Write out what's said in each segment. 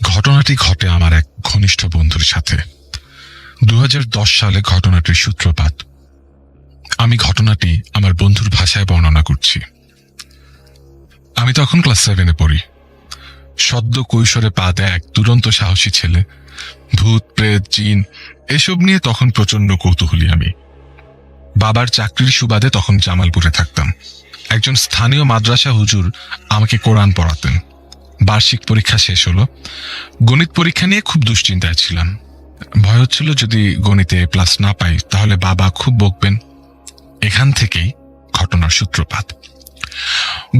ঘটনাটি ঘটে আমার এক ঘনিষ্ঠ বন্ধুর সাথে। 2010 সালে ঘটনাটির সূত্রপাত। আমি ঘটনাটি আমার বন্ধুর ভাষায় বর্ণনা করছি। আমি তখন ক্লাস 7-এ পড়ি। সদ্য কৈশোরে পা দেয় এক দুরন্ত সাহসী ছেলে। ভূত, প্রেত, জিন এসব নিয়ে তখন প্রচন্ড কৌতূহলী আমি। বাবার চাকরির সুবাদে তখন জামালপুরে থাকতাম। একজন স্থানীয় মাদ্রাসা হুজুর আমাকে কোরআন পড়াতেন। বার্ষিক পরীক্ষা শেষ হলো। গণিত পরীক্ষা নিয়ে খুব দুশ্চিন্তায় ছিলাম। ভয় হচ্ছিল যদি গণিতে প্লাস না পাই তাহলে বাবা খুব বকবেন। এখান থেকেই ঘটনার সূত্রপাত।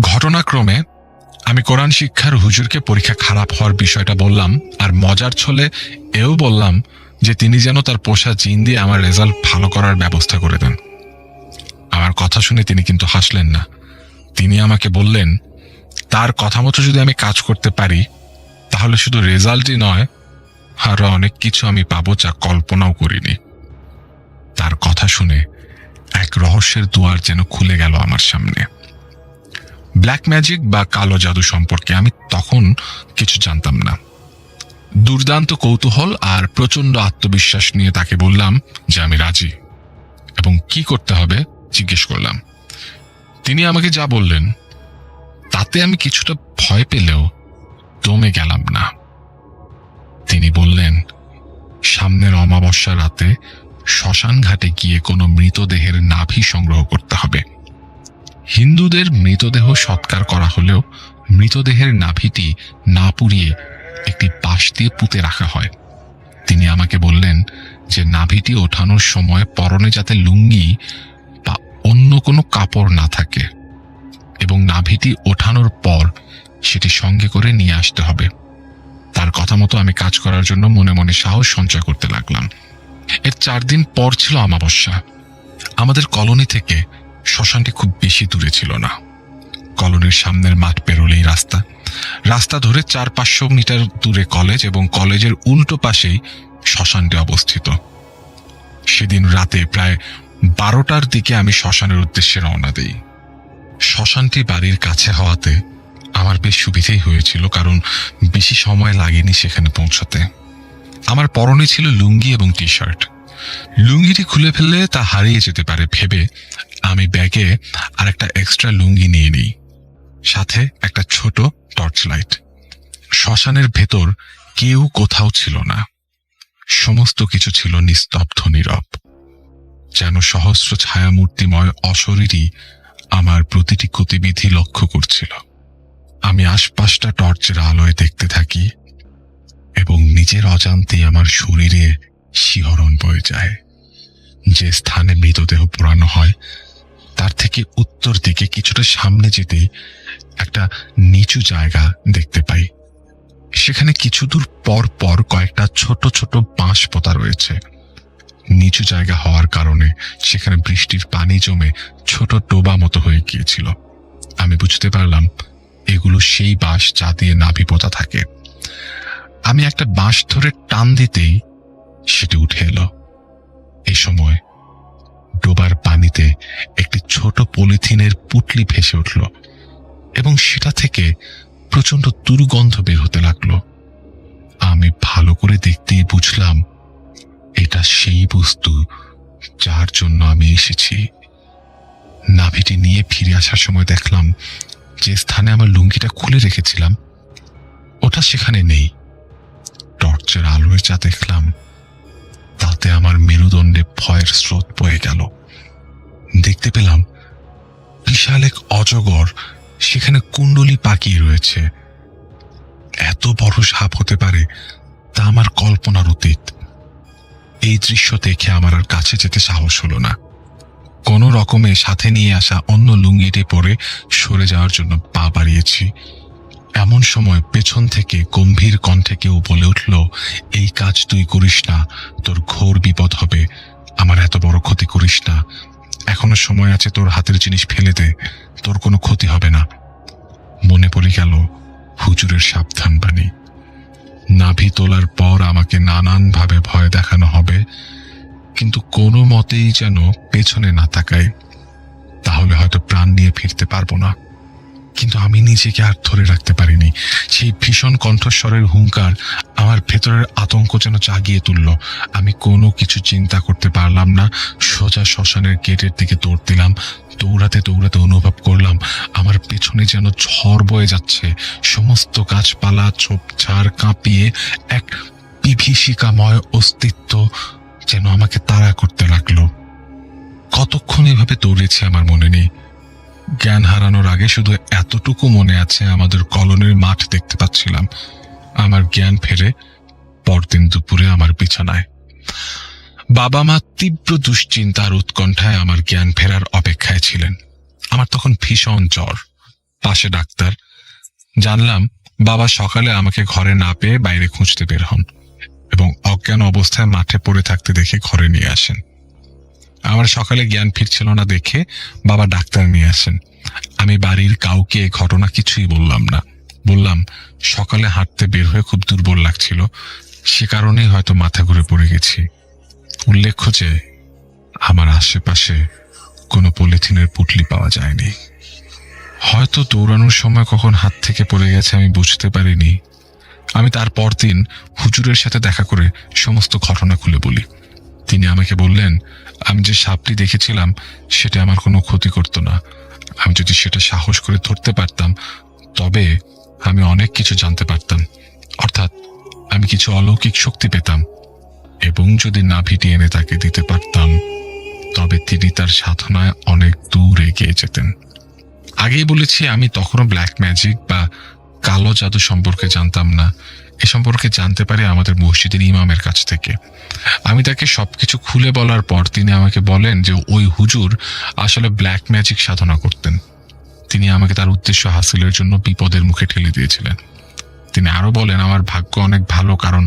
ঘটনাক্রমে আমি কোরআন শিক্ষার হুজুরকে পরীক্ষা খারাপ হওয়ার বিষয়টা বললাম, আর মজার ছলে এও বললাম যে তিনি যেন তার পোষা জিন দিয়ে আমার রেজাল্ট ভালো করার ব্যবস্থা করে দেন। আমার কথা শুনে তিনি কিন্তু হাসলেন না। তিনি আমাকে বললেন, তার কথা মতো যদি আমি কাজ করতে পারি তাহলে শুধু রেজাল্টই নয়, আরো অনেক কিছু আমি পাবো যা কল্পনাও করিনি। তার কথা শুনে এক রহস্যের দুয়ার যেন খুলে গেল আমার সামনে। ব্ল্যাক ম্যাজিক বা কালো জাদু সম্পর্কে আমি তখন কিছু জানতাম না। দুর্দান্ত কৌতূহল আর প্রচন্ড আত্মবিশ্বাস নিয়ে তাকে বললাম যে আমি রাজি এবং কি করতে হবে জিজ্ঞেস করলাম। তিনি আমাকে যা বললেন তাতে আমি কিছুটা ভয় পেলেও দমে গেলাম না। তিনি বললেন, সামনের অমাবস্যা রাতে শ্মশান ঘাটে গিয়ে কোনো মৃতদেহের নাভি সংগ্রহ করতে হবে। হিন্দুদের মৃতদেহ সৎকার করা হলেও মৃতদেহের নাভিটি না পুড়িয়ে একটি বাঁশ দিয়ে পুঁতে রাখা হয়। তিনি আমাকে বললেন যে নাভিটি ওঠানোর সময় পরনে যাতে লুঙ্গি বা অন্য কোনো কাপড় না থাকে এবং নাভিটি ওঠানোর পর সেটি সঙ্গে করে নিয়ে আসতে হবে। তার কথা মতো আমি কাজ করার জন্য মনে মনে সাহস সঞ্চয় করতে লাগলাম। এর 4 দিন পর ছিল অমাবস্যা। আমাদের কলোনি থেকে শ্মশানটি খুব বেশি দূরে ছিল না। কলোনির সামনের মাঠ পেরোলেই রাস্তা। রাস্তা ধরে 400-500 মিটার দূরে কলেজ এবং কলেজের উল্টো পাশেই শ্মশানটি অবস্থিত। সেদিন রাতে প্রায় 12টার দিকে আমি শ্মশানের উদ্দেশ্যে রওনা দিই। শ্মশানটি বাড়ির কাছে হওয়াতে আমার বেশ সুবিধেই হয়েছিল, কারণ বেশি সময় লাগেনি সেখানে পৌঁছতে। আমার পরনে ছিল লুঙ্গি এবং টি শার্ট। লুঙ্গিটি খুলে ফেললে তা হারিয়ে যেতে পারে ভেবে আমি ব্যাগে আর একটা এক্সট্রা লুঙ্গি নিয়ে নিই, সাথে একটা ছোট টর্চ লাইট। শ্মশানের ভেতর কেউ কোথাও ছিল না। সমস্ত কিছু ছিল নিস্তব্ধ, নীরব, যেন সহস্র ছায়ামূর্তিময় অশরীরই আমার প্রতিটি গতিবিধি লক্ষ্য করছিল। আমি আশপাশটা টর্চের আলোয় দেখতে থাকি এবং নিজের অজান্তেই আমার শরীরে শিহরণ বয়ে যায়। যে স্থানে মৃতদেহ পোড়ানো হয় তার থেকে উত্তর দিকে কিছুটা সামনে যেতেই একটা নিচু জায়গা দেখতে পাই। সেখানে কিছু দূর পর পর কয়েকটা ছোট ছোট বাঁশ পোতা রয়েছে। নিচু জায়গা হওয়ার কারণে সেখানে বৃষ্টির পানি জমে ছোট ডোবা মতো হয়ে গিয়েছিল। আমি বুঝতে পারলাম এগুলো সেই বাঁশ যা দিয়ে নাভি পোতা থাকে। আমি একটা বাঁশ ধরে টান দিতেই সেটি উঠে এলো। এই সময় ডোবার পানিতে একটি ছোট পলিথিনের পুটলি ভেসে উঠল এবং সেটা থেকে প্রচন্ড দুর্গন্ধ বের হতে লাগলো। আমি ভালো করে দেখতেই বুঝলাম এটা সেই বস্তু যার জন্য আমি এসেছি। নাভিটি নিয়ে ফিরে আসার সময় দেখলাম যে স্থানে আমার লুঙ্গিটা খুলে রেখেছিলাম ওটা সেখানে নেই। টর্চের আলোয় যা দেখলাম তাতে আমার মেরুদণ্ডে ভয়ের স্রোত বয়ে গেল। দেখতে পেলাম বিশাল এক অজগর সেখানে কুণ্ডলি পাকিয়ে রয়েছে। এত বড় সাপ হতে পারে তা আমার কল্পনার অতীত। এই দৃশ্য দেখে আমার আর কাছে যেতে সাহস হলো না। কোনো রকমে সাথে নিয়ে আসা অন্য লুঙ্গিটি পরে সরে যাওয়ার জন্য পা বাড়িয়েছি। এমন সময় পেছন থেকে গম্ভীর কণ্ঠে কেউ বলে উঠল, এই কাজ তুই করিস না, তোর ঘোর বিপদ হবে। আমার এত বড় ক্ষতি করিস না, এখনো সময় আছে, তোর হাতের জিনিস ফেলে দে, তোর কোনো ক্ষতি হবে না। মনে পড়ে গেল হুজুরের সাবধান বাণী। নাভি তোলার পর আমাকে নানানভাবে ভয় দেখানো হবে, কিন্তু কোনো মতেই যেন পেছনে না তাকাই, তাহলে হয়তো প্রাণ নিয়ে ফিরতে পারবো না। কিন্তু আমি নিজেকে আর ধরে রাখতে পারিনি। সেই ভীষণ কণ্ঠস্বরের হুঙ্কার আমার ভেতরের আতঙ্ক যেন জাগিয়ে তুলল। আমি কোনো কিছু চিন্তা করতে পারলাম না, সোজা শ্মশানের গেটের দিকে দৌড় দিলাম। দৌড়াতে দৌড়াতে অনুভব করলাম আমার পেছনে যেন ঝড় বয়ে যাচ্ছে। সমস্ত গাছপালা ঝোপঝাড় কাঁপিয়ে এক বিভীষিকাময় অস্তিত্ব যেন আমাকে তাড়া করতে লাগলো। কতক্ষণ এভাবে দৌড়েছি আমার মনে নেই। জ্ঞান হারানোর আগে শুধু এতটুকু মনে আছে, আমাদের কলোনির মাঠ দেখতে পাচ্ছিলাম। আমার জ্ঞান ফেরে পরদিন দুপুরে আমার বিছানায়। বাবা মা তীব্র দুশ্চিন্তার উৎকণ্ঠায় আমার জ্ঞান ফেরার অপেক্ষায় ছিলেন। আমার তখন ভীষণ জ্বর, পাশে ডাক্তার। জানলাম বাবা সকালে আমাকে ঘরে না পেয়ে বাইরে খুঁজতে বের হন এবং অজ্ঞান অবস্থায় মাঠে পড়ে থাকতে দেখে ঘরে নিয়ে আসেন। আমার সকালে জ্ঞান ফিরছিল না দেখে বাবা ডাক্তার নিয়ে আসেন। আমি বাড়ির কাউকে ঘটনা কিছুই বললাম না। বললাম সকালে হাঁটতে বের হয়ে খুব দুর্বল লাগছিল, সে কারণেই হয়তো মাথা ঘুরে পড়ে গেছি। উল্লেখ্য যে আমার আশেপাশে কোনো পলিথিনের পুটলি পাওয়া যায়নি। হয়তো দৌড়ানোর সময় কখন হাত থেকে পড়ে গেছে আমি বুঝতে পারিনি। আমি তার পরদিন হুজুরের সাথে দেখা করে সমস্ত ঘটনা খুলে বলি। তিনি আমাকে বললেন আমি যে সাপটি দেখেছিলাম সেটা আমার কোনো ক্ষতি করত না। আমি যদি সেটা সাহস করে ধরতে পারতাম তবে আমি অনেক কিছু জানতে পারতাম, অর্থাৎ আমি কিছু অলৌকিক শক্তি পেতাম, এবং যদি নাভিটি এনে তাকে দিতে পারতাম তবে তিনি তার সাধনায় অনেক দূর এগিয়ে যেতেন। আগেই বলেছি আমি তখনও ব্ল্যাক ম্যাজিক বা কালো জাদু সম্পর্কে জানতাম না। এ সম্পর্কে জানতে পারি আমাদের মসজিদের ইমামের কাছ থেকে। আমি তাকে সবকিছু খুলে বলার পর তিনি আমাকে বলেন যে ওই হুজুর আসলে ব্ল্যাক ম্যাজিক সাধনা করতেন। তিনি আমাকে তার উদ্দেশ্য হাসিলের জন্য বিপদের মুখে ঠেলে দিয়েছিলেন। তিনি আরো বলেন আমার ভাগ্য অনেক ভালো, কারণ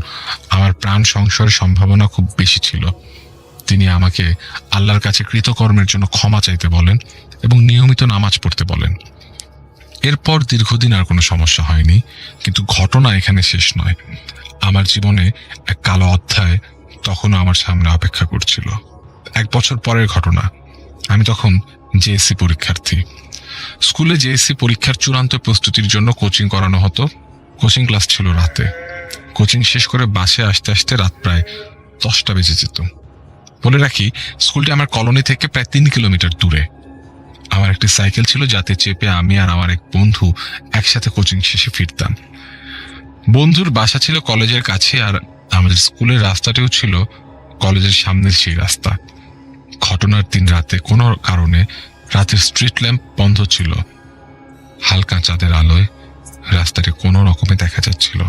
আমার প্রাণ সংশয়ের সম্ভাবনা খুব বেশি ছিল। তিনি আমাকে আল্লাহর কাছে কৃতকর্মের জন্য ক্ষমা চাইতে বলেন এবং নিয়মিত নামাজ পড়তে বলেন। এরপর দীর্ঘদিন আর কোনো সমস্যা হয়নি, কিন্তু ঘটনা এখানে শেষ নয়। আমার জীবনে এক কালো অধ্যায় তখনও আমার সামনে অপেক্ষা করছিল। 1 বছর পরের ঘটনা। আমি তখন জেএসসি পরীক্ষার্থী। স্কুলে জেএসসি পরীক্ষার চূড়ান্ত প্রস্তুতির জন্য কোচিং করানো হতো। কোচিং ক্লাস ছিল রাতে। কোচিং শেষ করে বাসে আসতে আসতে রাত প্রায় 10টা বেজে যেত। বলে রাখি স্কুলটি আমার কলোনি থেকে প্রায় 3 কিলোমিটার দূরে। আমার একটি সাইকেল ছিল যাতে চেপে আমি আর আমার এক বন্ধু একসাথে কোচিং শেষে ফিরতাম। বন্ধুর বাসা ছিল কলেজের কাছে, আর আমাদের স্কুলের রাস্তাটিও ছিল কলেজের সামনের সেই রাস্তা। ঘটনার দিন রাতে কোনো কারণে রাতের স্ট্রিট ল্যাম্প বন্ধ ছিল। হালকা চাঁদের আলোয় রাস্তাটি কোনো রকমে দেখা যাচ্ছিল।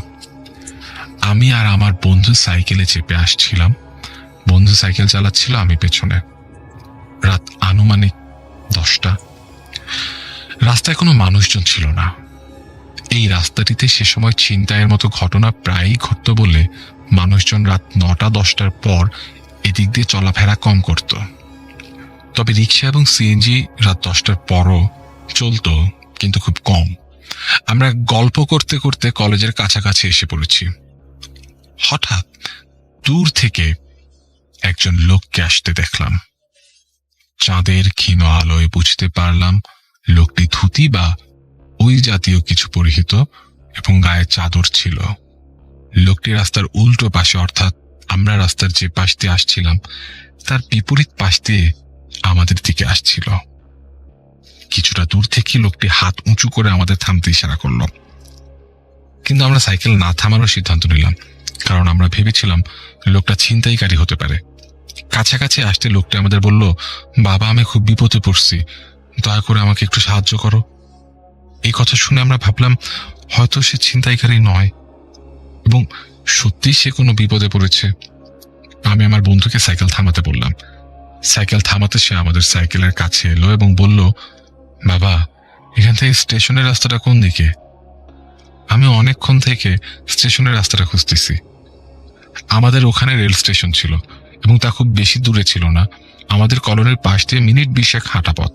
আমি আর আমার বন্ধু সাইকেলে চেপে আসছিলাম। বন্ধু সাইকেল চালাচ্ছিল, আমি পেছনে। রাত আনুমানিক 10টা। রাস্তায় কোনো মানুষজন ছিল না। এই রাস্তাটিতে সে সময় ছিনতাইয়ের মতো ঘটনা প্রায়ই ঘটত বলে মানুষজন রাত 9টা-10টার পর এদিক দিয়ে চলাফেরা কম করত। তবে রিক্সা এবং সিএনজি রাত 10টার পরও চলতো, কিন্তু খুব কম। আমরা গল্প করতে করতে কলেজের কাছাকাছি এসে পড়েছি। হঠাৎ দূর থেকে একজন লোককে আসতে দেখলাম। চাঁদের ক্ষীণ আলোয় বুঝতে পারলাম লোকটি ধুতি বা ওই জাতীয় কিছু পরিহিত এবং গায়ে চাদর ছিল। লোকটি রাস্তার উল্টো পাশে, অর্থাৎ আমরা রাস্তার যে পাশ দিয়ে আসছিলাম তার বিপরীত পাশ দিয়ে আমাদের দিকে আসছিল। কিছুটা দূর থেকে লোকটি হাত উঁচু করে আমাদের থামতে ইশারা করল, কিন্তু আমরা সাইকেল না থামানোর সিদ্ধান্ত নিলাম, কারণ আমরা ভেবেছিলাম লোকটা ছিনতাইকারী হতে পারে। কাছাকাছি আসতে লোকটি আমাদের বলল, বাবা আমি খুব বিপদে পড়ছি, দয়া করে আমাকে একটু সাহায্য করো। এই কথা শুনে আমরা ভাবলাম হয়তো সে ছিনতাইকারী নয় এবং সত্যিই সে কোনো বিপদে পড়েছে। আমি আমার বন্ধুকে সাইকেল থামাতে বললাম। সাইকেল থামাতে সে আমাদের সাইকেলের কাছে এলো এবং বলল, বাবা এখান থেকে স্টেশনের রাস্তাটা কোন দিকে? আমি অনেকক্ষণ থেকে স্টেশনের রাস্তাটা খুঁজতেছি। আমাদের ওখানে রেল স্টেশন ছিল এবং তা খুব বেশি দূরে ছিল না। আমাদের কলোনির পাশ দিয়ে মিনিট 20 হাঁটা পথ।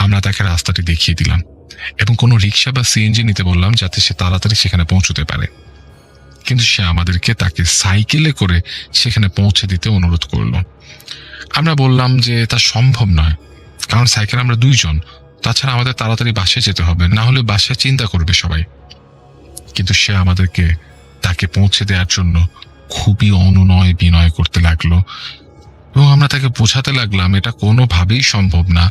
আমরা তাকে রাস্তাটি দেখিয়ে দিলাম এবং কোনো রিক্সা বা সিএনজি নিতে বললাম যাতে সে তাড়াতাড়ি সেখানে পৌঁছতে পারে, কিন্তু সে আমাদেরকে তাকে সাইকেলে করে সেখানে পৌঁছে দিতে অনুরোধ করল। আমরা বললাম যে তা সম্ভব নয়, কারণ সাইকেল আমরা 2 জন, তাছাড়া আমাদের তাড়াতাড়ি বাসায় যেতে হবে, না হলে বাসায় চিন্তা করবে সবাই। কিন্তু সে আমাদেরকে তাকে পৌঁছে দেওয়ার জন্য খুবই অনুনয় বিনয় করতে লাগলো এবং আমরা তাকে বোঝাতে লাগলাম এটা কোনোভাবেই সম্ভব না।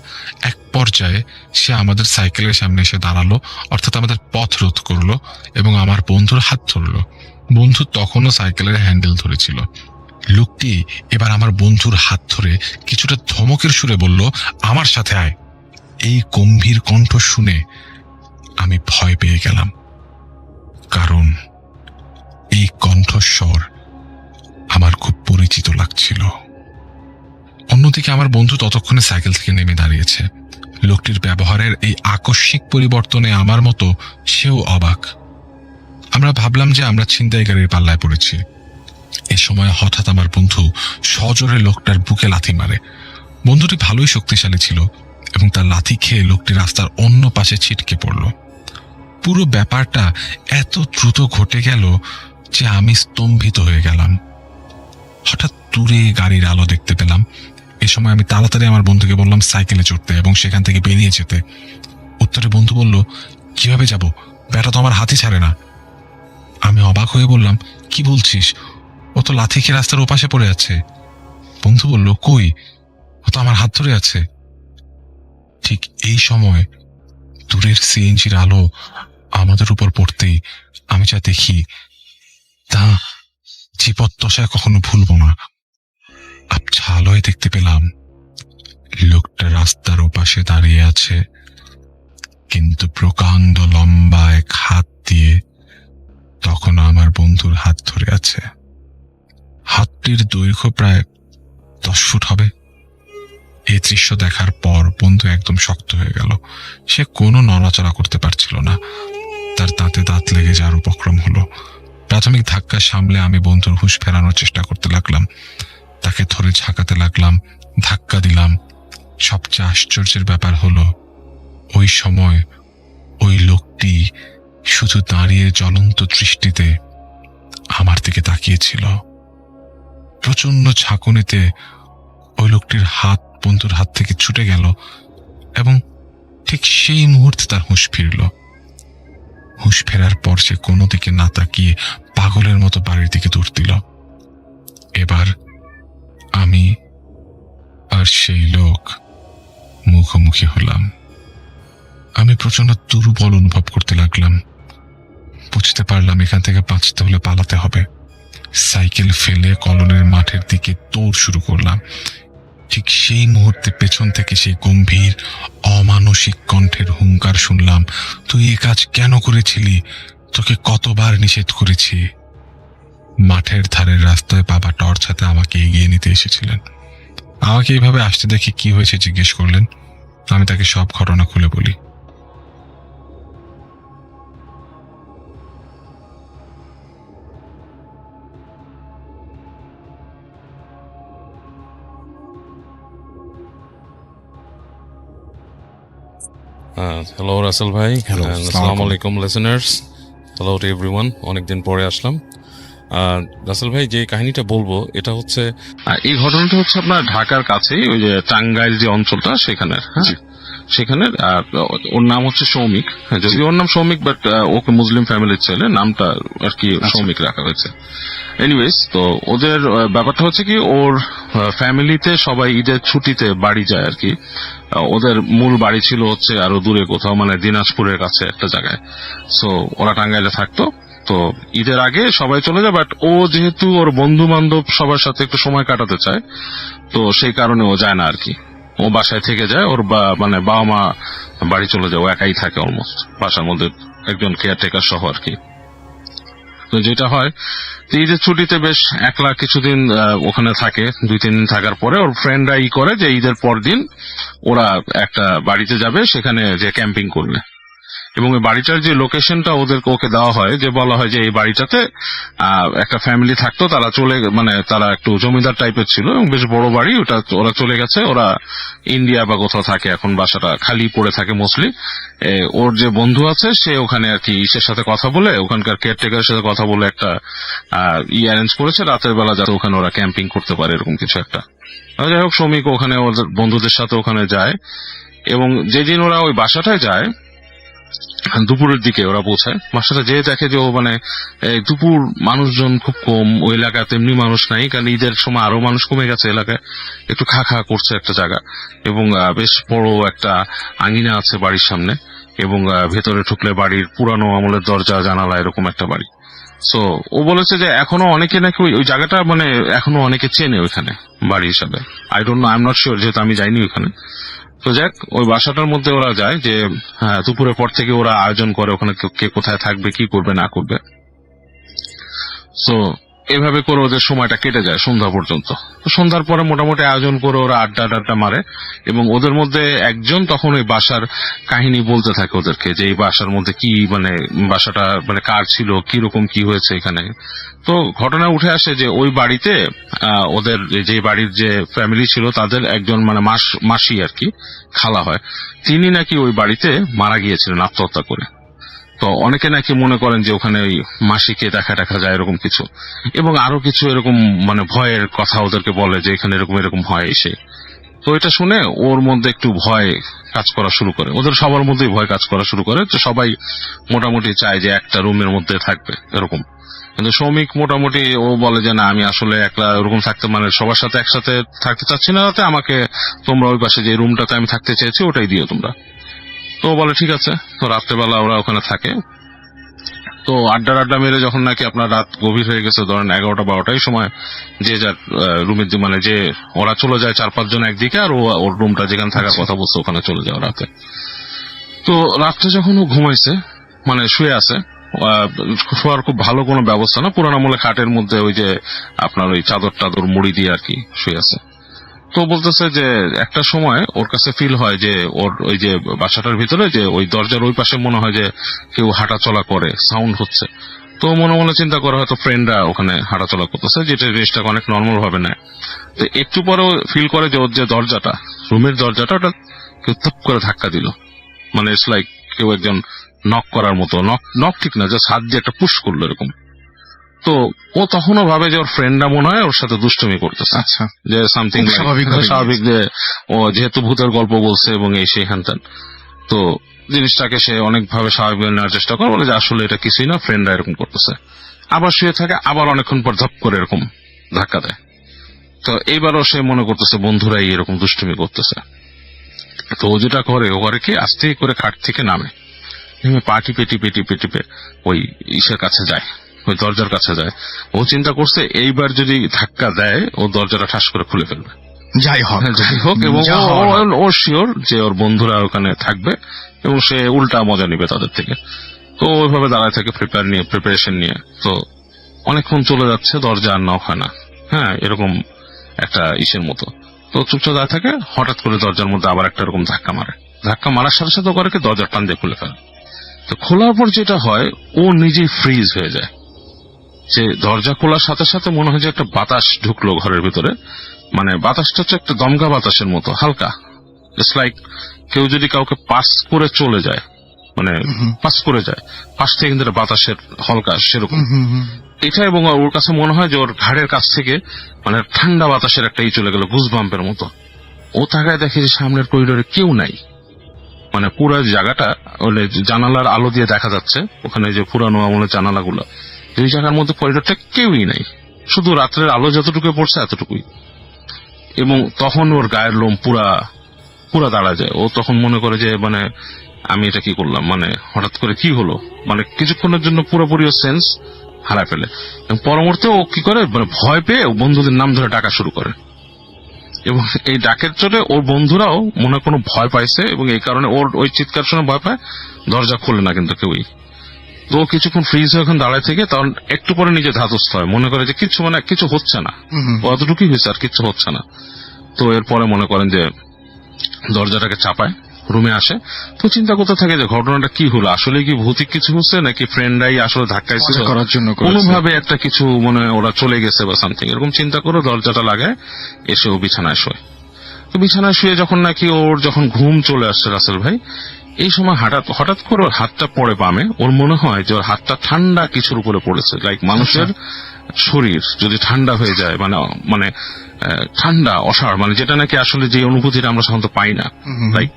এক পর্যায়ে সে আমাদের সাইকেলের সামনে এসে দাঁড়ালো, অর্থাৎ আমাদের পথ রোধ করলো এবং আমার বন্ধুর হাত ধরলো। বন্ধু তখনও সাইকেলের হ্যান্ডেল ধরেছিল। লোকটি এবার আমার বন্ধুর হাত ধরে কিছুটা ধমকের সুরে বলল, আমার সাথে আয়। এই গম্ভীর কণ্ঠ শুনে আমি ভয় পেয়ে গেলাম, কারণ এই কণ্ঠস্বর আমার খুব পরিচিত লাগছিল। অন্যদিকে আমার বন্ধু ততক্ষণে সাইকেল থেকে নেমে দাঁড়িয়েছে। লোকটির ব্যবহারের এই আকস্মিক পরিবর্তনে আমার মতো সেও অবাক। আমরা ভাবলাম যে আমরা ছিনতাইকারীর পাল্লায় পড়েছি। এ সময় হঠাৎ আমার বন্ধু সজোরে লোকটার বুকে লাথি মারে। বন্ধুটি ভালোই শক্তিশালী ছিল এবং তার লাথি খেয়ে লোকটি রাস্তার অন্য পাশে ছিটকে পড়ল। পুরো ব্যাপারটা এত দ্রুত ঘটে গেল যে আমি স্তম্ভিত হয়ে গেলাম। হঠাৎ দূরে গাড়ির আলো দেখতে পেলাম। এ সময় আমি তাড়াতাড়ি আমার বন্ধুকে বললাম সাইকেলে চড়তে এবং সেখান থেকে বেরিয়ে যেতে। উত্তরে বন্ধু বলল, কিভাবে যাব? ব্যাটা তো আমার হাতই ছাড়ে না। আমি অবাক হয়ে বললাম, কি বলছিস? ও তো লাথি খেয়ে রাস্তার ওপাশে পড়ে আছে। বন্ধু বলল, কই? ও তো আমার হাত ধরে আছে। ঠিক এই সময় দূরের সিএনজির আলো আমাদের উপর পড়তেই আমি যা দেখি তা জীবদ্দশায় কখনো ভুলব না। আবছা আলোয় দেখতে পেলাম লোকটা রাস্তার ওপাশে দাঁড়িয়ে আছে, কিন্তু প্রকাণ্ড লম্বা এক হাত দিয়ে তখন আমার বন্ধুর হাত ধরে আছে। হাতটির দৈর্ঘ্য প্রায় 10 ফুট হবে। এই দৃশ্য দেখার পর বন্ধু একদম শক্ত হয়ে গেল। সে কোনো নড়াচড়া করতে পারছিল না। তার দাঁতে দাঁত লেগে যাওয়ার উপক্রম হলো। প্রাথমিক ধাক্কা সামলে আমি বন্ধুর হুঁশ ফেরানোর চেষ্টা করতে লাগলাম। তাকে ধরে ঝাঁকাতে লাগলাম, ধাক্কা দিলাম। সবচেয়ে আশ্চর্যের ব্যাপার হলো ওই সময় ওই লোকটি শুধু দাঁড়িয়ে জ্বলন্ত দৃষ্টিতে আমার দিকে তাকিয়েছিল। প্রচন্ড ঝাঁকুনিতে ওই লোকটির হাত বন্ধুর হাত থেকে ছুটে গেল এবং ঠিক সেই মুহূর্তে তার হুঁশ ফিরল। হুঁশ ফেরার পর সে কোনো দিকে না তাকিয়ে পাগলের মতো বাড়ির দিকে দৌড় দিল। এবার আমি আর সেই লোক মুখোমুখি হলাম। আমি প্রচন্ড দুর্বল অনুভব করতে লাগলাম। বুঝতে পারলাম এখান থেকে বাঁচতে হলে পালাতে হবে। সাইকেল ফেলে কলোনির মাঠের দিকে দৌড় শুরু করলাম। ঠিক সেই মুহূর্তে পেছন থেকে সেই গম্ভীর অমানসিক কণ্ঠের হুঙ্কার শুনলাম, তুই এ কাজ কেন করেছিলি? তোকে কতবার নিষেধ করেছি। মাঠের ধারের রাস্তায় বাবা টর্চ হাতে আমাকে এগিয়ে নিতে এসেছিলেন। আমাকে এইভাবে আসতে দেখে কি হয়েছে জিজ্ঞেস করলেন। আমি তাকে সব ঘটনা খুলে বলি। হ্যালো রাসেল ভাই, Hello, আসসালামু আলাইকুম লিসেনার্স। হ্যালো টু এভরিওয়ান, অনেকদিন পরে আসলাম। রাসেল ভাই, যে কাহিনীটা বলবো এটা হচ্ছে, এই ঘটনাটা হচ্ছে আপনার ঢাকার কাছেই, ওই যে টাঙ্গাইল যে অঞ্চলটা সেখানের, হ্যাঁ সেখানের। আর ওর নাম হচ্ছে সৌমিক। যদি ওর নাম সৌমিক, বাট ওকে মুসলিম ফ্যামিলির ছেলে, নামটা আর কি সৌমিক রাখা হয়েছে। এনিওয়েজ, তো ওদের ব্যাপারটা হচ্ছে কি, ওর ফ্যামিলিতে সবাই ঈদের ছুটিতে বাড়ি যায় আর কি। ওদের মূল বাড়ি ছিল হচ্ছে আরো দূরে কোথাও, মানে দিনাজপুরের কাছে একটা জায়গায়। সো ওরা টাঙ্গাইলে থাকতো। তো ঈদের আগে সবাই চলে যায়, বাট ও যেহেতু ওর বন্ধু বান্ধব সবার সাথে একটু সময় কাটাতে চায়, তো সেই কারণে ও যায় না আর কি। ও বাসায় থেকে যায়, ওর মানে বাবা মা বাড়ি চলে যায়, ও একাই থাকে অলমোস্ট বাসার মধ্যে, একজন কেয়ারটেকার সহ আর কি। তো যেটা হয়, ঈদের ছুটিতে বেশ একলা কিছুদিন ওখানে থাকে। 2-3 দিন থাকার পরে ওর ফ্রেন্ডরা করে যে ঈদের পর দিন ওরা একটা বাড়িতে যাবে, সেখানে যে ক্যাম্পিং করবে। এবং ওই বাড়িটার যে লোকেশনটা ওকে দেওয়া হয়, যে বলা হয় যে এই বাড়িটাতে একটা ফ্যামিলি থাকতো, তারা মানে তারা একটু জমিদার টাইপের ছিল এবং বেশ বড় বাড়ি, ওটা ওরা চলে গেছে, ওরা ইন্ডিয়া বা কোথাও থাকে, এখন বাসাটা খালি পড়ে থাকে মোস্টলি। ওর যে বন্ধু আছে সে ওখানে আর কি ইসের সাথে কথা বলে, ওখানকার কেয়ারটেকারের সাথে কথা বলে একটা অ্যারেঞ্জ করেছে রাতের বেলা, যাতে ওখানে ওরা ক্যাম্পিং করতে পারে, এরকম কিছু একটা। যাই হোক, শ্রমিক ওখানে ওদের বন্ধুদের সাথে ওখানে যায় এবং যেদিন ওরা ওই বাসাটায় যায় দুপুরের দিকে ওরা পৌঁছায়, বাসাটা যেয়ে দেখে যে ও মানে এই দুপুর মানুষজন খুব কম, ওই এলাকায় তেমনি মানুষ নাই, কারণ ঈদের সময় আরো মানুষ কমে গেছে এলাকায়, একটু খা খা করছে একটা জায়গা, এবং বেশ বড় একটা আঙিনা আছে বাড়ির সামনে, এবং ভেতরে ঢুকলে বাড়ির পুরানো আমলের দরজা জানালা এরকম একটা বাড়ি। সো ও বলেছে যে এখনো অনেকে নাকি ওই জায়গাটা মানে এখনো অনেকে চেনে ওইখানে বাড়ি হিসাবে। I don't know, I am not sure, যেহেতু আমি যাইনি ওইখানে। তো যাক, ওই বাসাটার মধ্যে ওরা যায় যে দুপুরের পর থেকে ওরা আয়োজন করে ওখানে কে কোথায় থাকবে, কি করবে না করবে। তো এভাবে করে ওদের সময়টা কেটে যায় সন্ধ্যা পর্যন্ত। তো সন্ধ্যার পরে মোটামুটি আয়োজন করে ওরা আড্ডা মারে, এবং ওদের মধ্যে একজন তখন ওই বাসার কাহিনী বলতে থাকে ওদেরকে, যে এই বাসার মধ্যে কি মানে বাসাটা মানে কার ছিল, কি রকম কি হয়েছে এখানে। তো ঘটনা উঠে আসে যে ওই বাড়িতে ওদের যে বাড়ির যে ফ্যামিলি ছিল তাদের একজন মানে মাসি আর কি, খালা হয়, তিনি নাকি ওই বাড়িতে মারা গিয়েছিলেন আত্মহত্যা করে। তো অনেকে নাকি মনে করেন যে ওখানে ওই মাসিকে দেখা যায় এরকম কিছু, এবং আরো কিছু এরকম মানে ভয়ের কথা ওদেরকে বলে যে এখানে এরকম এরকম হয় এসে। তো এটা শুনে ওর মধ্যে একটু ভয় কাজ করা শুরু করে, ওদের সবার মধ্যেই ভয় কাজ করা শুরু করে। তো সবাই মোটামুটি চায় যে একটা রুমের মধ্যে থাকবে এরকম, কিন্তু শ্রমিক মোটামুটি ও বলে যে না, আমি আসলে একলা ওরকম থাকতে মানে সবার সাথে একসাথে থাকতে চাচ্ছি না, তাতে আমাকে তোমরা ওই পাশে যে রুমটাতে আমি থাকতে চেয়েছি ওটাই দিও তোমরা। তো বলে ঠিক আছে। তো রাত্রেবেলা ওরা ওখানে থাকে। তো আড্ডা মেরে যখন নাকি আপনার রাত গভীর হয়ে গেছে, ধরেন 11টা-12টার সময়, যে যার রুমের মানে যে ওরা চলে যায় 4-5 জন একদিকে, আর ওর রুমটা যেখানে থাকার কথা বলছে ওখানে চলে যায় রাতে। তো রাত্রে যখন ও ঘুমাইছে মানে শুয়ে আছে, শোয়ার খুব ভালো কোনো ব্যবস্থা না, পুরান আমলে খাটের মধ্যে ওই যে আপনার ওই চাদর মুড়ি দিয়ে আর কি শুয়ে আছে। তো বলতেছে যে একটা সময় ওর কাছে ফিল হয় যে ওর ওই যে বাসাটার ভিতরে যে ওই দরজার ওই পাশে মনে হয় যে কেউ হাঁটাচলা করে, সাউন্ড হচ্ছে। তো মনে মনে চিন্তা করে হয়তো ফ্রেন্ডরা ওখানে হাঁটাচলা করতেছে, যেটা জিনিসটাকে অনেক নর্মাল ভাবে নেয়। তো একটু পরে ফিল করে যে ওর যে দরজাটা, রুমের দরজাটা, ওটা কেউ থপ করে ধাক্কা দিল, মানে ইটস লাইক কেউ একজন নক করার মতো, নক ঠিক না, জাস্ট হাত দিয়ে একটা পুশ করলো এরকম। তো ও তখনও ভাবে যে ওর ফ্রেন্ডরা মনে হয় ওর সাথে দুষ্টুমি করতেছে, আচ্ছা, যে সামথিং স্বাভাবিক, যে ও যেহেতু ভূতের গল্প বলছে এবং এই সেই হ্যান ত্যান। তো জিনিসটাকে সে অনেকভাবে স্বাভাবিক নেওয়ার চেষ্টা করে, বলে যে আসলে এটা কিছুই না, ফ্রেন্ডরা এরকম করতেছে। আবার শুয়ে থাকে, আবার অনেকক্ষণ পর ধপ করে এরকম ধাক্কা দেয়। তো এইবারও সে মনে করতেছে বন্ধুরাই এরকম দুষ্টুমি করতেছে। তো ও যেটা করে, ও করে কি, আস্তে করে খাট থেকে নামে, পা টিপে ওই ইসের কাছে যায়, ওই দরজার কাছে যায়। ও চিন্তা করছে এইবার যদি ধাক্কা দেয় ও দরজাটা ঠাস করে খুলে ফেলবে, যাই হোক। এবং ও শিওর যে ওর বন্ধুরা ওখানে থাকবে এবং সে উল্টা মজা নিবে তাদের থেকে। তো ওইভাবে দাঁড়ায় থাকে প্রিপারেশন নিয়ে। তো অনেকক্ষণ চলে যাচ্ছে, দরজা আর নক হয় না, হ্যাঁ এরকম একটা ইসের মতো। তো চুপচাপ দাঁড়ায় থাকে, হঠাৎ করে দরজার মধ্যে আবার একটা এরকম ধাক্কা মারার সাথে সাথে করে কি দরজার টান দিয়ে খুলে ফেলে। তো খোলার পর যেটা হয়, ও নিজেই ফ্রিজ হয়ে যায়, যে দরজা খোলার সাথে সাথে মনে হয় যে একটা বাতাস ঢুকলো ঘরের ভিতরে, মানে বাতাসটা হচ্ছে একটা দমকা বাতাসের মতো হালকা, ইটস লাইক কেউ যদি কাউকে পাস করে চলে যায়, মানে পাস করে যায়, পাশ থেকে কিন্তু বাতাসের হালকা সেরকম এটা। এবং ওর কাছে মনে হয় যে ওর ঘাড়ের কাছ থেকে মানে ঠান্ডা বাতাসের একটা চলে গেল, গুজবাম্পের মতো। ও তাকায় দেখে যে সামনের করিডোরে কেউ নাই, মানে পুরো জায়গাটা জানালার আলো দিয়ে দেখা যাচ্ছে, ওখানে যে পুরানো আমলের জানালাগুলো, এই জায়গার মধ্যে করিডোরটা কেউই নাই, শুধু রাত্রের আলো যতটুকু পড়ছে এতটুকুই। এবং তখন ওর গায়ের লোম পুরা দাঁড়া যায়। ও তখন মনে করে যে মানে আমি এটা কি করলাম, মানে হঠাৎ করে কি হলো, মানে কিছুক্ষণের জন্য পুরোপুরি ও সেন্স হারায় ফেলে। এবং পরবর্তী ও কি করে, মানে ভয় পেয়ে বন্ধুদের নাম ধরে ডাকা শুরু করে, এবং এই ডাকের চলে ওর বন্ধুরাও মনে কোনো ভয় পাইছে, এবং এই কারণে ওর ওই চিৎকার শুনে ভয় পায়, দরজা খোলে না কিন্তু কেউই। তো কিছুক্ষণ ফ্রিজ হয়ে এখন দাঁড়ায় থেকে তখন একটু পরে নিজে ধাতস্থ হয়, মনে করে যে কিছু মানে কিছু হচ্ছে না, অতটুকুই হয়েছে আর কিছু হচ্ছে না। তো এরপরে মনে করেন যে দরজাটাকে চাপায়, রুমে আসে। তো চিন্তা করতে থাকে যে ঘটনাটা কি হলো, আসলে কি ভৌতিক কিছু হচ্ছে নাকি ফ্রেন্ডরাই আসলে ধাক্কাইছিল করার জন্য কোনোভাবে একটা কিছু, মানে ওরা চলে গেছে বা সামথিং এরকম চিন্তা করে দরজাটা লাগায়, এসে ও বিছানায় শোয়। তো বিছানায় শুয়ে যখন নাকি ওর যখন ঘুম চলে আসছে রাসেল ভাই, এই সময় হঠাৎ করে ওর হাতটা পড়ে বামে। ওর মনে হয় যে ওর হাতটা ঠান্ডা কিছুর উপরে পড়েছে, লাইক মানুষের শরীর যদি ঠান্ডা হয়ে যায়, মানে ঠান্ডা অসাড়, মানে যেটা নাকি আসলে যে অনুভূতিটা আমরা সাধারণত পাই না, লাইক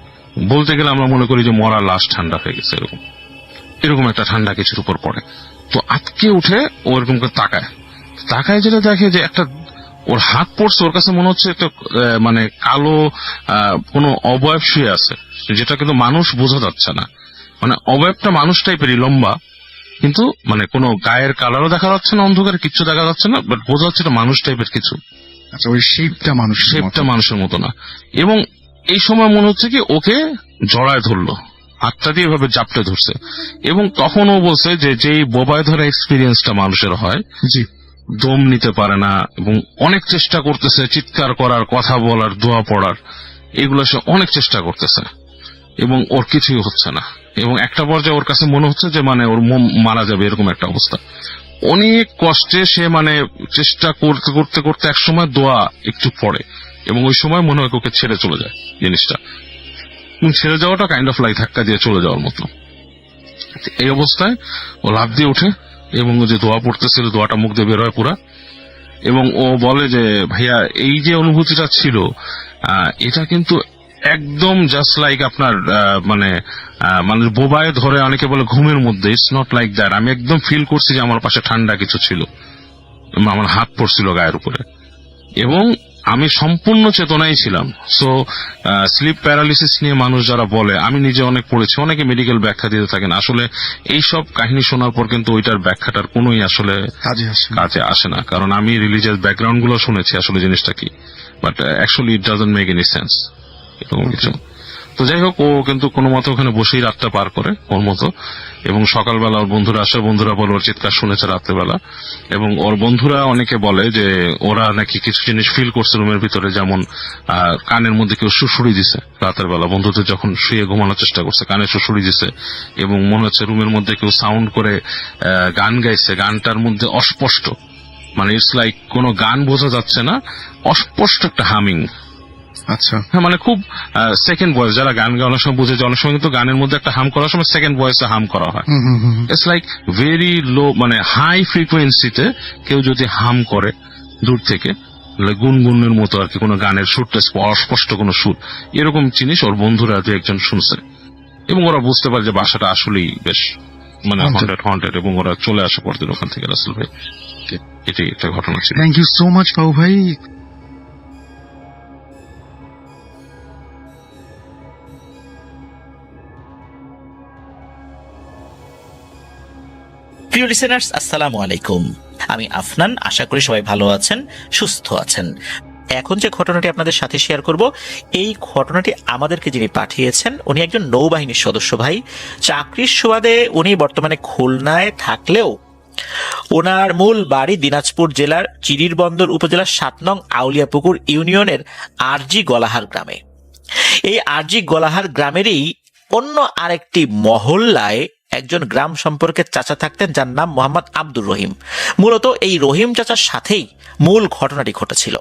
বলতে গেলে আমরা মনে করি যে মরা লাশ ঠান্ডা হয়ে গেছে, এরকম এরকম একটা ঠান্ডা কিছুর উপর পড়ে। তো আটকে উঠে ও এরকম করে তাকায় যেটা দেখে যে একটা ওর হাত পড়ছে, ওর কাছে মনে হচ্ছে একটা মানে কালো কোনো অবয়ব শুয়ে আছে, যেটা কিন্তু মানুষ বোঝা যাচ্ছে না। মানে অবয়বটা মানুষ টাইপেরই, লম্বা, কিন্তু মানে কোনো গায়ের কালারও দেখা যাচ্ছে না, অন্ধকারে কিচ্ছু দেখা যাচ্ছে না, বাট বোঝা যাচ্ছে এটা মানুষ টাইপের কিছু। আচ্ছা, ওই শেপটা মানুষের মতো না। এবং এই সময় মনে হচ্ছে কি ওকে জড়ায় ধরলো, হাতটা দিয়ে এভাবে জাপটে ধরছে। এবং তখন ও বলছে যে যেই বোবায় ধরা এক্সপিরিয়েন্সটা মানুষের হয়, জি, দম নিতে পারে না এবং অনেক চেষ্টা করতেছে চিৎকার করার, কথা বলার, দোয়া পড়ার, এগুলো সে অনেক চেষ্টা করতেছে এবং ওর কিছুই হচ্ছে না। এবং একটা পর্যায়ে ওর কাছে মনে হচ্ছে যে মানে ওর মারা যাবে, এরকম একটা অবস্থা। অনেক কষ্টে সে মানে চেষ্টা করতে করতে করতে এক সময় দোয়া একটু পড়ে এবং ওই সময় মনে হয় ওকে ছেড়ে চলে যায় জিনিসটা। এবং ছেড়ে যাওয়াটা কাইন্ড অফ লাইক ধাক্কা দিয়ে চলে যাওয়ার মতো। এই অবস্থায় ও লাফ দিয়ে ওঠে এবং ও যে দোয়া পড়তেছিল দোয়াটা মুখ দিয়ে বের হয় পুরা। এবং ও বলে যে ভাইয়া এই যে অনুভূতিটা ছিল এটা কিন্তু একদম জাস্ট লাইক আপনার মানে মানে বোবায় ধরে অনেকে বলে ঘুমের মধ্যে, ইটস নট লাইক দ্যাট। আমি একদম ফিল করছি যে আমার পাশে ঠান্ডা কিছু ছিল, আমার হাত পড়ছিল গায়ের উপরে এবং আমি সম্পূর্ণ চেতনায় ছিলাম। সো স্লিপ প্যারালিসিস নিয়ে মানুষ যারা বলে, আমি নিজে অনেক পড়েছি, অনেকে মেডিকেল ব্যাখ্যা দিতে থাকেন। আসলে এইসব কাহিনী শোনার পর কিন্তু ওইটার ব্যাখ্যাটার কোনোই আসলে কাজে আসে না, কারণ আমি রিলিজিয়াস ব্যাকগ্রাউন্ড গুলো শুনেছি আসলে জিনিসটা কি, but actually it doesn't make any sense এরকম কিছু। তো যাই হোক, ও কিন্তু কোনো মতো ওখানে বসেই রাতটা পার করে ওর মতো। এবং সকালবেলা ওর বন্ধুরা আসে, বন্ধুরা বলে ওর চিৎকার শুনেছে রাত্রেবেলা। এবং ওর বন্ধুরা অনেকে বলে যে ওরা নাকি কিছু জিনিস ফিল করছে রুমের ভিতরে, যেমন কানের মধ্যে কেউ সুড়সুড়ি দিছে রাতের বেলা, বন্ধুদের যখন শুয়ে ঘুমানোর চেষ্টা করছে কানে সুড়সুড়ি দিছে। এবং মনে হচ্ছে রুমের মধ্যে কেউ সাউন্ড করে গান গাইছে, গানটার মধ্যে অস্পষ্ট, মানে ইটস লাইক কোনো গান বোঝা যাচ্ছে না, অস্পষ্ট একটা হামিং। আচ্ছা, হ্যাঁ, মানে খুব সেকেন্ড ভয়েস, যারা গান গাওয়ার সময় বুঝে যে অনেক সময় কিন্তু গানের মধ্যে একটা হাম করার সময় সেকেন্ড ভয়েসে হাম করা হয়। ইটস লাইক ভেরি লো, মানে হাই ফ্রিকোয়েন্সিতে কেউ যদি হাম করে দূর থেকে, গুনগুনের মতো আর কি, কোনো গানের সুরটা অস্পষ্ট কোনো সুর, এরকম জিনিস ওর বন্ধুরা দু একজন শুনছে। এবং ওরা বুঝতে পারে যে বাসাটা আসলেই বেশ মানে হন্টেড, এবং ওরা চলে আসে পরদিন ওখান থেকে। রাসেল ভাই, এটাই একটা ঘটনা ছিল। থ্যাংক ইউ সো মাচ বাবু ভাই। প্রিয় লিসেনার্স, আসসালামু আলাইকুম। আমি আফনান, আশা করি সবাই ভালো আছেন, সুস্থ আছেন। এখন যে ঘটনাটি আপনাদের সাথে শেয়ার করব, এই ঘটনাটি আমাদেরকে যিনি পাঠিয়েছেন উনি একজন নৌবাহিনীর সদস্য ভাই। চাকরির সুবাদে উনি বর্তমানে খুলনায় থাকলেও ওনার মূল বাড়ি দিনাজপুর জেলার চিরিরবন্দর উপজেলার 7 নং আউলিয়াপুকুর ইউনিয়নের আরজি গলাহার গ্রামে। এই আরজি গলাহার গ্রামেরই অন্য আরেকটি মহল্লায় একজন গ্রাম সম্পর্কে চাচা থাকতেন, যার নাম মোহাম্মদ আব্দুর রহিম। মূলত এই রহিম চাচার সাথেই মূল ঘটনাটি ঘটেছিল।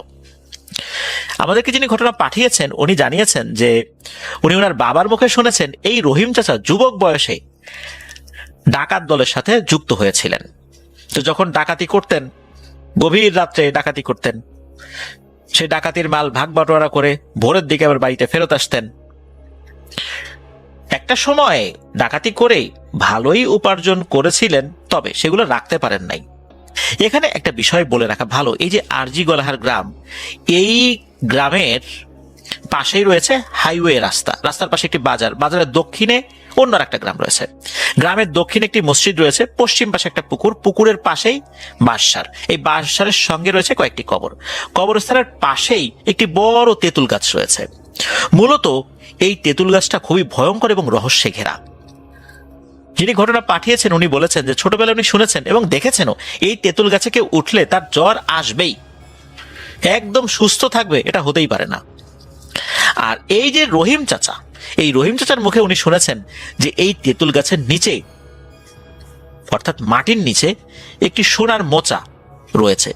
আমাদেরকে যিনি ঘটনা পাঠিয়েছেন উনি জানিয়েছেন যে উনি ওনার বাবার মুখে শুনেছেন এই রহিম চাচা যুবক বয়সে ডাকাত দলের সাথে যুক্ত হয়েছিলেন। তো যখন ডাকাতি করতেন, গভীর রাত্রে ডাকাতি করতেন, সে ডাকাতির মাল ভাগ বাটোয়ারা করে ভোরের দিকে আবার বাড়িতে ফেরত আসতেন। একটা সময় ডাকাতি করে ভালোই উপার্জন করেছিলেন, তবে সেগুলো রাখতে পারেন নাই। এখানে একটা বিষয় বলে রাখা ভালো, এই যে আরজি গলাহার গ্রাম, এই গ্রামের পাশেই রয়েছে হাইওয়ে রাস্তা, রাস্তার পাশে একটি বাজার, বাজারের দক্ষিণে অন্য একটা গ্রাম রয়েছে, গ্রামের দক্ষিণে একটি মসজিদ রয়েছে, পশ্চিম পাশে একটা পুকুর, পুকুরের পাশেই বাঁশঝাড়, এই বাঁশঝাড়ের সঙ্গে রয়েছে কয়েকটি কবর, কবরস্থানের পাশেই একটি বড় তেঁতুল গাছ রয়েছে। মূলত এই তেঁতুল গাছটা খুবই ভয়ঙ্কর এবং রহস্যে ঘেরা। যিনি ঘটনা পাঠিয়েছেন উনি বলেছেন যে ছোটবেলায় উনি শুনেছেন এবং দেখেছেনও এই তেঁতুল গাছে কেউ উঠলে তার জ্বর আসবেই, একদম সুস্থ থাকবে এটা হতেই পারে না। আর এই যে রহিম চাচা, এই রহিম চাচার মুখে উনি শুনেছেন যে এই তেঁতুল গাছের নিচে, অর্থাৎ মাটির নিচে একটি সোনার মোচা রয়েছে।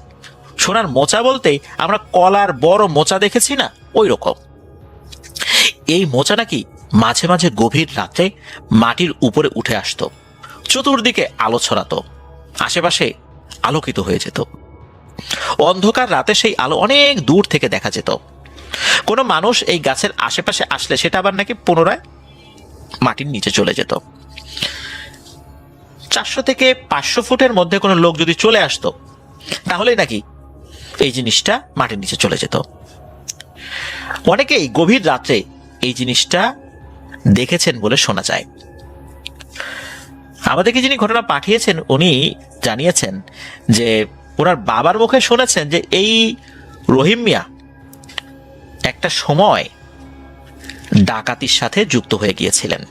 সোনার মোচা বলতে আমরা কলার বড় মোচা দেখেছি না, ওই রকম। এই মোচা নাকি মাঝে মাঝে গভীর রাতে মাটির উপরে উঠে আসতো, চতুর্দিকে আলো ছড়াতো, আশেপাশে আলোকিত হয়ে যেত। অন্ধকার রাতে সেই আলো অনেক দূর থেকে দেখা যেত। কোনো মানুষ এই গাছের আশেপাশে আসলে সেটা আবার নাকি পুনরায় মাটির নিচে চলে যেত। 400 থেকে 500 ফুটের মধ্যে কোনো লোক যদি চলে আসতো তাহলেই নাকি এই জিনিসটা মাটির নিচে চলে যেত। অনেকেই গভীর রাত্রে এই জিনিসটা দেখেছেন বলে শোনা যায়। আমাদেরকে যিনি ঘটনা পাঠিয়েছেন উনি জানিয়েছেন যে ওনার বাবার মুখে শুনেছেন যে এই রহিম মিয়া একটা সময় ডাকাতির সাথে যুক্ত হয়ে গিয়েছিলেন।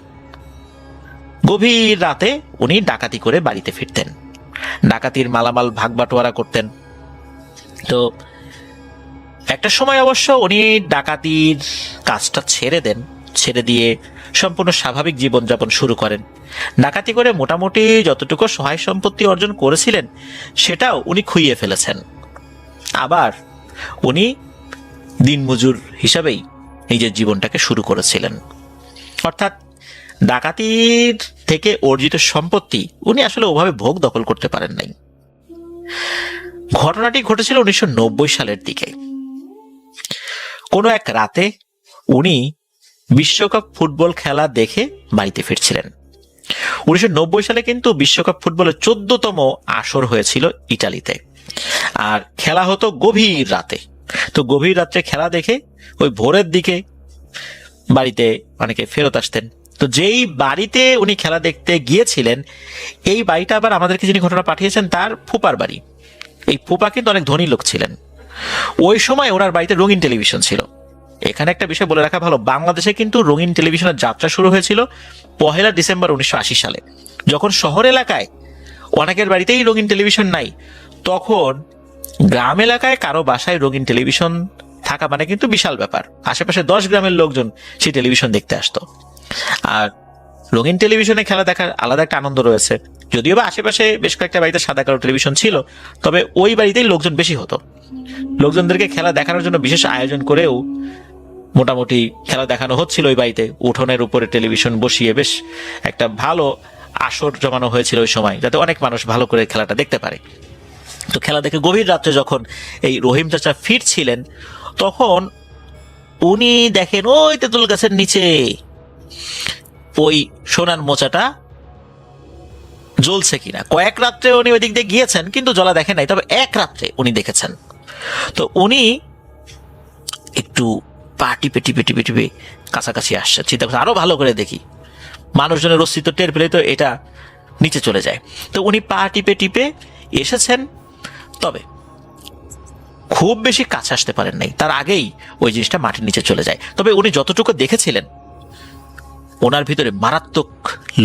গভীর রাতে উনি ডাকাতি করে বাড়িতে ফিরতেন, ডাকাতির মালামাল ভাগ বাটোয়ারা করতেন। তো একটা সময় অবশ্য উনি ডাকাতির কাজটা ছেড়ে দেন, ছেড়ে দিয়ে সম্পূর্ণ স্বাভাবিক জীবনযাপন শুরু করেন। ডাকাতি করে মোটামুটি যতটুকু সহায় সম্পত্তি অর্জন করেছিলেন সেটাও উনি খুইয়ে ফেলেছেন। আবার উনি দিনমজুর হিসাবেই নিজের জীবনটাকে শুরু করেছিলেন। অর্থাৎ ডাকাতির থেকে অর্জিত সম্পত্তি উনি আসলে ওভাবে ভোগ দখল করতে পারেন নাই। ঘটনাটি ঘটেছিল 1990 সালের দিকে। কোনো এক রাতে উনি বিশ্বকাপ ফুটবল খেলা দেখে বাড়িতে ফিরছিলেন। 1990 সালে কিন্তু বিশ্বকাপ ফুটবলের 14তম আসর হয়েছিল ইটালিতে, আর খেলা হতো গভীর রাতে। তো গভীর রাত্রে খেলা দেখে ওই ভোরের দিকে বাড়িতে অনেকে ফেরত আসতেন। তো যেই বাড়িতে উনি খেলা দেখতে গিয়েছিলেন এই বাড়িটা আবার আমাদেরকে যিনি ঘটনা পাঠিয়েছেন তার ফুপার বাড়ি। এই ফুপা কিন্তু অনেক ধনী লোক ছিলেন। ওই সময় ওনার বাড়িতে রঙিন টেলিভিশন ছিল। এখানে একটা বিষয় বলে রাখা ভালো, বাংলাদেশে কিন্তু রঙিন টেলিভিশনের যাত্রা শুরু হয়েছিল 1 ডিসেম্বর 1980 সালে। যখন শহর এলাকায় অনেকের বাড়িতেই রঙিন টেলিভিশন নাই, তখন গ্রাম এলাকায় কারো বাসায় রঙিন টেলিভিশন থাকা মানে কিন্তু বিশাল ব্যাপার। আশেপাশে 10 গ্রামের লোকজন সেই টেলিভিশন দেখতে আসতো। আর রঙিন টেলিভিশনে খেলা দেখার আলাদা একটা আনন্দ রয়েছে। যদিও বা আশেপাশে বেশ কয়েকটা বাড়িতে সাদা কালো টেলিভিশন ছিল, তবে ওই বাড়িতেই লোকজন বেশি হতো। লোকজনদেরকে খেলা দেখানোর জন্য বিশেষ আয়োজন করেও মোটামুটি খেলা দেখানো হচ্ছিল ওই বাড়িতে। উঠোনের উপরে টেলিভিশন বসিয়ে বেশ একটা ভালো আসর জমানো হয়েছিল ওই সময়, যাতে অনেক মানুষ ভালো করে খেলাটা দেখতে পারে। তো খেলা দেখে গভীর রাত্রে যখন এই রহিম চাচা ফিরছিলেন তখন উনি দেখেন ওই তেঁতুল গাছের নিচে ওই সোনার মোচাটা জ্বলছে কিনা। কয়েক রাত্রে উনি ওই দিক দিয়ে গিয়েছেন কিন্তু জ্বলা দেখেন নাই, তবে এক রাত্রে উনি দেখেছেন। তো উনি একটু পা টিপে টিপে টিপে টিপে কাছাকাছি আসছে, চিন্তা করছে আরো ভালো করে দেখি। মানুষজনের অস্তিত্ব টের পেলে তো এটা নিচে চলে যায়। তো উনি পা টিপে টিপে এসেছেন, তবে খুব বেশি কাছে আসতে পারেন নাই। তার আগেই ওই জিনিসটা মাটির নিচে চলে যায়। তবে উনি যতটুকু দেখেছিলেন ওনার ভিতরে মারাত্মক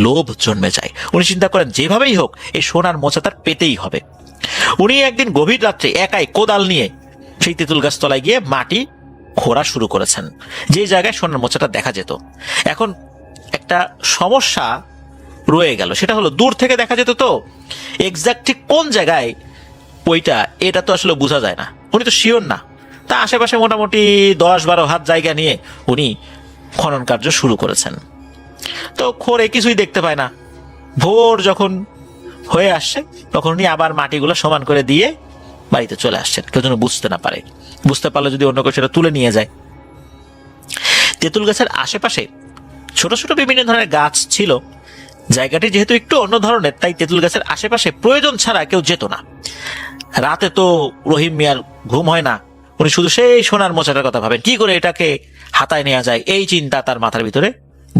লোভ জন্মে যায়। উনি চিন্তা করেন যেভাবেই হোক এই সোনার মোচা তার পেতেই হবে। উনি একদিন গভীর রাত্রে একাই কোদাল নিয়ে সেই তেঁতুল গাছ তলায় গিয়ে মাটি খোঁড়া শুরু করেছেন, যে জায়গায় সোনার মোচাটা দেখা যেত। এখন একটা সমস্যা রয়ে গেল, সেটা হলো দূর থেকে দেখা যেত, তো এক্সাক্ট ঠিক কোন জায়গায় ওইটা এটা তো আসলে বোঝা যায় না। উনি তো শিওর না। তা আশেপাশে মোটামুটি 10-12 হাত জায়গা নিয়ে উনি খনন কার্য শুরু করেছেন। তো খোঁড়ে কিছুই দেখতে পায় না। ভোর যখন হয়ে আসছে তখন উনি আবার মাটিগুলো সমান করে দিয়ে বাড়িতে চলে আসছেন, কেউ যেন বুঝতে না পারে। বুঝতে পারলে যদি অন্য কেউ সেটা তুলে নিয়ে যায়। তেঁতুল গাছের আশেপাশে ছোট ছোট বিভিন্ন ধরনের গাছ ছিল। জায়গাটি যেহেতু একটু অন্য ধরনের, তাই তেঁতুল গাছের আশেপাশে প্রয়োজন ছাড়া কেউ যেত না। রাতে তো রহিম মিয়ার ঘুম হয় না। উনি শুধু সেই সোনার মোচাটার কথা ভাবেন, কি করে এটাকে হাতায় নেওয়া যায়, এই চিন্তা তার মাথার ভিতরে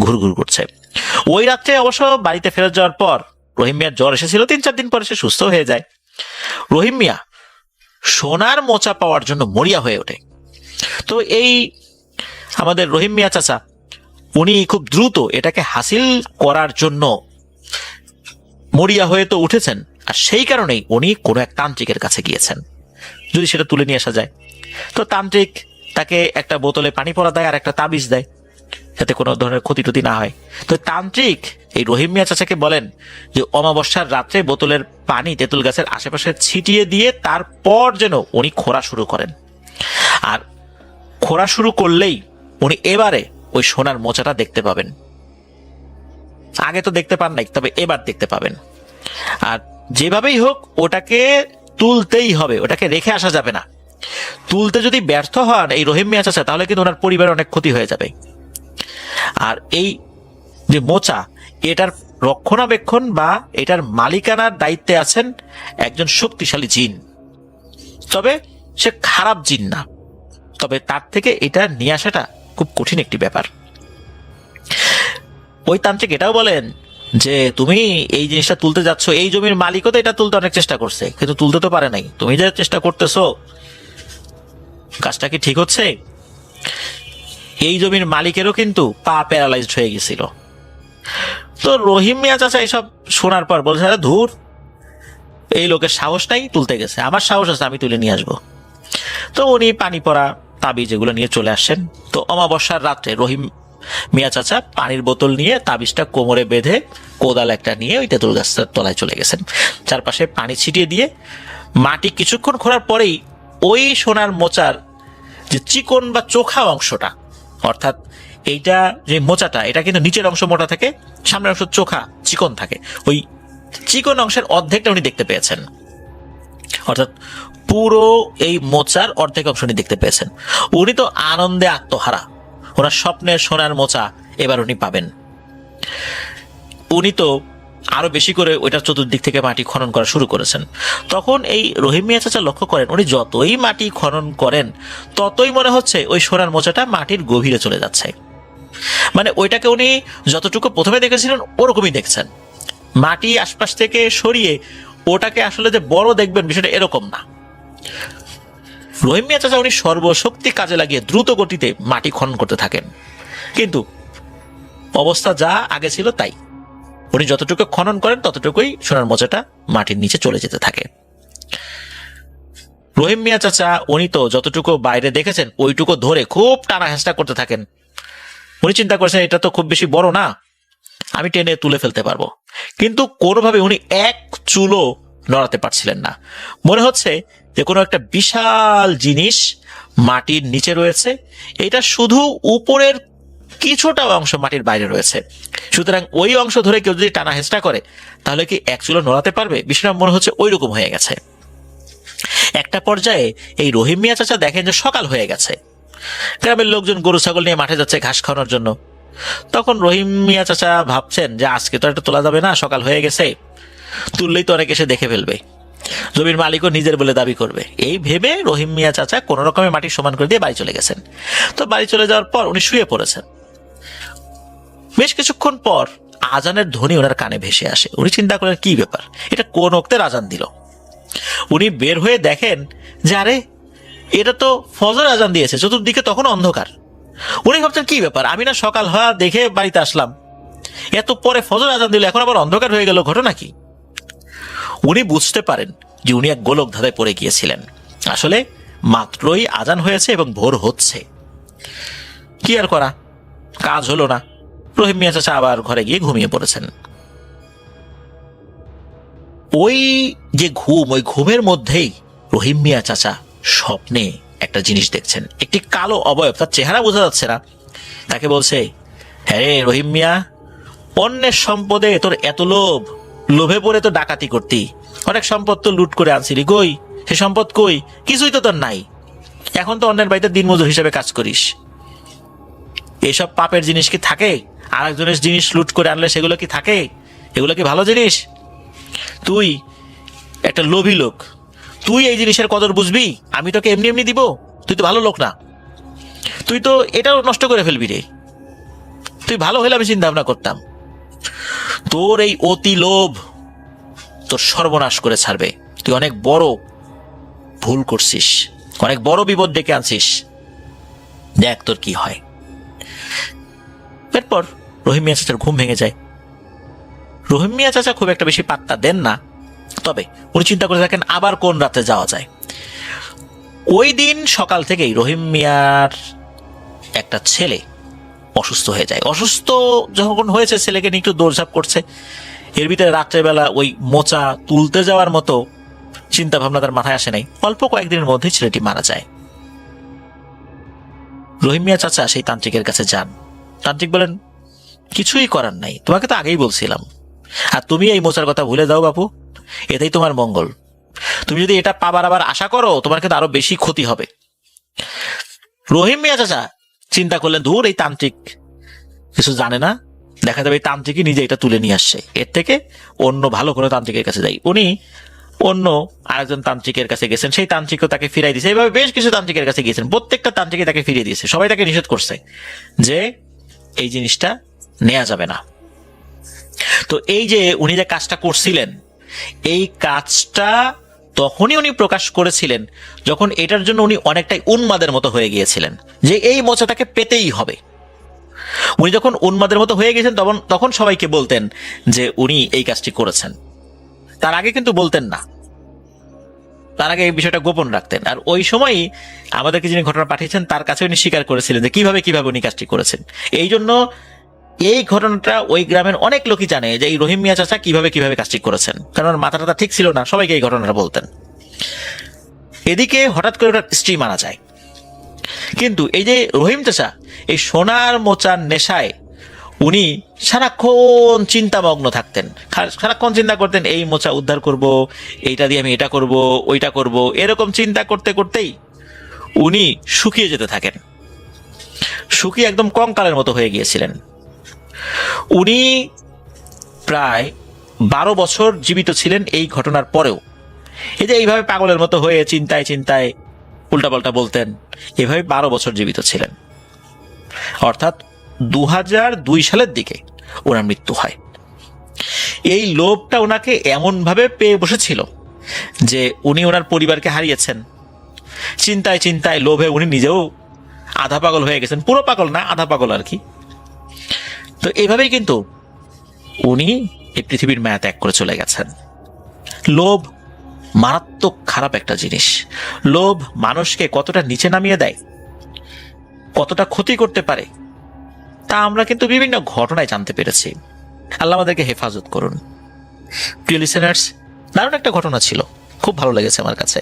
ঘুরঘুর করছে। ওই রাত্রে অবশ্য বাড়িতে ফেরত যাওয়ার পর রহিম মিয়ার জ্বর এসেছিল। 3-4 দিন পরে সে সুস্থ হয়ে যায়। রহিম মিয়া সোনার মোচা পাওয়ার জন্য মরিয়া হয়ে ওঠে। তো এই আমাদের রহিম মিয়া চাচা উনি খুব দ্রুত এটাকে হাসিল করার জন্য মরিয়া হয়ে তো উঠেছেন। আর সেই কারণেই উনি কোনো এক তান্ত্রিকের কাছে গিয়েছেন, যদি সেটা তুলে নিয়ে আসা যায়। তো তান্ত্রিক তাকে একটা বোতলে পানি পড়া দেয় আর একটা তাবিজ দেয়, যাতে কোনো ধরনের ক্ষতি টতি না হয়। তো তান্ত্রিক এই রহিম মিয়া চাচাকে বলেন যে অমাবস্যার রাত্রে বোতলের পানি তেঁতুল গাছের আশেপাশে ছিটিয়ে দিয়ে তারপর যেন উনি খোঁড়া শুরু করেন। আর খোঁড়া শুরু করলেই উনি এবারে ওই সোনার মোচাটা দেখতে পাবেন। আগে তো দেখতে পান নাই, তবে এবার দেখতে পাবেন। আর যেভাবেই হোক ওটাকে তুলতেই হবে, ওটাকে রেখে আসা যাবে না। তুলতে যদি ব্যর্থ হন এই রহিম মিয়া চাচা, তাহলে কিন্তু ওনার পরিবারের অনেক ক্ষতি হয়ে যাবে। আর এই যে মোচা, এটার রক্ষণাবেক্ষণ বা এটার মালিকানার দায়িত্বে আছেন একজন শক্তিশালী জিন। তবে সে খারাপ জিন না, তবে তার থেকে এটা নিয়ে আসাটা খুব কঠিন একটি ব্যাপার। ওই তান্ত্রিক এটাও বলেন যে তুমি এই জিনিসটা তুলতে যাচ্ছ, এই জমির মালিকও তো এটা তুলতে অনেক চেষ্টা করছে, কিন্তু তুলতে তো পারে নাই। তুমি যে চেষ্টা করতেছো, কাজটা কি ঠিক হচ্ছে? এই জমির মালিকেরও কিন্তু পা প্যারালাইজড হয়ে গেছিল। তো রহিম মিয়া চাচা এসব শোনার পর বলছে, আরে ধুর, এই লোকের সাহস নাই, তুলতে গেছে, আমার সাহস আছে, আমি তুলে নিয়ে আসবো। তো উনি পানি পড়া তাবিজ এগুলো নিয়ে চলে আসছেন। তো অমাবস্যার রাত্রে রহিম মিয়া চাচা পানির বোতল নিয়ে তাবিজটা কোমরে বেঁধে কোদাল একটা নিয়ে ওই তেঁতুল গাছটার তলায় চলে গেছেন। চারপাশে পানি ছিটিয়ে দিয়ে মাটি কিছুক্ষণ খোঁড়ার পরেই ওই সোনার মোচার যে চিকন বা চোখা অংশটা, অর্থাৎ এইটা যে মোচাটা, এটা কিন্তু নিচের অংশ মোটা থাকে, সামনের অংশ চোখা চিকন থাকে, ওই চিকন অংশের অর্ধেকটা উনি দেখতে পেয়েছেন। অর্থাৎ পুরো এই মোচার অর্ধেক অংশ উনি দেখতে পেয়েছেন। উনি তো আনন্দে আত্মহারা, ওনার স্বপ্নের সোনার মোচা এবার উনি পাবেন। উনি তো আরো বেশি করে ওইটার চতুর্দিক থেকে মাটি খনন করা শুরু করেছেন। তখন এই রহিম মিয়া চাচা লক্ষ্য করেন, উনি যতই মাটি খনন করেন ততই মনে হচ্ছে ওই সোনার মোচাটা মাটির গভীরে চলে যাচ্ছে। মানে ওইটাকে উনি যতটুকু প্রথমে দেখেছিলেন ওরকমই দেখছেন। মাটি আশপাশ থেকে সরিয়ে ওটাকে আসলে যে বড় দেখবেন বিষয়টা এরকম না। রহিম মিয়া চাচা উনি সর্বশক্তি কাজে লাগিয়ে দ্রুত গতিতে মাটি খনন করতে থাকেন, কিন্তু অবস্থা যা আগে ছিল তাই। উনি যতটুকু খনন করেন ততটুকুই সোনার মোচাটা মাটির নিচে চলে যেতে থাকে। রহিম মিয়া চাচা উনি তো যতটুকু বাইরে দেখেছেন ওইটুকু ধরে খুব টানা হেঁচড়া করতে থাকেন। উনি চিন্তা করছেন এটা তো খুব বেশি বড় না, আমি টেনে তুলে ফেলতে পারবো, কিন্তু কোনোভাবে উনি এক চুলও নড়াতে পারছিলেন না। মনে হচ্ছে যে কোনো একটা বিশাল জিনিস মাটির নিচে রয়েছে, এটা শুধু উপরের কিছুটা অংশ মাটির বাইরে রয়েছে। সুতরাং ওই অংশ ধরে কেউ যদি টানা হেঁচড়া করে তাহলে কি এক চুলো নড়াতে পারবে? বিষয়টা মনে হচ্ছে ওই রকম হয়ে গেছে। একটা পর্যায়ে এই রহিম মিয়া চাচা দেখেন যে সকাল হয়ে গেছে, গ্রামের লোকজন গরু ছাগল নিয়ে মাঠে যাচ্ছে ঘাস খাওয়ানোর জন্য। তখন রহিম মিয়া চাচা ভাবছেন যে আজকে তো এটা তোলা যাবে না, সকাল হয়ে গেছে, তুললেই তো অনেক এসে দেখে ফেলবে, জমির মালিকও নিজের বলে দাবি করবে। এই ভেবে রহিম মিয়া চাচা কোন রকমে মাটি সমান করে দিয়ে বাড়ি চলে গেছেন। তো বাড়ি চলে যাওয়ার পর উনি শুয়ে পড়েছেন। বেশ কিছুক্ষণ পর আজানের ধ্বনি ওনার কানে ভেসে আসে। উনি চিন্তা করেন কি ব্যাপার, এটা কোন ওক্তের আজান দিল। উনি বের হয়ে দেখেন যে আরে এটা তো ফজর আজান দিয়েছে, চতুর্দিকে তখন অন্ধকার। উনি ভাবছেন কি ব্যাপার, আমি না সকাল হওয়া দেখে বাড়িতে আসলাম, এত পরে ফজর আজান দিল, এখন আবার অন্ধকার হয়ে গেল, ঘটনা কি? উনি বুঝতে পারেন যে উনি এক গোলক ধাঁধায় পড়ে গিয়েছিলেন। আসলে মাত্রই আজান হয়েছে এবং ভোর হচ্ছে, কি আর করা, কাজ হলো না। রহিম মিয়া চাচা আবার ঘরে গিয়ে ঘুমিয়ে পড়েছেন। ওই যে ঘুম, ওই ঘুমের মধ্যেই রহিম মিয়া চাচা স্বপ্নে একটা জিনিস দেখছেন। একটি কালো অবয়ব, তার চেহারা বোঝা যাচ্ছে না, তাকে বলছে, হ্যাঁ রে রহিম মিয়া, অন্যের সম্পদে তোর এত লোভ, লোভে পড়ে তো ডাকাতি করতি, অনেক সম্পদ তো লুট করে আনছিলি, কই সে সম্পদ কই? কিছুই তো তোর নাই, এখন তো অন্যের বাড়িতে দিনমজুর হিসেবে কাজ করিস। এইসব পাপের জিনিস কি থাকে? আর একজনের জিনিস লুট করে আনলে সেগুলো কি থাকে? এগুলো কি ভালো জিনিস? তুই একটা লোভী লোক, তুই এই জিনিসের কদর বুঝবি? আমি তোকে এমনি এমনি দিব? তুই তো ভালো লোক না, তুই তো এটাও নষ্ট করে ফেলবি রে। তুই ভালো হলে আমি চিন্তা ভাবনা করতাম, তোর এই অতি লোভ তোর সর্বনাশ করে ছাড়বে। তুই অনেক বড় ভুল করছিস, অনেক বড় বিপদ ডেকে আনছিস, দেখ তোর কি হয়। এরপর রহিম মিয়া চাচার ঘুম ভেঙে যায়। রহিম মিয়া চাচা খুব একটা বেশি পাত্তা দেন না, তবে উনি চিন্তা করে থাকেন আবার কোন রাতে যাওয়া যায়। ওই দিন সকাল থেকেই রহিম মিয়ার একটা ছেলে অসুস্থ হয়ে যায়। অসুস্থ যখন হয়েছে, ছেলেকে নিয়ে একটু দৌড়ঝাঁপ করছে, এর ভিতরে রাত্রেবেলা ওই মোচা তুলতে যাওয়ার মতো চিন্তা ভাবনা তার মাথায় আসে নাই। অল্প কয়েকদিনের মধ্যেই ছেলেটি মারা যায়। রহিম মিয়া চাচা সেই তান্ত্রিকের কাছে যান। তান্ত্রিক বলেন, কিছুই করার নাই, তোমাকে তো আগেই বলছিলাম, আর তুমি এই মোচার কথা ভুলে যাও বাপু, এটাই তোমার মঙ্গল। তুমি যদি এটা পাবার আবার আশা করো, তোমার কিন্তু আরো বেশি ক্ষতি হবে। রহিম মিয়া চাচা চিন্তা করলেন, ধুর এই তান্ত্রিক কিছু জানে না, দেখা যাবে এই তান্ত্রিকই নিজে এটা তুলে নিয়ে আসছে, এর থেকে অন্য ভালো কোনো তান্ত্রিকের কাছে যাই। উনি অন্য আরেকজন তান্ত্রিকের কাছে গেছেন, সেই তান্ত্রিকও তাকে ফিরাই দিয়েছে। এইভাবে বেশ কিছু তান্ত্রিকের কাছে গিয়েছেন, প্রত্যেকটা তান্ত্রিকই তাকে ফিরিয়ে দিয়েছে। সবাই তাকে নিষেধ করছে যে এই জিনিসটা নেওয়া যাবে না। তো এই যে উনি যে কাজটা করছিলেন, এই কাজটা তখনই উনি প্রকাশ করেছিলেন যখন এটার জন্য উনি অনেকটাই উন্মাদের মতো হয়ে গিয়েছিলেন যে এই মোচাটাকে পেতেই হবে। উনি যখন উন্মাদের মতো হয়ে গেছেন তখন সবাইকে বলতেন যে উনি এই কাজটি করেছেন। তার আগে কিন্তু বলতেন না, তার আগে এই বিষয়টা গোপন রাখতেন। আর ওই সময়ই আমাদেরকে যিনি ঘটনা পাঠিয়েছেন তার কাছে উনি স্বীকার করেছিলেন যে কিভাবে উনি কাজটি করেছেন। এই জন্য এই ঘটনাটা ওই গ্রামের অনেক লোকই জানে যে এই রহিম মিয়া চাচা কিভাবে কাজটি করেছেন, কারণ মাথাটা ঠিক ছিল না, সবাইকে এই ঘটনাটা বলতেন। এদিকে হঠাৎ করে ওনার স্ত্রী মারা যায়। কিন্তু এই যে রহিম চাচা এই সোনার মোচার নেশায় উনি সারাক্ষণ চিন্তামগ্ন থাকতেন, সারাক্ষণ চিন্তা করতেন এই মোচা উদ্ধার করব, এইটা দিয়ে আমি এটা করব, ওইটা করব, এরকম চিন্তা করতে করতেই উনি শুকিয়ে যেতে থাকেন। শুকিয়ে একদম কঙ্কালের মতো হয়ে গিয়েছিলেন। উনি প্রায় 12 বছর জীবিত ছিলেন এই ঘটনার পরেও। এই যে এইভাবে পাগলের মতো হয়ে চিন্তায় চিন্তায় উল্টাপাল্টা বলতেন, এভাবে 12 বছর জীবিত ছিলেন। অর্থাৎ 2002 সালের দিকে ওনার মৃত্যু হয়। এই লোভটা ওনাকে এমন ভাবে পেয়ে বসেছিল যে উনি ওনার পরিবারকে হারিয়েছেন। চিন্তায় চিন্তায় লোভে উনি নিজেও আধা পাগল হয়ে গেছেন, পুরো পাগল না, আধা পাগল আর কি। তো এইভাবেই কিন্তু উনি এই পৃথিবীর মায়া ত্যাগ করে চলে গেছেন। লোভ মারাত্মক খারাপ একটা জিনিস। লোভ মানুষকে কতটা নিচে নামিয়ে দেয়, কতটা ক্ষতি করতে পারে, তা আমরা কিন্তু বিভিন্ন ঘটনায় জানতে পেরেছি। আল্লাহ আমাদেরকে হেফাজত করুন। প্রিয় লিসেনার্স, দারুণ একটা ঘটনা ছিল, খুব ভালো লেগেছে আমার কাছে।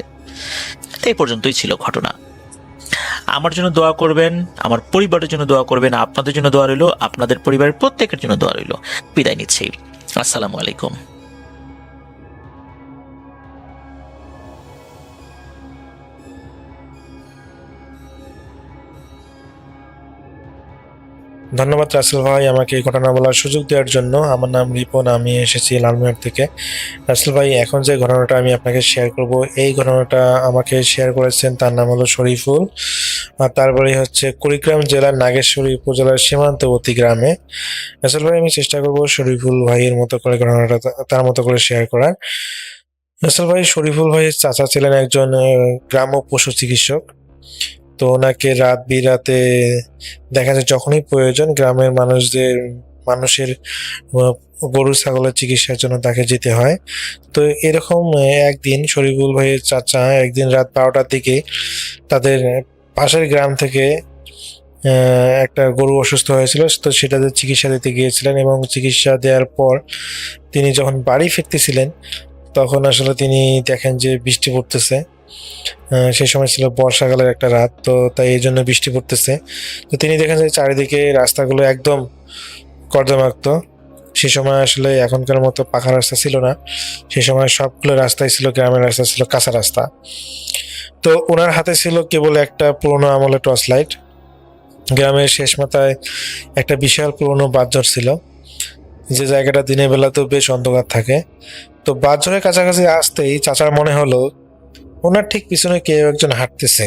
এই পর্যন্তই ছিল ঘটনা। আমার জন্য দোয়া করবেন, আমার পরিবারের জন্য দোয়া করবেন, আপনাদের জন্য দোয়া রইল, আপনাদের পরিবারের প্রত্যেকের জন্য দোয়া রইল। বিদায় নিচ্ছি। আসসালামু আলাইকুম। ধন্যবাদ রাসেল ভাই আমাকে এই ঘটনা বলার সুযোগ দেওয়ার জন্য। আমার নাম রিপন, আমি এসেছি লালমিয়ার থেকে। রাসেল ভাই, এখন যে ঘটনাটা আমি আপনাকে শেয়ার করব, এই ঘটনাটা আমাকে শেয়ার করেছেন, তার নাম হলো শরীফুল। আর তারপরে হচ্ছে কুড়িগ্রাম জেলার নাগেশ্বরী উপজেলার সীমান্তবর্তী গ্রামে। রাসেল ভাই, আমি চেষ্টা করব শরীফুল ভাইয়ের মতো করে ঘটনাটা তার মতো করে শেয়ার করার। রাসেল ভাই, শরীফুল ভাইয়ের চাচা ছিলেন একজন গ্রাম্য পশু চিকিৎসক। তো ওনাকে রাত বিরাতে দেখা যায় যখনই প্রয়োজন গ্রামের মানুষের গরু ছাগলের চিকিৎসার জন্য তাকে যেতে হয়। তো এরকম একদিন শরীফুল ভাইয়ের চাচা একদিন রাত 12টার দিকে তাদের পাশের গ্রাম থেকে একটা গরু অসুস্থ হয়েছিল, তো সেটাতে চিকিৎসা দিতে গিয়েছিলেন। এবং চিকিৎসা দেওয়ার পর তিনি যখন বাড়ি ফিরতেছিলেন তখন আসলে তিনি দেখেন যে বৃষ্টি পড়তেছে। সেই সময় ছিল বর্ষাকালের একটা রাত, তো তাই এই জন্য বৃষ্টি পড়তেছে। তো তিনি দেখেন যে চারিদিকে রাস্তাগুলো একদম কর্দমাক্ত। সে সময় আসলে এখনকার মতো পাকা রাস্তা ছিল না, সে সময় সবগুলো রাস্তাই ছিল, গ্রামের রাস্তা ছিল কাঁচা রাস্তা। তো ওনার হাতে ছিল কেবল একটা পুরোনো আমলের টর্চ লাইট। গ্রামের শেষ মাথায় একটা বিশাল পুরোনো বাঁশঝড় ছিল, যে জায়গাটা দিনের বেলাতেও বেশ অন্ধকার থাকে। তো বাঁশঝড়ের কাছাকাছি আসতেই চাচার মনে হলো ওনার ঠিক পিছনে কেউ একজন হাঁটতেছে।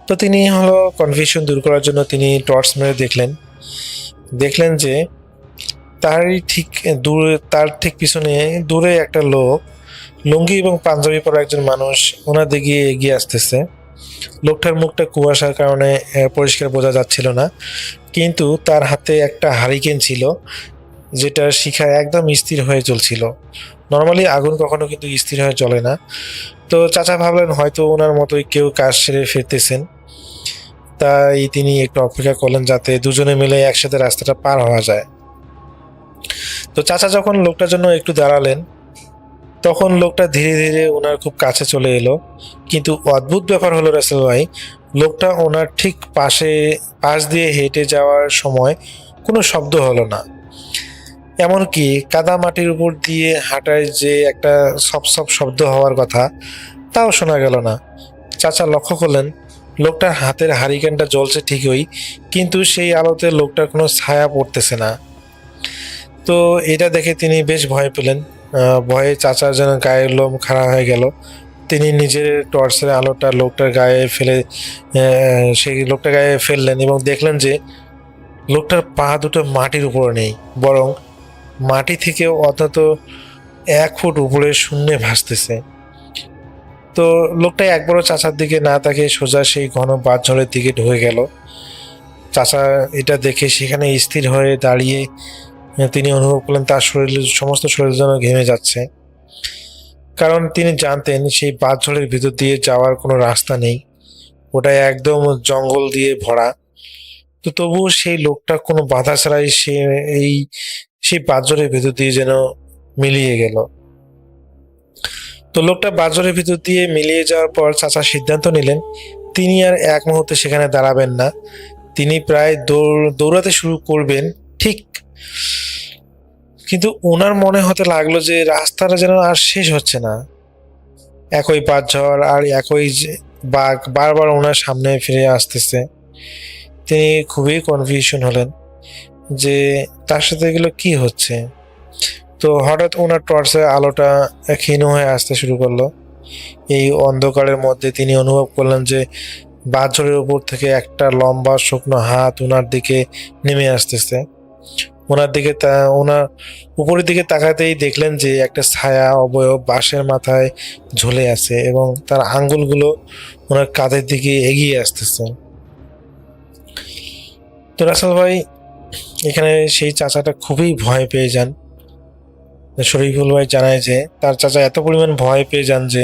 তো তিনি হলো কনফিউশন দূর করার জন্য তিনি টর্চ মেরে দেখলেন যে তার ঠিক পিছনে দূরে একটা লোক, লুঙ্গি এবং পাঞ্জাবি পরা একজন মানুষ ওনার দিকে এগিয়ে আসতেছে। লোকটার মুখটা কুয়াশার কারণে পরিষ্কার বোঝা যাচ্ছিল না, কিন্তু তার হাতে একটা হারিকেন ছিল যেটা শিখায় একদম স্থির হয়ে চলছিল। নর্মালি আগুন কখনো কিন্তু স্থির হয়ে চলে না। তো চাচা ভাবলেন হয়তো ওনার মতোই কেউ কাজ সেরে ফিরতেছেন, তাই তিনি একটু অপেক্ষা করলেন যাতে দুজনে মিলে একসাথে রাস্তাটা পার হওয়া যায়। তো চাচা যখন লোকটার জন্য একটু দাঁড়ালেন তখন লোকটা ধীরে ধীরে ওনার খুব কাছে চলে এলো। কিন্তু অদ্ভুত ব্যাপার হলো রাসেল ভাই, লোকটা ওনার ঠিক পাশ দিয়ে হেঁটে যাওয়ার সময় কোনো শব্দ হলো না। এমনকি কাদা মাটির উপর দিয়ে হাঁটায় যে একটা সপ শব্দ হওয়ার কথা তাও শোনা গেল না। চাচা লক্ষ্য করলেন লোকটার হাতের হারিকেনটা জ্বলছে ঠিকই, কিন্তু সেই আলোতে লোকটার কোনো ছায়া পড়তেছে না। তো এটা দেখে তিনি বেশ ভয় পেলেন। ভয়ে চাচার যেন গায়ের লোম খাড়া হয়ে গেল। তিনি নিজের টর্চের আলোটা লোকটার গায়ে ফেলে সেই লোকটার গায়ে ফেললেন এবং দেখলেন যে লোকটার পা দুটো মাটির উপরে নেই, বরং মাটি থেকে অন্তত 1 ফুট উপরে শূন্যে ভাসতেছে। তো লোকটা একবারও চাচার দিকে না তাকিয়ে সোজা সেই ঘন বাঁশঝড়ের দিকে ঢুকে গেল। চাচা এটা দেখে সেখানে স্থির হয়ে দাঁড়িয়ে তিনি অনুভব করলেন তার সমস্ত শরীর যেন ঘেমে যাচ্ছে, কারণ তিনি জানতেন সেই বাঁশঝড়ের ভিতর দিয়ে যাওয়ার কোনো রাস্তা নেই, ওটা একদম জঙ্গল দিয়ে ভরা। তো তবুও সেই লোকটা কোনো বাধা ছাড়াই সেই বাঁশঝড়ের ভিতর দিয়ে যেন মিলিয়ে গেল। তো লোকটা বাঁশঝড়ের ভিতর দিয়ে মিলিয়ে যাওয়ার পর চাচা সিদ্ধান্ত নিলেন তিনি আর এক মুহূর্তে সেখানে দাঁড়াবেন না। তিনি প্রায় দৌড়াতে শুরু করবেন ঠিক, কিন্তু ওনার মনে হতে লাগলো যে রাস্তাটা যেন আর শেষ হচ্ছে না। একই বাঁশঝড় আর একই বাঘ বারবার ওনার সামনে ফিরে আসতেছে। তিনি খুবই কনফিউশন হলেন যে তার সাথে এগুলো কি হচ্ছে। তো হঠাৎ ওনার টর্চের আলোটা ক্ষীণ হয়ে আসতে শুরু করলো। এই অন্ধকারের মধ্যে তিনি অনুভব করলেন যে বাঁশঝড়ের উপর থেকে একটা লম্বা শুকনো হাত ওনার দিকে নেমে আসতেছে। ওনার উপরের দিকে তাকাতেই দেখলেন যে একটা ছায়া অবয়ব বাঁশের মাথায় ঝুলে আছে এবং তার আঙ্গুলগুলো ওনার কাঁধের দিকে এগিয়ে আসতেছে। তো রাসেল ভাই এখানে সেই চাচাটা খুবই ভয় পেয়ে যান। শরীফুল ভাই জানায় যে তার চাচা এত পরিমাণ ভয় পেয়ে যান যে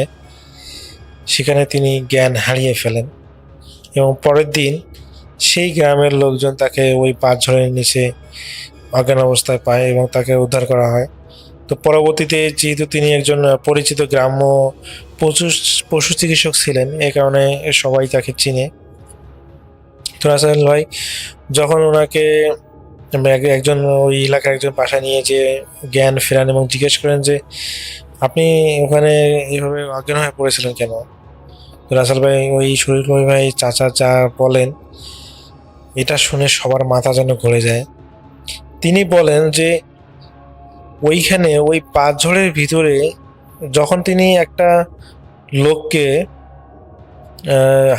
সেখানে তিনি জ্ঞান হারিয়ে ফেলেন এবং পরের দিন সেই গ্রামের লোকজন তাকে ওই বাঁশঝড়ের নিচে অজ্ঞান অবস্থায় পায় এবং তাকে উদ্ধার করা হয়। তো পরবর্তীতে যেহেতু তিনি একজন পরিচিত গ্রাম্য পশু চিকিৎসক ছিলেন, এ কারণে সবাই তাকে চিনে। তো রাসেল ভাই যখন ওনাকে একজন ওই এলাকার একজন বাসায় নিয়ে যে জ্ঞান ফেরান এবং জিজ্ঞেস করেন যে আপনি ওখানে এইভাবে অজ্ঞান হয়ে পড়েছিলেন কেন, তো রাসেল ভাই ওই শরীফ ভাই চাচা যা বলেন এটা শুনে সবার মাথা যেন ঘুরে যায়। তিনি বলেন যে ওইখানে ওই বাঁশঝড়ের ভিতরে যখন তিনি একটা লোককে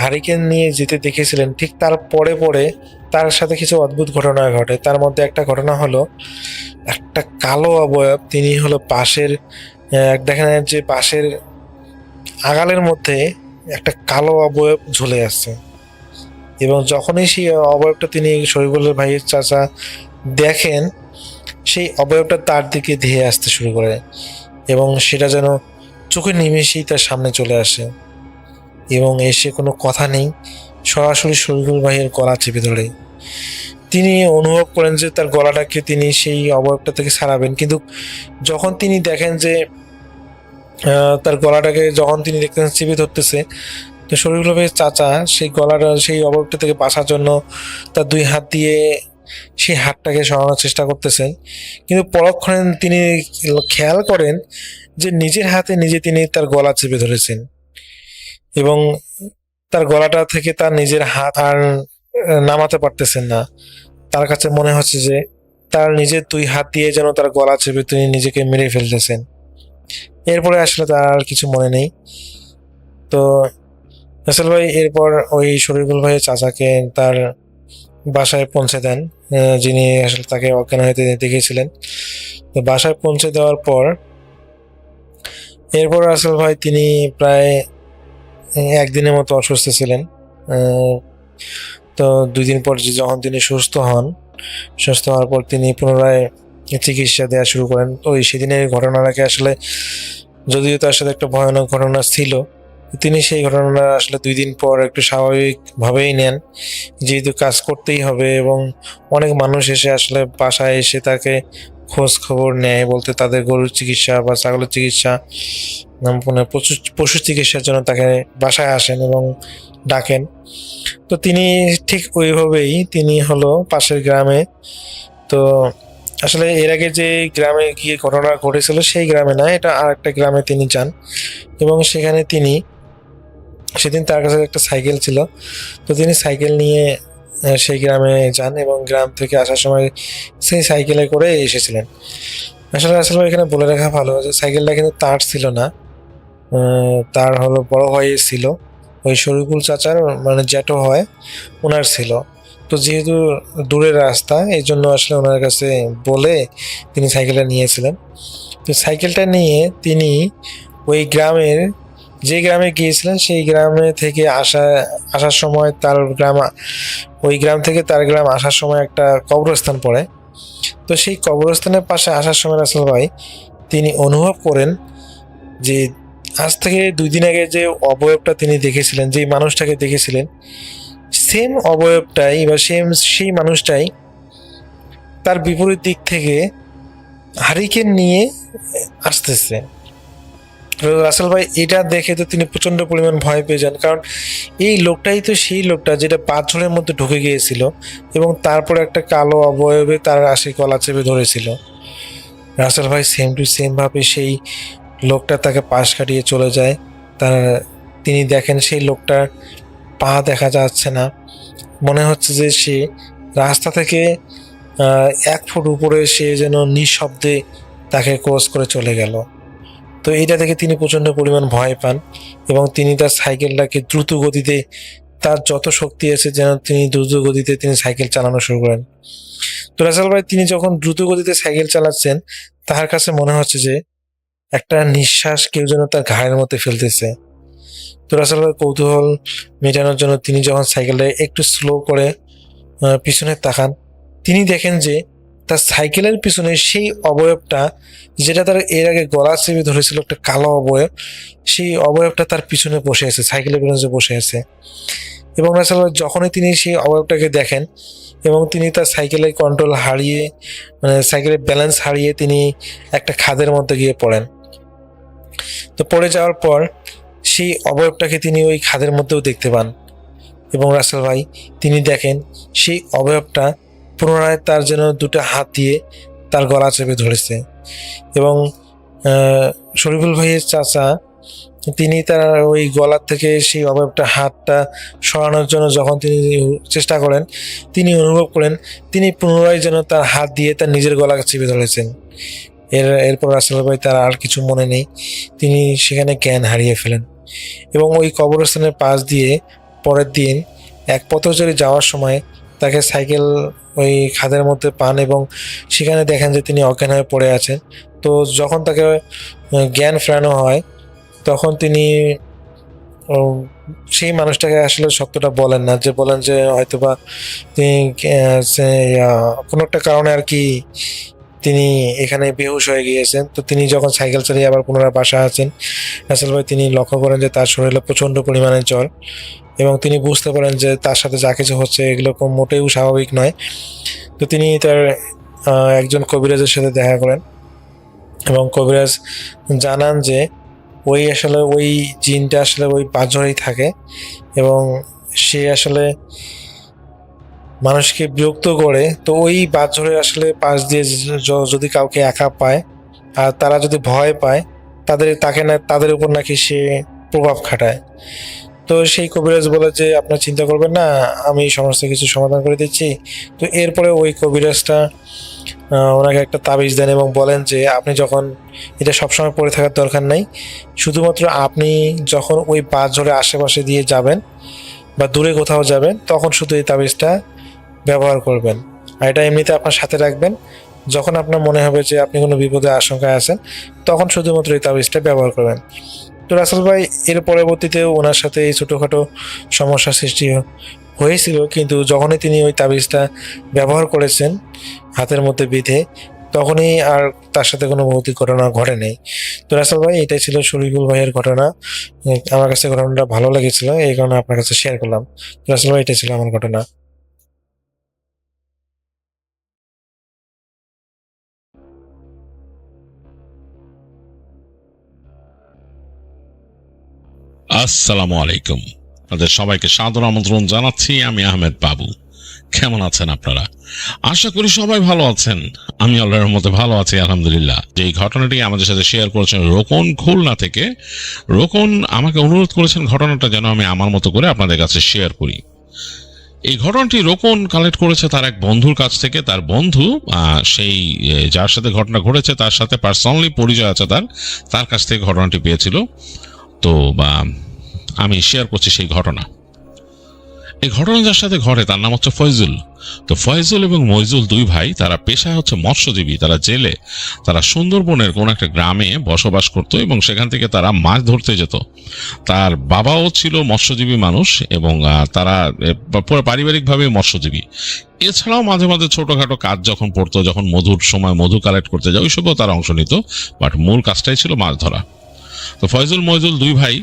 হারিকেন নিয়ে যেতে দেখেছিলেন, ঠিক তার পরে তার সাথে কিছু অদ্ভুত ঘটনা ঘটে। তার মধ্যে একটা ঘটনা হলো একটা কালো অবয়ব, তিনি হলো পাশের দেখেন যে পাশের আগালের মধ্যে একটা কালো অবয়ব ঝুলে আছে এবং যখনই সেই অবয়বটা তিনি শরীফুলের ভাইয়ের চাচা দেখেন সেই অবয়বটা তার দিকে ধেয়ে আসতে শুরু করে এবং সেটা যেন চোখের নিমেষেই তার সামনে চলে আসে এবং এসে কোনো কথা নেই সরাসরি শরীফুল ভাইয়ের গলা চেপে ধরে। তিনি অনুভব করেন যে তার গলাটাকে তিনি সেই অবয়বটা থেকে ছাড়াবেন, কিন্তু যখন তিনি দেখেন যে তার গলাটাকে যখন তিনি দেখতেন চেপে ধরতেছে, তো শরীফুল ভাইয়ের চাচা সেই গলাটা সেই অবয়বটা থেকে বাঁচার জন্য তার 2 হাত দিয়ে সেই হাতটাকে সরানোর চেষ্টা করতেছেন, কিন্তু পরক্ষণে তিনি খেয়াল করেন যে নিজের হাতে নিজে তিনি তার গলা চেপে ধরেছেন এবং তার গলাটা থেকে তার নিজের হাত আর নামাতে পারতেছেন না। তার কাছে মনে হচ্ছে যে তার নিজের 2 হাত দিয়ে যেন তার গলা চেপে তিনি নিজেকে মেরে ফেলতেছেন। এরপরে আসলে তার আর কিছু মনে নেই। তো রাসেল ভাই এরপর ওই শরীফুল ভাইয়ের চাচাকে তার বাসায় পৌঁছে দেন, যিনি আসলে তাকে অজ্ঞান হতে দেখেছিলেন। তো বাসায় পৌঁছে দেওয়ার পর এরপর রাসেল ভাই তিনি প্রায় 1 দিনের মতো অসুস্থ ছিলেন। তো 2 দিন পর যখন তিনি সুস্থ হওয়ার পর তিনি পুনরায় চিকিৎসা দেওয়া শুরু করেন। তো সেদিনের ঘটনাটাকে আসলে যদিও তার সাথে একটা ভয়ানক ঘটনা ছিল, তিনি সেই ঘটনাটা আসলে 2 দিন পর একটু স্বাভাবিকভাবেই নেন, যেহেতু কাজ করতেই হবে এবং অনেক মানুষ এসে আসলে বাসায় এসে তাকে খোঁজ খবর নেয়, বলতে তাদের গরুর চিকিৎসা বা ছাগলের চিকিৎসা পশু চিকিৎসার জন্য তাকে বাসায় আসেন এবং ডাকেন। তো তিনি ঠিক ওইভাবেই তিনি হলো পাশের গ্রামে, তো আসলে এর আগে যে গ্রামে গিয়ে ঘটনা ঘটেছিল সেই গ্রামে না, এটা আর একটা গ্রামে তিনি যান এবং সেখানে তিনি সেদিন তার কাছে একটা সাইকেল ছিল, তো তিনি সাইকেল নিয়ে সেই গ্রামে যান এবং গ্রাম থেকে আসার সময় সেই সাইকেলে করে এসেছিলেন। আসলে আসলে এখানে বলে রাখা ভালো যে সাইকেলটা কিন্তু তার ছিল না, তার হলো বড় ভাইয়ের ছিল, ওই শরীফুল চাচার মানে জ্যাঠো হয় ওনার ছিল। তো যেহেতু দূরের রাস্তা এই জন্য আসলে ওনার কাছে বলে তিনি সাইকেলটা নিয়েছিলেন। তো সাইকেলটা নিয়ে তিনি ওই গ্রামের যে গ্রামে গিয়েছিলেন সেই গ্রামে থেকে আসার সময় তার গ্রাম, ওই গ্রাম থেকে তার গ্রাম আসার সময় একটা কবরস্থান পড়ে। তো সেই কবরস্থানের পাশে আসার সময় রাসেল ভাই তিনি অনুভব করেন যে আজ থেকে 2 দিন আগে যে অবয়বটা তিনি দেখেছিলেন, যেই মানুষটাকে দেখেছিলেন, সেম অবয়বটাই বা সেই মানুষটাই তার বিপরীত দিক থেকে হারিকেন নিয়ে আসতেছে। রাসেল ভাই এটা দেখে তো তিনি প্রচন্ড পরিমাণ ভয় পেয়ে যান, কারণ এই লোকটাই তো সেই লোকটা যেটা পাথরের মধ্যে ঢুকে গিয়েছিল এবং তারপরে একটা কালো অবয়বে তার আশি গলা চেপে ধরেছিল। রাসেল ভাই সেম টু সেম ভাবে সেই লোকটা তাকে পাশ কাটিয়ে চলে যায়। তিনি দেখেন সেই লোকটার পা দেখা যাচ্ছে না, মনে হচ্ছে যে সে রাস্তা থেকে 1 ফুট উপরে সে যেন নিঃশব্দে তাকে ক্রস করে চলে গেল। তো এটা দেখে তিনি প্রচন্ড পরিমাণ ভয় পান এবং তিনি তার সাইকেলটাকে দ্রুত গতিতে, তার যত শক্তি আছে যেন তিনি দ্রুত গতিতে তিনি সাইকেল চালানো শুরু করেন। তো রাসেল ভাই তিনি যখন দ্রুত গতিতে সাইকেল চালাচ্ছেন তার কাছে মনে হচ্ছে যে একটা নিঃশ্বাস কেউ যেন তার ঘাড়ের মধ্যে ফেলতেছে। তো রাসেল ভাই কৌতূহল মেটানোর জন্য তিনি যখন সাইকেলটা একটু স্লো করে পিছনে তাকান, তিনি দেখেন যে তার সাইকেলের পিছনে সেই অবয়বটা যেটা তার এর আগে গলা চেপে ধরেছিল, একটা কালো অবয়ব, সেই অবয়বটা তার পিছনে বসে আছে, সাইকেলের পিছনে বসে আছে। এবং রাসেল ভাই যখনই তিনি সেই অবয়বটাকে দেখেন এবং তিনি তার সাইকেলের কন্ট্রোল হারিয়ে, মানে সাইকেলের ব্যালেন্স হারিয়ে তিনি একটা খাদের মধ্যে গিয়ে পড়েন। তো পড়ে যাওয়ার পর সেই অবয়বটাকে তিনি ওই খাদের মধ্যেও দেখতে পান এবং রাসেল ভাই তিনি দেখেন সেই অবয়বটা পুনরায় তার যেন 2টা হাত দিয়ে তার গলা চেপে ধরেছে। এবং শরীফুল ভাইয়ের চাচা তিনি তার ওই গলার থেকে সেই অবয়বটা হাতটা সরানোর জন্য যখন তিনি চেষ্টা করেন, অনুভব করেন তিনি পুনরায় যেন তার হাত দিয়ে তার নিজের গলাকে চেপে ধরেছেন। এরপর রাসেল ভাই তার আর কিছু মনে নেই, তিনি সেখানে জ্ঞান হারিয়ে ফেলেন। এবং ওই কবরস্থানের পাশ দিয়ে পরের দিন এক পথচারী যাওয়ার সময় তাকে সাইকেল ওই খাদের মধ্যে পান এবং সেখানে দেখেন যে তিনি অজ্ঞান হয়ে পড়ে আছেন। তো যখন তাকে জ্ঞান ফেরানো হয় তখন তিনি সেই মানুষটাকে আসলে সত্যটা বলেন না, যে বলেন যে হয়তোবা তিনি কোনো একটা কারণে আর কি তিনি এখানে বেহুশ হয়ে গিয়েছেন। তো তিনি যখন সাইকেল চালিয়ে আবার পুনরায় বাসা আছেন, রাসেল ভাই তিনি লক্ষ্য করেন যে তার শরীরে প্রচণ্ড পরিমাণে জ্বর এবং তিনি বুঝতে পারেন যে তার সাথে যা কিছু হচ্ছে এগুলো মোটেও স্বাভাবিক নয়। তো তিনি তার একজন কবিরাজের সাথে দেখা করেন এবং কবিরাজ জানান যে ওই জিনটা আসলে ওই পাঁচজনেই থাকে এবং সে আসলে মানুষকে বিরক্ত করে। তো ওই বাঁশঝড়ে আসলে পাশ দিয়ে যদি কাউকে একা পায় আর তারা যদি ভয় পায় তাদের উপর নাকি সে প্রভাব খাটায়। তো সেই কবিরাজ বলে যে আপনার চিন্তা করবেন না, আমি সমস্ত কিছু সমাধান করে দিচ্ছি। তো এরপরে ওই কবিরাজটা ওনাকে একটা তাবিজ দেন এবং বলেন যে আপনি যখন এটা সবসময় পড়ে থাকার দরকার নাই, শুধুমাত্র আপনি যখন ওই বাঁশঝড়ে আশেপাশে দিয়ে যাবেন বা দূরে কোথাও যাবেন তখন শুধু এই তাবিজটা ব্যবহার করবেন, আর এটা এমনিতে আপনার সাথে রাখবেন। যখন আপনার মনে হবে যে আপনি কোনো বিপদের আশঙ্কায় আছেন তখন শুধুমাত্র এই তাবিজটা ব্যবহার করবেন। তো রাসেল ভাই এর পরবর্তীতেও ওনার সাথে এই ছোটোখাটো সমস্যার সৃষ্টি হয়েছিল, কিন্তু যখনই তিনি ওই তাবিজটা ব্যবহার করেছেন হাতের মধ্যে বেঁধে, তখনই আর তার সাথে কোনো ভৌতিক ঘটনা ঘটে নেই। তো রাসেল ভাই এটাই ছিল শরীফুল ভাইয়ের ঘটনা। আমার কাছে ঘটনাটা ভালো লেগেছিল, এই কারণে আপনার কাছে শেয়ার করলাম। রাসেল ভাই এটাই ছিল আমার ঘটনা। আসসালামু আলাইকুম। আপনাদের সবাইকে সাদর আমন্ত্রণ জানাচ্ছি। আমি আহমেদ বাবু। কেমন আছেন আপনারা? আশা করি সবাই ভালো আছেন। আমি আল্লাহর মতে ভালো আছি আলহামদুলিল্লাহ। যে এই ঘটনাটি আমাদের সাথে শেয়ার করেছেন রোকন খুলনা থেকে। রোকন আমাকে অনুরোধ করেছেন ঘটনাটা যেন আমি আমার মতো করে আপনাদের কাছে শেয়ার করি। এই ঘটনাটি রোকন কালেক্ট করেছে তার এক বন্ধুর কাছ থেকে। তার বন্ধু সেই যার সাথে ঘটনা ঘটেছে তার সাথে পার্সোনালি পরিচয় আছে তার কাছ থেকে ঘটনাটি পেয়েছিল। তো আমি শেয়ার করছি সেই ঘটনা। এই ঘটনা যার সাথে ঘটে তার নাম হচ্ছে ফয়জুল। তো ফয়জুল এবং মইজুল দুই ভাই, তারা পেশায় হচ্ছে মৎস্যজীবী। তারা জেলে, তারা সুন্দরবনের কোন একটা গ্রামে বসবাস করত এবং সেখান থেকে তারা মাছ ধরতে যেত। তার বাবাও ছিল মৎস্যজীবী মানুষ এবং তারা পুরো পারিবারিকভাবে মৎস্যজীবী। এছাড়াও মাঝে মাঝে ছোটখাটো কাজ যখন পড়তো, যখন মধুর সময় মধু কালেক্ট করতে যায়, ওইসবও তারা অংশ নিত। বাট মূল কাজটাই ছিল মাছ ধরা। তো ফয়জুল মইজুল দুই ভাই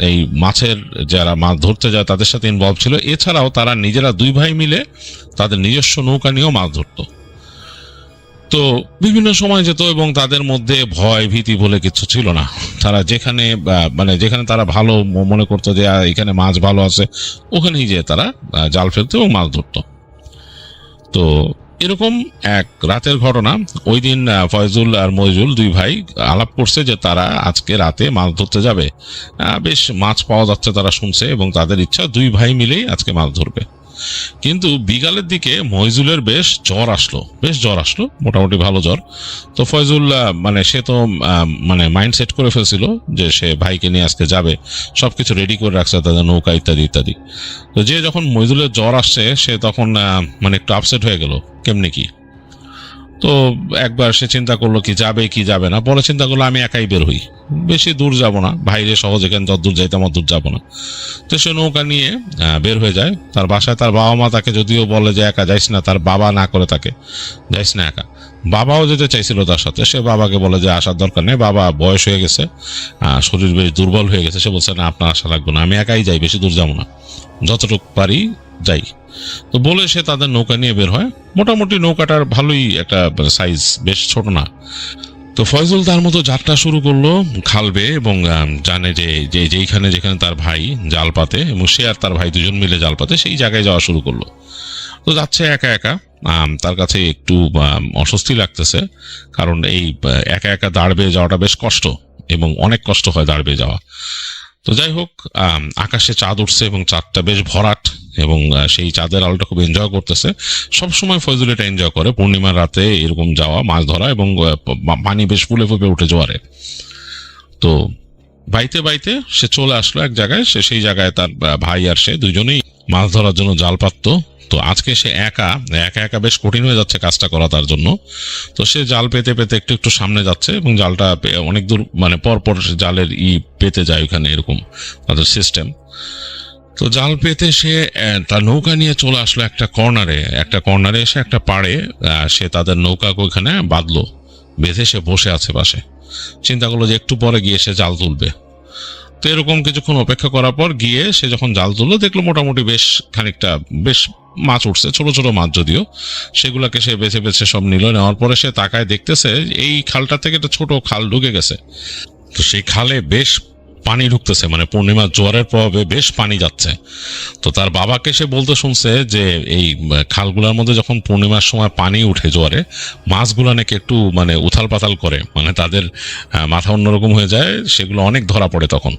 এই মাছের যারা মাছ ধরতে যায় তাদের সাথে ইনভলভ ছিল। এছাড়াও তারা নিজেরা দুই ভাই মিলে তাদের নিজস্ব নৌকা নিয়েও মাছ ধরতো। তো বিভিন্ন সময় যেত এবং তাদের মধ্যে ভয় ভীতি বলে কিছু ছিল না। তারা যেখানে যেখানে তারা ভালো মনে করতো যে এখানে মাছ ভালো আছে, ওখানেই যেয়ে তারা জাল ফেলতো এবং মাছ ধরতো। তো এরকম এক রাতের ঘটনা। ওই দিন ফয়জুল আর মইজুল দুই ভাই আলাপ করছে যে তারা আজকে রাতে মাছ ধরতে যাবে। বেশ মাছ পাওয়া যাচ্ছে তারা শুনছে এবং তাদের ইচ্ছা দুই ভাই মিলেই আজকে মাছ ধরবে। কিন্তু বিকালের দিকে মইজুলের বেশ জ্বর আসলো, মোটামুটি ভালো জ্বর। তো ফয়জুল সে তো মাইন্ড সেট করে ফেলছিল যে সে ভাইকে নিয়ে আজকে যাবে, সবকিছু রেডি করে রাখছে, তাদের নৌকা ইত্যাদি ইত্যাদি। তো যে যখন মইজুলের জ্বর আসছে সে তখন একটু আপসেট হয়ে গেল কেমনি কি। তো একবার সে চিন্তা করলো কি যাবে কি যাবে না। পরে চিন্তা করলো আমি একাই বের হই, বেশি দূর যাব না, বাইরে সহজ এখানে যত দূর যাইতাম অত দূর যাবো না। তো সে নৌকা নিয়ে বের হয়ে যায় তার বাসায়। তার বাবা মা তাকে যদিও বলে যে একা যাইস না, তার বাবা না করে তাকে যাইস না একা। বাবাও যেতে চাইছিল তার সাথে, সে বাবাকে বলে যে আসার দরকার নেই, বাবা বয়স হয়ে গেছে, শরীর বেশ দুর্বল হয়ে গেছে। সে বলছে না আপনার আসা লাগবে না, আমি একাই যাই, বেশি দূর যাবো না, যতটুকু পারি যাই। তো বলে সে তাদের নৌকা নিয়ে বের হয়। মোটামুটি নৌকাটার ভালোই একটা সাইজ, বেশ ছোট না। তো ফয়জুল তার মতো যাত্রা শুরু করলো খাল বেয়ে এবং জানে যে যেখানে তার ভাই জাল পাতে এবং সে আর তার ভাই দুজন মিলে জাল পাতে, সেই জায়গায় যাওয়া শুরু করলো। তো যাচ্ছে একা একা। তার কাছে একটু অস্বস্তি লাগতেছে, কারণ এই একা একা দাঁড় বেয়ে যাওয়াটা বেশ কষ্ট এবং অনেক কষ্ট হয় দাঁড় বেয়ে যাওয়া। তো যাই হোক, আকাশে চাঁদ উঠছে এবং চাঁদটা বেশ ভরাট এবং সেই চাঁদের আলোটা খুব এনজয় করতেছে। সবসময় ফয়জুল এটা এনজয় করে, পূর্ণিমার রাতে এরকম যাওয়া, মাছ ধরা এবং পানি বেশ ফুলে ফুপে উঠে জোয়ারে। তো বাইতে বাইতে সে চলে আসলো এক জায়গায়। সেই জায়গায় তার ভাই আর সে দুজনেই মাছ ধরার জন্য জাল পাততো। তো আজকে সে একা একা বেশ কঠিন হয়ে যাচ্ছে কাজটা করা তার জন্য। তো সে জাল পেতে পেতে একটু সামনে যাচ্ছে এবং জালটা অনেক দূর পর জালের পেতে যায় ওখানে, এরকম তাদের সিস্টেম। তো জাল পেতে সে তার নৌকা নিয়ে চলে আসলো একটা কর্নারে এসে একটা পাড়ে সে তাদের নৌকা ওইখানে বাঁধলো, বেঁধে সে বসে আছে পাশে। চিন্তা করলো যে একটু পরে গিয়ে সে জাল তুলবে। তো এরকম কিছুক্ষণ অপেক্ষা করার পর গিয়ে সে যখন জাল তুললো, দেখলো মোটামুটি বেশ খানিকটা বেশ মাছ উঠছে, ছোট ছোট মাছ যদিও। সেগুলাকে সে বেছে বেছে সব নিল। নেওয়ার পরে সে তাকায় দেখতেছে এই খালটা থেকে একটা ছোট খাল ঢুকে গেছে। তো সেই খালে বেশ পানি ঢুকতেছে, পূর্ণিমার জোয়ারের প্রভাবে বেশ পানি যাচ্ছে। তো তার বাবাকে সে বলতে শুনছে যে এই খালগুলোর মধ্যে যখন পূর্ণিমার সময় পানি উঠে জোয়ারে, মাছগুলো নাকি একটু উথাল পাতাল করে, তাদের মাথা অন্যরকম হয়ে যায়, সেগুলো অনেক ধরা পড়ে তখন।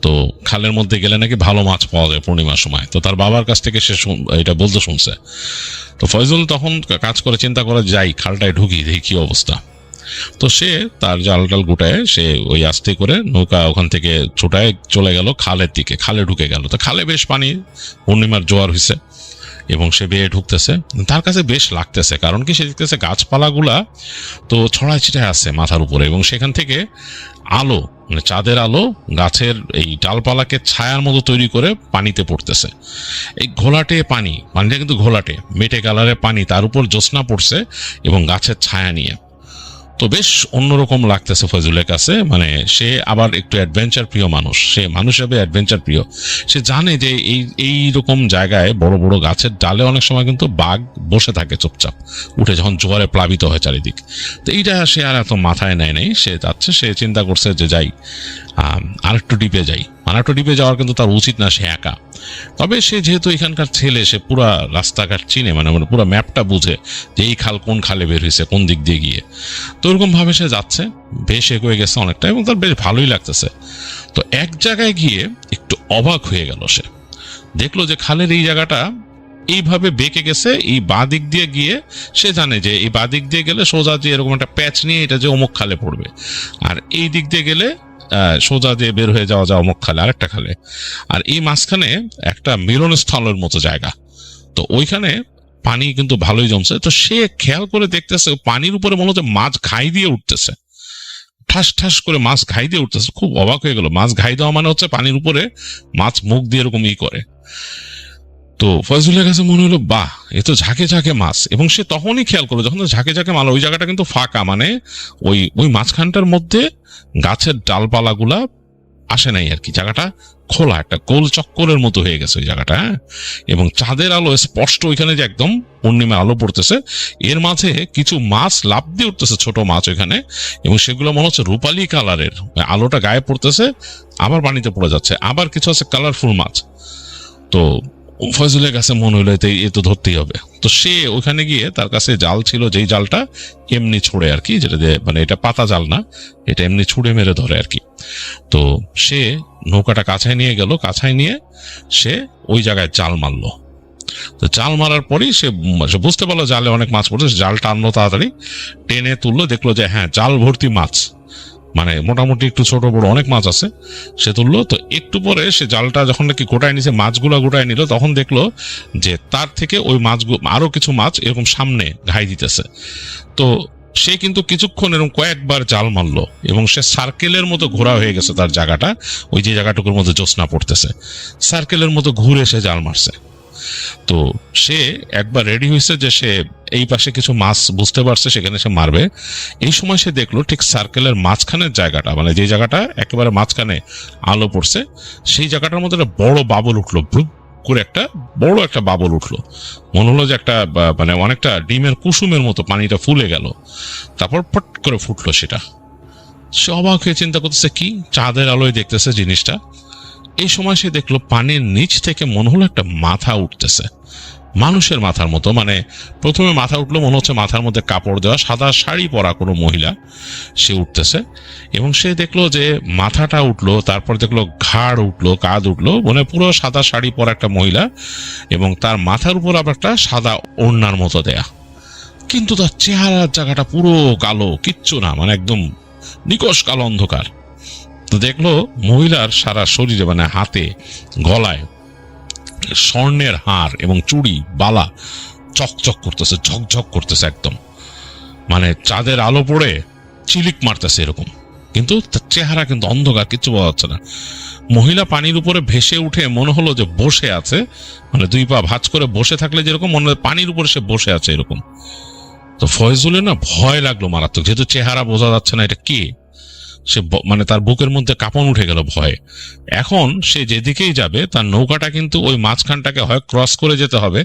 তো খালের মধ্যে গেলে নাকি ভালো মাছ পাওয়া যায় পূর্ণিমার সময়। তো তার বাবার কাছ থেকে সে এটা বলতে শুনছে। তো ফয়জুল তখন কাজ করে চিন্তা করে যাই খালটায় ঢুকি, দেখি কি অবস্থা। তো সে তার জাল টাল গুটায় সে ওই আস্তে করে নৌকা ওখান থেকে ছোটায় চলে গেল খালের দিকে। খালে ঢুকে গেল। তো খালে বেশ পানি, পূর্ণিমার জোয়ার হয়েছে এবং সে বেয়ে ঢুকতেছে। তার কাছে বেশ লাগতেছে, কারণ কি সে দেখতেছে গাছপালাগুলা তো ছড়ায় ছিটায় আছে মাথার উপরে এবং সেখান থেকে আলো, চাঁদের আলো গাছের এই ডালপালাকে ছায়ার মতো তৈরি করে পানিতে পড়তেছে। এই ঘোলাটে পানিটা কিন্তু ঘোলাটে মেটে কালারের পানি, তার উপর জ্যোৎস্না পড়ছে এবং গাছের ছায়া নিয়ে। তো বেশ অন্যরকম লাগতেছে ফয়জুলের কাছে। সে আবার একটু অ্যাডভেঞ্চার প্রিয় মানুষ, সে মানুষ হিসেবে অ্যাডভেঞ্চার প্রিয়। সে জানে যে এই রকম জায়গায় বড় বড় গাছের ডালে অনেক সময় কিন্তু বাঘ বসে থাকে চুপচাপ, উঠে যখন জোয়ারে প্লাবিত হয় চারিদিক। তো এইটা সে আর এত মাথায় নেয় নাই। সে যাচ্ছে, সে চিন্তা করছে যে যাই আরেকটু ডিপে যাই, আরেকটু ডিপে যাওয়ার কিন্তু তার উচিত না, সে একা। তবে সে যেহেতু এখানকার ছেলে, সে পুরা রাস্তাঘাট চিনে, মানে পুরো ম্যাপটা বুঝে যে এই খাল কোন খালে বের হয়েছে, কোন দিক দিয়ে গিয়ে। তো ওরকম ভাবে সে যাচ্ছে, বেশ এগিয়ে গেছে অনেকটা, এবং তার বেশ ভালোই লাগতেছে। তো এক জায়গায় গিয়ে একটু অবাক হয়ে গেল, সে দেখলো যে খালের এই জায়গাটা এইভাবে বেঁকে গেছে, এই বাঁ দিক দিয়ে গিয়ে সে জানে যে এই বাঁ দিক দিয়ে গেলে সোজা যে এরকম একটা প্যাচ নিয়ে এটা যে অমুক খালে পড়বে, আর এই দিক দিয়ে গেলে সোজা দিয়ে বের হয়ে যাওয়া অমুক খালে, আরেকটা খালে। আর এই মাঝখানে একটা মিলনস্থলের মতো জায়গা, তো ওইখানে পানি কিন্তু ভালোই জমছে। তো সে খেয়াল করে দেখতেছে পানির উপরে মনে হচ্ছে মাছ ঘাই দিয়ে উঠতেছে, ঠাস ঠাস করে মাছ ঘাই দিয়ে উঠতেছে। খুব অবাক হয়ে গেল, মাছ ঘাই দেওয়া মানে হচ্ছে পানির উপরে মাছ মুখ দিয়ে এরকম করে। তো ফয়জুলের কাছে মনে হলো বাহ, এ তো ঝাঁকে ঝাঁকে মাছ। এবং সে তখনই খেয়াল করলো যখন ঝাঁকে ঝাঁকে মাল, ওই জায়গাটা কিন্তু ফাঁকা, মানে ওই মাঝখানটার মধ্যে গাছের ডালপালাগুলা আসে নাই আর কি, জায়গাটা খোলা, একটা গোল চক্করের মতো হয়ে গেছে ওই জায়গাটা। হ্যাঁ, এবং চাঁদের আলো স্পষ্ট ওইখানে যে একদম পূর্ণিমা আলো পড়তেছে, এর মাঝে কিছু মাছ লাফ দিয়ে উঠতেছে, ছোট মাছ ওইখানে, এবং সেগুলো মনে হচ্ছে রূপালী কালারের, আলোটা গায়ে পড়তেছে আবার পানিতে পড়ে যাচ্ছে, আবার কিছু আছে কালারফুল মাছ। তো ফয়জুলের কাছে মনে হলো এ তো ধরতেই হবে। তো সে ওখানে গিয়ে, তার কাছে জাল ছিল, যেই জালটা এমনি ছুড়ে আর কি, যেটা দিয়ে মানে এটা পাতা জাল না, এটা এমনি ছুড়ে মেরে ধরে আর কি। তো সে নৌকাটা কাছায় নিয়ে গেল, কাছায় নিয়ে সে ওই জায়গায় জাল মারলো। তো জাল মারার পরেই সে বুঝতে পারলো জালে অনেক মাছ পড়ছে, জাল টানলো, তাড়াতাড়ি টেনে তুললো, দেখলো যে হ্যাঁ জাল ভর্তি মাছ, মানে মোটামুটি একটু ছোট বড় অনেক মাছ আছে। সে তুললো। তো একটু পরে সে জালটা যখন নাকি গোটায় নিছে, মাছগুলা গোটায় নিল, তখন দেখলো যে তার থেকে ওই মাছগুলো আরো কিছু মাছ এরকম সামনে ঘাই দিতেছে। তো সে কিন্তু কিছুক্ষণ এরকম কয়েকবার জাল মারলো, এবং সে সার্কেলের মতো ঘোরা হয়ে গেছে তার জায়গাটা, ওই যে জায়গাটুকুর মধ্যে জ্যোৎস্না পড়তেছে, সার্কেলের মতো ঘুরে সে জাল মারছে। তো সে একবার রেডি হয়েছে যে সে এই পাশে কিছু মাছ বুঝতে পারছে, সেখানে সে মারবে। এই সময় সে দেখলো ঠিক সার্কেলের মাঝখানের জায়গাটা, মানে যে জায়গাটা একেবারে মাঝখানে আলো পড়ছে, সেই জায়গাটার মধ্যে একটা বড় বাবল উঠলো, করে একটা বড় একটা বাবল উঠলো, মনে হলো যে একটা মানে অনেকটা ডিমের কুসুমের মতো পানিটা ফুলে গেল, তারপর পট করে ফুটলো। সেটা সে অবাক হয়ে চিন্তা করতেছে কি, চাঁদের আলোয় দেখতেছে জিনিসটা। এই সময় সে দেখলো পানির নিচ থেকে মনে হলো একটা মাথা উঠতেছে, মানুষের মাথার মতো। মানে প্রথমে মাথা উঠলো, মনে হচ্ছে মাথার মধ্যে কাপড় দেওয়া, সাদা শাড়ি পরা কোনো মহিলা সে উঠতেছে। এবং সে দেখলো যে মাথাটা উঠলো, তারপর দেখলো ঘাড় উঠলো, কাঁধ উঠলো, মানে পুরো সাদা শাড়ি পরা একটা মহিলা, এবং তার মাথার উপর আবার একটা সাদা ওড়নার মতো দেয়া। কিন্তু তার চেহারার জায়গাটা পুরো কালো, কিচ্ছু না, মানে একদম নিকষ কালো অন্ধকার। তো দেখলো মহিলার সারা শরীরে, মানে হাতে গলায় স্বর্ণের হার এবং চুড়ি বালা চকচক করতেছে, ঝকঝক করতেছে একদম, মানে চাঁদের আলো পড়ে চিলিক মারতেছে এরকম। কিন্তু তার চেহারা কিন্তু অন্ধকার, কিচ্ছু বোঝা যাচ্ছে না। মহিলা পানির উপরে ভেসে উঠে মনে হলো যে বসে আছে, মানে দুই পা ভাঁজ করে বসে থাকলে যেরকম মনে হয় পানির উপরে সে বসে আছে এরকম। তো ফয়জুলের না ভয় লাগলো মারাত্মক, যেহেতু চেহারা বোঝা যাচ্ছে না এটা কে। সে মানে তার বুকের মধ্যে কাঁপন উঠে গেল ভয়ে। এখন সে যেদিকেই যাবে তার নৌকাটা কিন্তু ওই মাঝখানটাকে হয় ক্রস করে যেতে হবে,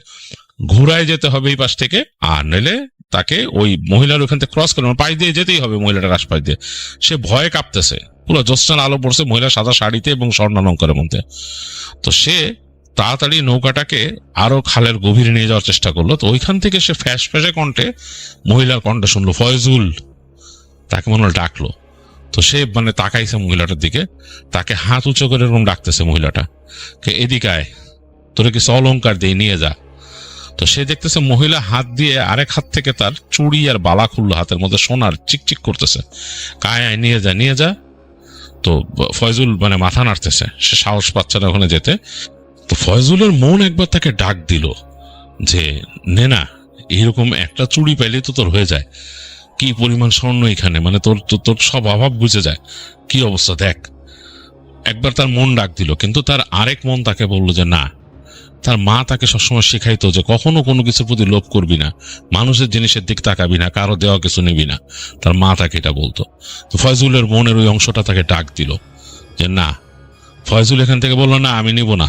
ঘুরায় যেতে হবে এই পাশ থেকে, আর নইলে তাকে ওই মহিলার ওখান থেকে ক্রস করে পাশ দিয়ে যেতেই হবে, মহিলাটার আশপাশ দিয়ে। সে ভয়ে কাঁপতেছে, পুরো জ্যোৎস্নার আলো পড়ছে মহিলা সাদা শাড়িতে এবং স্বর্ণালঙ্কারের মধ্যে। তো সে তাড়াতাড়ি নৌকাটাকে আরো খালের গভীরে নিয়ে যাওয়ার চেষ্টা করলো। তো ওইখান থেকে সে ফ্যাস ফ্যাসে কণ্ঠে মহিলার কণ্ঠ শুনলো, ফয়জুল, তাকে মনে হলো ডাকলো। তো সে মানে তাকাইছে মহিলাটার দিকে, তাকে হাত উঁচু করে এরকম ডাকতেছে মহিলাটা, কে এদিকে আয়, তোরে কিছু অলঙ্কার দিয়ে নিয়ে যা। তো সে দেখতেছে মহিলা হাত দিয়ে আরেক হাত থেকে তার চুড়ি আর বালা খুললো, হাতের মধ্যে সোনার চিকচিক করতেছে, কায় আয় নিয়ে যা নিয়ে যা। তো ফয়জুল মানে মাথা নাড়তেছে, সে সাহস পাচ্ছে না ওখানে যেতে। তো ফয়জুলের মন একবার তাকে ডাক দিল যে নে না, এইরকম একটা চুড়ি পাইলে তো তোর হয়ে যায়, কি পরিমাণ স্বর্ণ এখানে, মানে তোর তোর সব অভাব বুঝে যায়, কি অবস্থা দেখ। একবার তার মন ডাক দিল, কিন্তু তার আরেক মন তাকে বললো যে না, তার মা তাকে সবসময় শেখাইতো যে কখনো কোনো কিছুর প্রতি লোভ করবি না, মানুষের জিনিসের দিক তাকাবি না, কারো দেওয়া কিছু নিবি না, তার মা তাকে এটা বলতো। তো ফয়জুলের মনের ওই অংশটা তাকে ডাক দিল যে না। ফয়জুল এখান থেকে বললো না, আমি নিব না,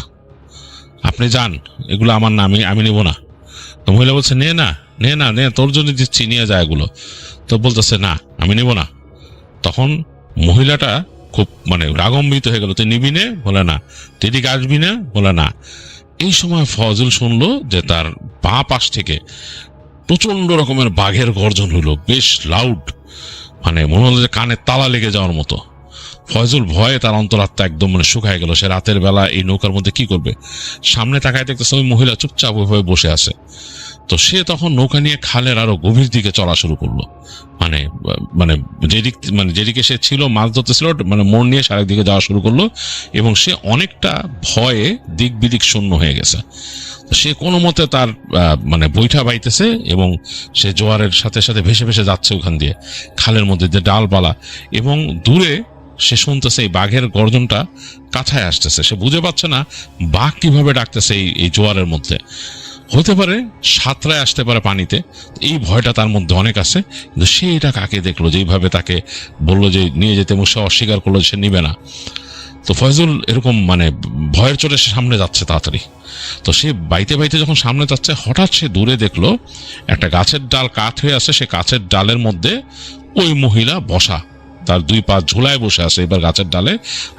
আপনি যান, এগুলো আমার না, আমি নিব না। তো মহিলা বলছে নে না নে না নে, তোর জন্য দিচ্ছি, নিয়ে যায় এগুলো। তো বলতেছে না, আমি নিব না। তখন মহিলাটা খুব মানে রাগম্বিত হয়ে গেল, তুই নিবি নে? বলে না। তুই এদিকে আসবি না? বলে না। এই সময় ফয়জুল শুনলো যে তার বাঁ পাশ থেকে প্রচন্ড রকমের বাঘের গর্জন হলো, বেশ লাউড, মানে মনে হলো যে কানে তালা লেগে যাওয়ার মতো। ফয়জুল ভয়ে তার অন্তরাত্মা একদম মানে শুকায় গেল। সে রাতের বেলা এই নৌকার মধ্যে কি করবে? সামনে তাকায় দেখতেছে ওই মহিলা চুপচাপ ওইভাবে বসে আছে। তো সে তখন নৌকা নিয়ে খালের আরো গভীর দিকে চলা শুরু করলো। মানে মানে যেদিকে সে ছিল মাছ ধরতেছিল, মানে মোড় নিয়ে সারেক দিকে যাওয়া শুরু করলো, এবং সে অনেকটা ভয়ে দিক বিদিক শূন্য হয়ে গেছে। সে কোনো মতে তার মানে বৈঠা বাইতেছে, এবং সে জোয়ারের সাথে সাথে ভেসে ভেসে যাচ্ছে ওখান দিয়ে খালের মধ্যে দিয়ে ডালপালা, এবং দূরে সে শুনতেছে এই বাঘের গর্জনটা কাছায় আসতেছে। সে বুঝে পাচ্ছে না বাঘ কিভাবে ডাকতেছে এই জোয়ারের মধ্যে। হতে পারে সাঁতরায় আসতে পারে পানিতে, এই ভয়টা তার মধ্যে অনেক আছে। কিন্তু সে এটা কাকে দেখলো যেইভাবে তাকে বললো যে নিয়ে যেতে, এবং সে অস্বীকার করলো সে নিবে না। তো ফয়জুল এরকম মানে ভয়ের চোটে সে সামনে যাচ্ছে তাড়াতাড়ি। তো সে বাইতে বাইতে যখন সামনে যাচ্ছে, হঠাৎ সে দূরে দেখলো একটা গাছের ডাল কাত হয়ে আছে, সে গাছের ডালের মধ্যে ওই মহিলা বসা, তার দুই পা ঝুলায় বসে আছে এবার গাছের ডালে।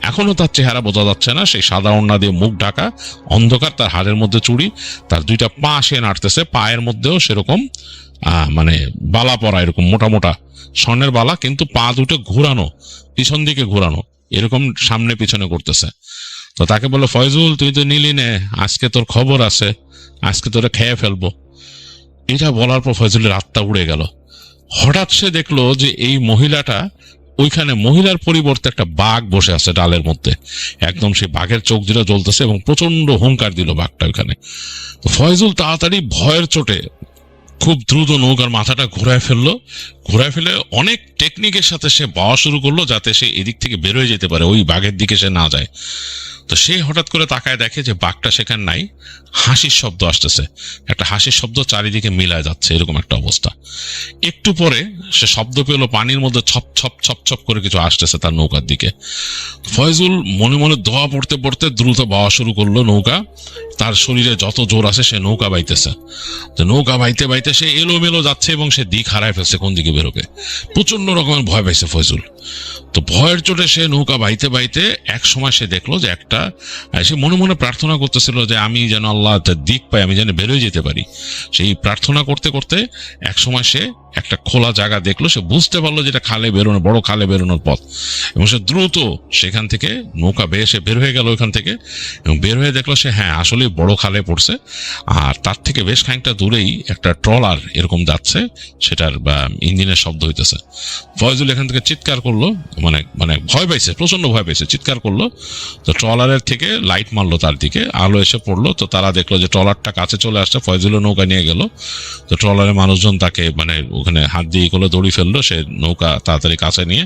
এখনো তার চেহারা বোঝা যাচ্ছে না, সেই সাদা ওড়না দিয়ে মুখ ঢাকা, অন্ধকার, তার হাড়ের মধ্যে চুড়ি, তার দুইটা পা সে নাড়তেছে, পায়ের মধ্যেও সেরকম মানে বালা পরা, এরকম মোটা মোটা স্বর্ণের বালা, কিন্তু পা দুটো ঘুরানো, পিছন দিকে ঘুরানো, এরকম সামনে পিছনে করতেছে। তো তাকে বলে, ফয়জুল তুই তো নিলি নে, আজকে তোর খবর আছে, আজকে তোরে খেয়ে ফেলবো। এটা বলার পর ফয়জুলের আত্মা উড়ে গেল। হঠাৎ সে দেখলো যে এই মহিলাটা, ওইখানে মহিলার পরিবর্তে একটা বাঘ বসে আছে ডালের মধ্যে, একদম সেই বাঘের চোখ দুটো জ্বলতেছে, এবং প্রচন্ড হুঙ্কার দিল বাঘটা ওইখানে। ফয়জুল তাড়াতাড়ি ভয়ের চোটে খুব দ্রুত নৌকার মাথাটা ঘুরায় ফেলে অনেক টেকনিকের সাথে সে বাওয়া শুরু করলো, যাতে সে এদিক থেকে বেরোয় যেতে পারে, ওই বাঘের দিকে সে না যায়। তো সে হঠাৎ করে তাকায় দেখে যে বাঘটা সেখানে নাই, হাসির শব্দ আসতেছে, একটা হাসির শব্দ চারিদিকে মিলায় যাচ্ছে, এরকম একটা অবস্থা। একটু পরে সে শব্দ পেল পানির মধ্যে ছপ ছপ ছপ ছপ করে কিছু আসতেছে তার নৌকার দিকে। ফয়জুল মনে মনে দোয়া পড়তে পড়তে দ্রুত বাওয়া শুরু করলো নৌকা। তার শরীরে যত জোর আছে সে নৌকা বাইতেছে। তো নৌকা বাইতে বাইতে সে এলোমেলো যাচ্ছে, এবং সে দিক হারায় ফেলছে কোন দিকে বেরোবে। প্রচন্ড রকমের ভয় পাইছে ফয়জুল। তো ভয়ের চোটে সে নৌকা বাইতে বাইতে এক সময় সে দেখলো যে একটা, সে মনে মনে প্রার্থনা করতেছিল যে আমি যেন আল্লাহ দিক পাই, আমি যেন বেরোয় যেতে পারি। সেই প্রার্থনা করতে করতে এক সময় সে একটা খোলা জায়গা দেখলো। সে বুঝতে পারলো যেটা খালে বেরোনো, বড় খালে বেরোনোর পথ, এবং সে দ্রুত সেখান থেকে নৌকা সে বের হয়ে গেল ওইখান থেকে, এবং বের হয়ে দেখলো সে হ্যাঁ আসলে বড় খালে পড়ছে। আর তার থেকে বেশ খানিকটা দূরেই একটা ট্রলার এরকম যাচ্ছে, সেটার ইঞ্জিনের শব্দ হইতেছে। ফয়জুল এখান থেকে চিৎকার করলো, মানে মানে ভয় পাইছে, প্রচন্ড ভয় পাইছে, চিৎকার করলো। তো ট্রলারের থেকে লাইট মারলো, তার দিকে আলো এসে পড়লো। তো তারা দেখলো যে ট্রলারটা কাছে চলে আসছে, ফয়জুলের নৌকা নিয়ে গেল। তো ট্রলারের মানুষজন তাকে মানে ওখানে হাত দিয়ে করলো, দড়ি ফেললো, সে নৌকা তাড়াতাড়ি কাছে নিয়ে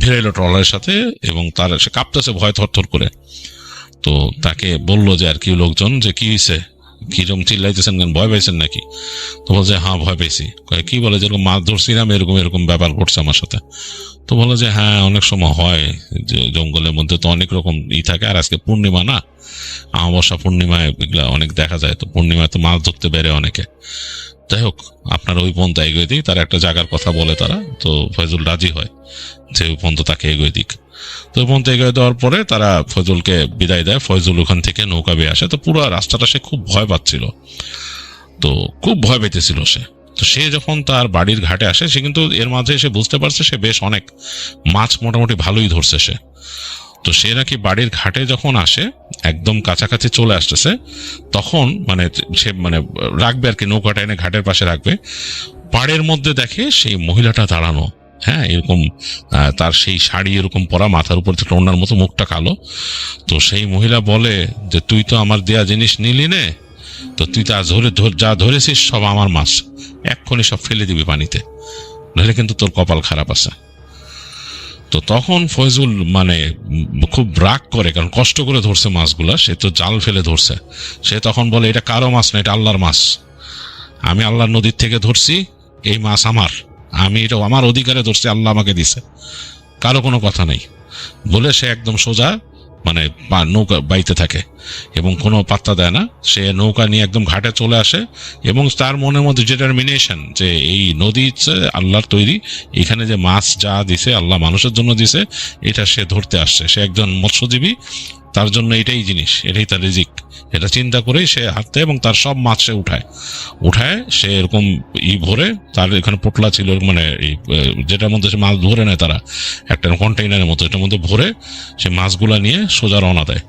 ভিড়ে এলো ট্রলারের সাথে, এবং তার সে কাঁপতেছে ভয় থরথর করে। তো তাকে বললো যে আর কি লোকজন যে কি হয়েছে, কিরকম চিল্লাইতেছেন কেন, ভয় পাইছেন নাকি? তো বলছে হ্যাঁ ভয় পেয়েছি। কি বলে, যেরকম মাছ ধরছিলাম এরকম এরকম ব্যাপার ঘটছে আমার সাথে। তো বলে যে হ্যাঁ অনেক সময় হয়, যে জঙ্গলের মধ্যে তো অনেক রকম থাকে, আর আজকে পূর্ণিমা না, অমাবস্যা পূর্ণিমায় এগুলা অনেক দেখা যায়, তো পূর্ণিমায় তো মাছ ধরতে বেড়ে অনেকে। যাই হোক, আপনার ওই পন্থা এগোয় দিই, তার একটা জায়গার কথা বলে তারা। তো ফয়জুল রাজি হয় যে ওই পন্থা তাকে এগোয় দিক। তো ওই পন্থা এগোয় দেওয়ার পরে তারা ফয়জুলকে বিদায় দেয়। ফয়জুল ওখান থেকে নৌকা বেয়ে আসে। তো পুরো রাস্তাটা সে খুব ভয় পাচ্ছিল, তো খুব ভয় পেতেছিল সে। তো সে যখন তার বাড়ির ঘাটে আসে, সে কিন্তু এর মাঝে সে বুঝতে পারছে সে বেশ অনেক মাছ মোটামুটি ভালোই ধরছে সে। তো সে নাকি বাড়ির ঘাটে যখন আসে, একদম কাছাকাছি চলে আসতেছে, তখন মানে সে মানে রাখবে আর কি, নৌকাটা এনে ঘাটের পাশে রাখবে, পাড়ের মধ্যে দেখে সেই মহিলাটা দাঁড়ানো। হ্যাঁ, এরকম তার সেই শাড়ি এরকম পরা, মাথার উপর থেকে ওড়নার মতো, মুখটা কালো। তো সেই মহিলা বলে যে তুই তো আমার দেয়া জিনিস নিলি নে, তো তুই তা যা ধরেছিস সব আমার মাছ, এক্ষুনি সব ফেলে দিবি পানিতে, নাহলে কিন্তু তোর কপাল খারাপ আছে। তো তখন ফয়জুল মানে খুব রাগ করে, কারণ কষ্ট করে ধরছে মাছগুলা, সে তো জাল ফেলে ধরছে। সে তখন বলে এটা কারো মাছ না, এটা আল্লাহর মাছ, আমি আল্লাহর নদীর থেকে ধরছি, এই মাছ আমার, আমি এটা আমার অধিকারে ধরছি, আল্লাহ আমাকে দিছে, কারো কোনো কথা নেই বলে সে একদম সোজা মানে নৌকা বাইতে থাকে এবং কোনো পাত্তা দেয় না। সে নৌকা নিয়ে একদম ঘাটে চলে আসে এবং তার মনের মধ্যে ডিটারমিনেশন যে এই নদী হচ্ছে আল্লাহর তৈরি, এখানে যে মাছ যা দিছে আল্লাহ মানুষের জন্য দিছে, এটা সে ধরতে আসছে। সে একজন মৎস্যজীবী, তার জন্য এটাই জিনিস, এটাই তার রিজিক। এটা চিন্তা করেই সে হাঁটতে এবং তার সব মাছ সে উঠায় সে এরকম ভরে, তার এখানে পোটলা ছিল মানে যেটার মধ্যে সে মাছ ধরে নেয় তারা, একটা কন্টেইনারের মতো, এটার মধ্যে ভরে সে মাছগুলা নিয়ে সোজা রওনা দেয়।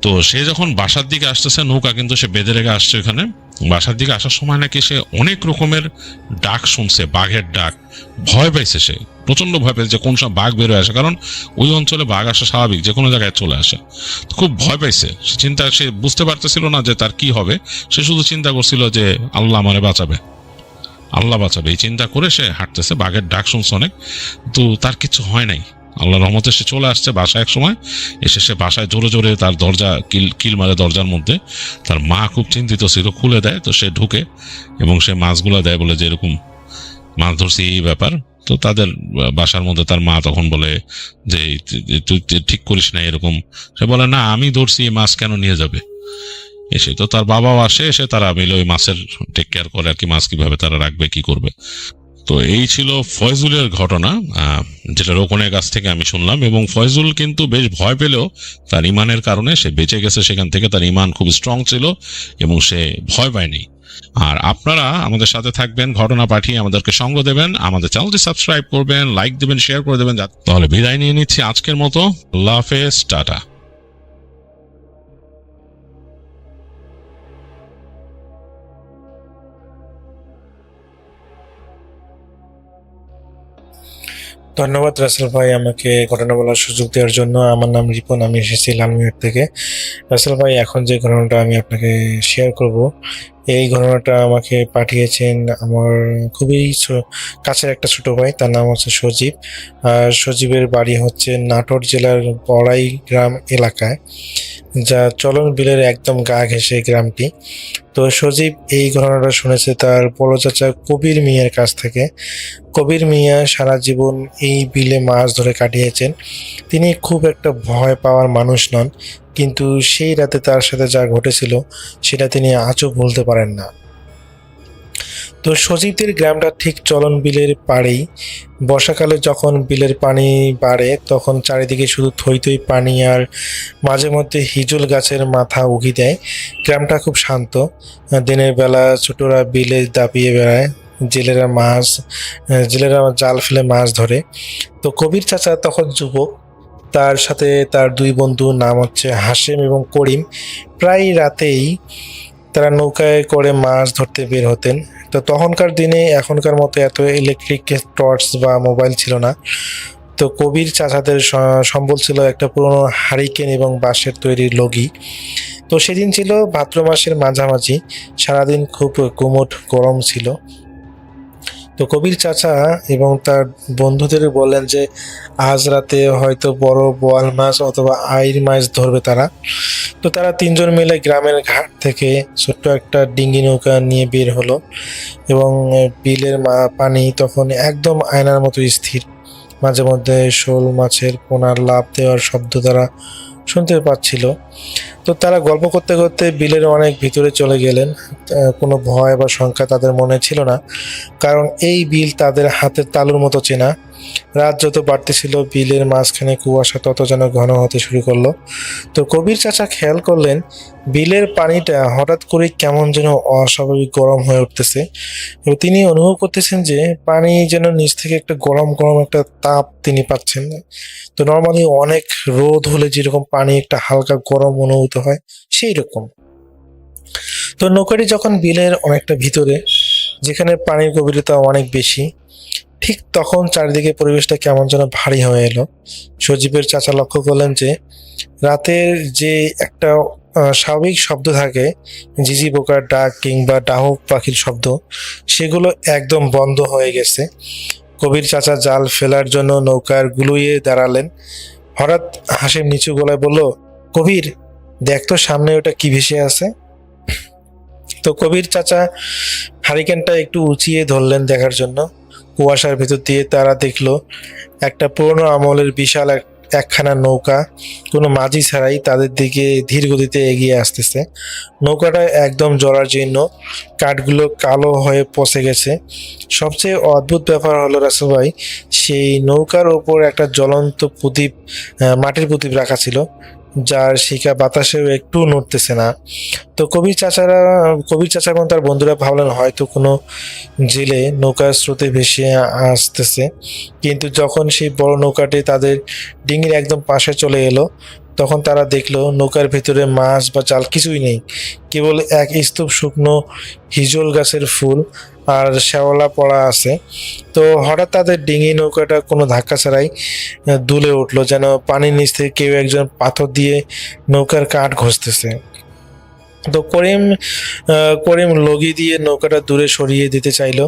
তো সে যখন বাসার দিকে আসতেছে, নৌকা কিন্তু সে বেঁধে রেখে আসছে ওখানে, বাসার দিকে আসার সময় নাকি সে অনেক রকমের ডাক শুনছে, বাঘের ডাক। ভয় পাইছে, সে প্রচন্ড ভয় পাইছে যে কোন সব বাঘ বেরোয় আসে, কারণ ওই অঞ্চলে বাঘ আসা স্বাভাবিক, যে কোনো জায়গায় চলে আসে। খুব ভয় পাইছে, সে বুঝতে পারতেছিল না যে তার কি হবে। সে শুধু চিন্তা করছিল যে আল্লাহ আমারে বাঁচাবে, আল্লাহ বাঁচাবে, এই চিন্তা করে সে হাঁটতেছে। বাঘের ডাক শুনছে অনেক, তো তার কিছু হয় নাই। আল্লাহর রহমতে সে চলে আসছে বাসায়। এক সময় এসে সে বাসায় জোরে জোরে তার দরজা কিল মারে দরজার মধ্যে। তার মা খুব চিন্তিত ছিল, খুলে দেয়। তো সে ঢুকে এবং সে মাছগুলো দেয়, বলে যে এরকম মাছ ধরছি এই ব্যাপার। তো তাদের বাসার মধ্যে তার মা তখন বলে যে তুই ঠিক করিস না এরকম। সে বলে না, আমি ধরছি, মাছ কেন নিয়ে যাবে। এসে তো তার বাবাও আসে, এসে তারা মিলে ওই মাছের টেক কেয়ার করে আর কি, মাছ কিভাবে তারা রাখবে, কি করবে। তো এই ছিল ফয়জুলের ঘটনা, যেটা রোকনের কাছ থেকে আমি শুনলাম। এবং ফয়জুল কিন্তু বেশ ভয় পেলেও তার ইমানের কারণে সে বেঁচে গেছে সেখান থেকে। তার ইমান খুব স্ট্রং ছিল এবং সে ভয় পায়নি। আর আপনারা আমাদের সাথে থাকবেন, ঘটনা পাঠিয়ে আমাদেরকে সঙ্গ দেবেন, আমাদের চ্যানেলটি সাবস্ক্রাইব করবেন, লাইক দেবেন, শেয়ার করে দেবেন। তাহলে বিদায় নিয়ে নিচ্ছি আজকের মতো। আল্লাহ হাফেজ, টাটা। ধন্যবাদ রাসেল ভাই আমাকে ঘটনা বলার সুযোগ দেওয়ার জন্য। আমার নাম রিপন, আমি এসেছি লালমিয়ার থেকে। রাসেল ভাই, এখন যে ঘটনাটা আমি আপনাকে শেয়ার করব, এই ঘটনাটা আমাকে পাঠিয়েছেন আমার খুবই কাছের একটা ছোট ভাই, তার নাম হচ্ছে সজীব। আর সজীবের বাড়ি হচ্ছে নাটোর জেলার বড়াই গ্রাম এলাকায়, যা চলন বিলের একদম গা ঘেঁষে গ্রামটি। তো সজীব এই ঘটনাটা শুনেছে তার বড় চাচা কবির মিয়ার কাছ থেকে। কবির মিয়া সারা জীবন এই বিলে মাছ ধরে কাটিয়েছেন। তিনি খুব একটা ভয় পাওয়ার মানুষ নন, কিন্তু সেই রাতে তার সাথে যা ঘটেছিল সেটা তিনি আজও ভুলতে পারেন না। তো সজীবদের গ্রামটা ঠিক চলন বিলের পাড়েই। বর্ষাকালে যখন বিলের পানি বাড়ে তখন চারিদিকে শুধু থই থই পানি, আর মাঝে মধ্যে হিজল গাছের মাথা উগি দেয়। গ্রামটা খুব শান্ত। দিনের বেলা ছোটরা বিলে দাপিয়ে বেড়ায়, জেলেরা জাল ফেলে মাছ ধরে। তো কবির চাচা তখন যুবক, তার সাথে তার দুই বন্ধু, নাম হচ্ছে হাশেম এবং করিম। প্রায় রাতেই তারা নৌকায় করে মাছ ধরতে বের হতেন। তো তখনকার দিনে এখনকার মতো এত ইলেকট্রিক টর্চ বা মোবাইল ছিল না। তো কবির চাচাদের সম্বল ছিল একটা পুরনো হারিকেন এবং বাঁশের তৈরি লগি। তো সেদিন ছিল ভাদ্র মাসের মাঝামাঝি, সারাদিন খুব গুমোট গরম ছিল। তো কবির চাচা এবং তার বন্ধুদের বললেন যে আজ রাতে হয়তো বড় বোয়াল মাছ অথবা আইর মাছ ধরবে তারা। তো তারা তিনজন মিলে গ্রামের ঘাট থেকে ছোট্ট একটা ডিঙ্গি নৌকা নিয়ে বের হলো এবং বিলের পানি তখন একদম আয়নার মতো স্থির। মাঝে মধ্যে শোল মাছের পোনার লাফ দেওয়ার শব্দ তারা শুনতে পাচ্ছিল। তো তারা গল্প করতে করতে বিলের অনেক ভিতরে চলে গেলেন। কোনো ভয় বা শঙ্কা তাদের মনে ছিল না, কারণ এই বিল তাদের হাতের তালুর মতো চেনা। রাত যত বাড়তেছিল বিলের মাঝখানে কুয়াশা তত যেন ঘন হতে শুরু করলো। তো কবির চাচা খেয়াল করলেন বিলের পানিটা হঠাৎ করে কেমন যেন অস্বাভাবিক গরম হয়ে উঠতেছে এবং তিনি অনুভব করতেছেন যে পানি যেন নিচ থেকে একটা গরম গরম একটা তাপ তিনি পাচ্ছেন। তো নর্মালি অনেক রোদ হলে যেরকম পানি একটা হালকা গরম অনুভূত হয়, সেই রকম। তো নৌকাটি যখন বিলের অনেকটা ভিতরে, যেখানে পানির গভীরতা অনেক বেশি, ঠিক তখন চারিদিকে পরিবেশটা কেমন যেন ভারী হয়ে এলো। সজীবের চাচা লক্ষ্য করলেন যে রাতের যে একটা স্বাভাবিক শব্দ থাকে, ঝিঝি পোকার ডাক কিংবা ডাহুক পাখির শব্দ, সেগুলো একদম বন্ধ হয়ে গেছে। কবির চাচা জাল ফেলার জন্য নৌকার গুলুইয়ে দাঁড়ালেন। হঠাৎ হাসিম নিচু গলায় বলল, কবির, দেখ তো সামনে ওটা কি ভেসে আছে। তো কবির চাচা হারিকেনটা একটু উঁচিয়ে ধরলেন দেখার জন্য। কুয়াশার ভেতর দিয়ে তারা দেখলো একটা পুরনো আমলের বিশাল এক একখানা নৌকা কোনো মাঝি ছাড়াই তাদের দিকে ধীর গতিতে এগিয়ে আসতেছে। নৌকাটা একদম জরাজীর্ণ, কাঠগুলো কালো হয়ে পচে গেছে। সবচেয়ে অদ্ভুত ব্যাপার হলো রাসেল ভাই, সেই নৌকার ওপর একটা জ্বলন্ত প্রদীপ, মাটির প্রদীপ রাখা ছিল, যার শিখা বাতাসেও একটু নড়তেছে না। তো কবির চাচা এবং তার বন্ধুরা ভাবলেন হয়তো কোনো জেলে নৌকার স্রোতে ভেসে আসতেছে। কিন্তু যখন সেই বড় নৌকাটি তাদের ডিঙির একদম পাশে চলে এলো, তখন তারা দেখলো নৌকার ভেতরে মাছ বা জাল কিছুই নেই, কেবল এক স্তূপ শুকনো হিজল গাছের ফুল আর শ্যাওলা পড়া আছে। তো হঠাৎ তাদের ডিঙি নৌকাটা কোনো ধাক্কা ছাড়াই দুলে উঠলো, যেন পানির নিচ থেকে কেউ একজন পাথর দিয়ে নৌকার কাঠ ঘষতেছে। তো করিম লগি দিয়ে নৌকাটা দূরে সরিয়ে দিতে চাইলো,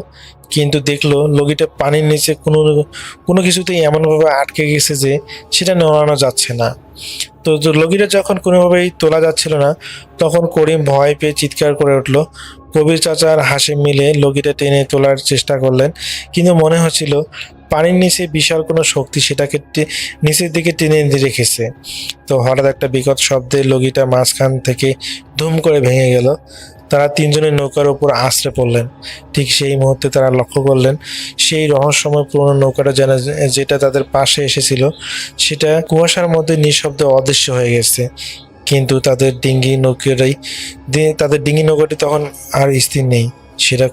কিন্তু দেখলো লগিটা পানির নিচে কোনো কিছুতেই এমনভাবে আটকে গেছে যে সেটা নড়ানো যাচ্ছে না। তো লগিটা যখন কোনোভাবেই তোলা যাচ্ছিল না, তখন করিম ভয় পেয়ে চিৎকার করে উঠলো। কবির চাচা আর হাসিম মিলে লগিটা টেনে তোলার চেষ্টা করলেন, কিন্তু মনে হচ্ছিল পানির নিচে বিশাল কোনো শক্তি সেটাকে নিচের দিকে টেনে রেখেছে। তো হঠাৎ একটা বিকট শব্দে লগিটা মাঝখান থেকে ধুম করে ভেঙে গেল। তারা তিনজনের নৌকার উপর আছড়ে পড়লেন। ঠিক সেই মুহূর্তে তারা লক্ষ্য করলেন সেই রহস্যময় পুরনো নৌকাটা যেটা তাদের পাশে এসেছিল সেটা কুয়াশার মধ্যে নিঃশব্দে অদৃশ্য হয়ে গেছে। কিন্তু তাদের ডিঙ্গি নৌকাটি তখন আর স্থির নেই। সেটা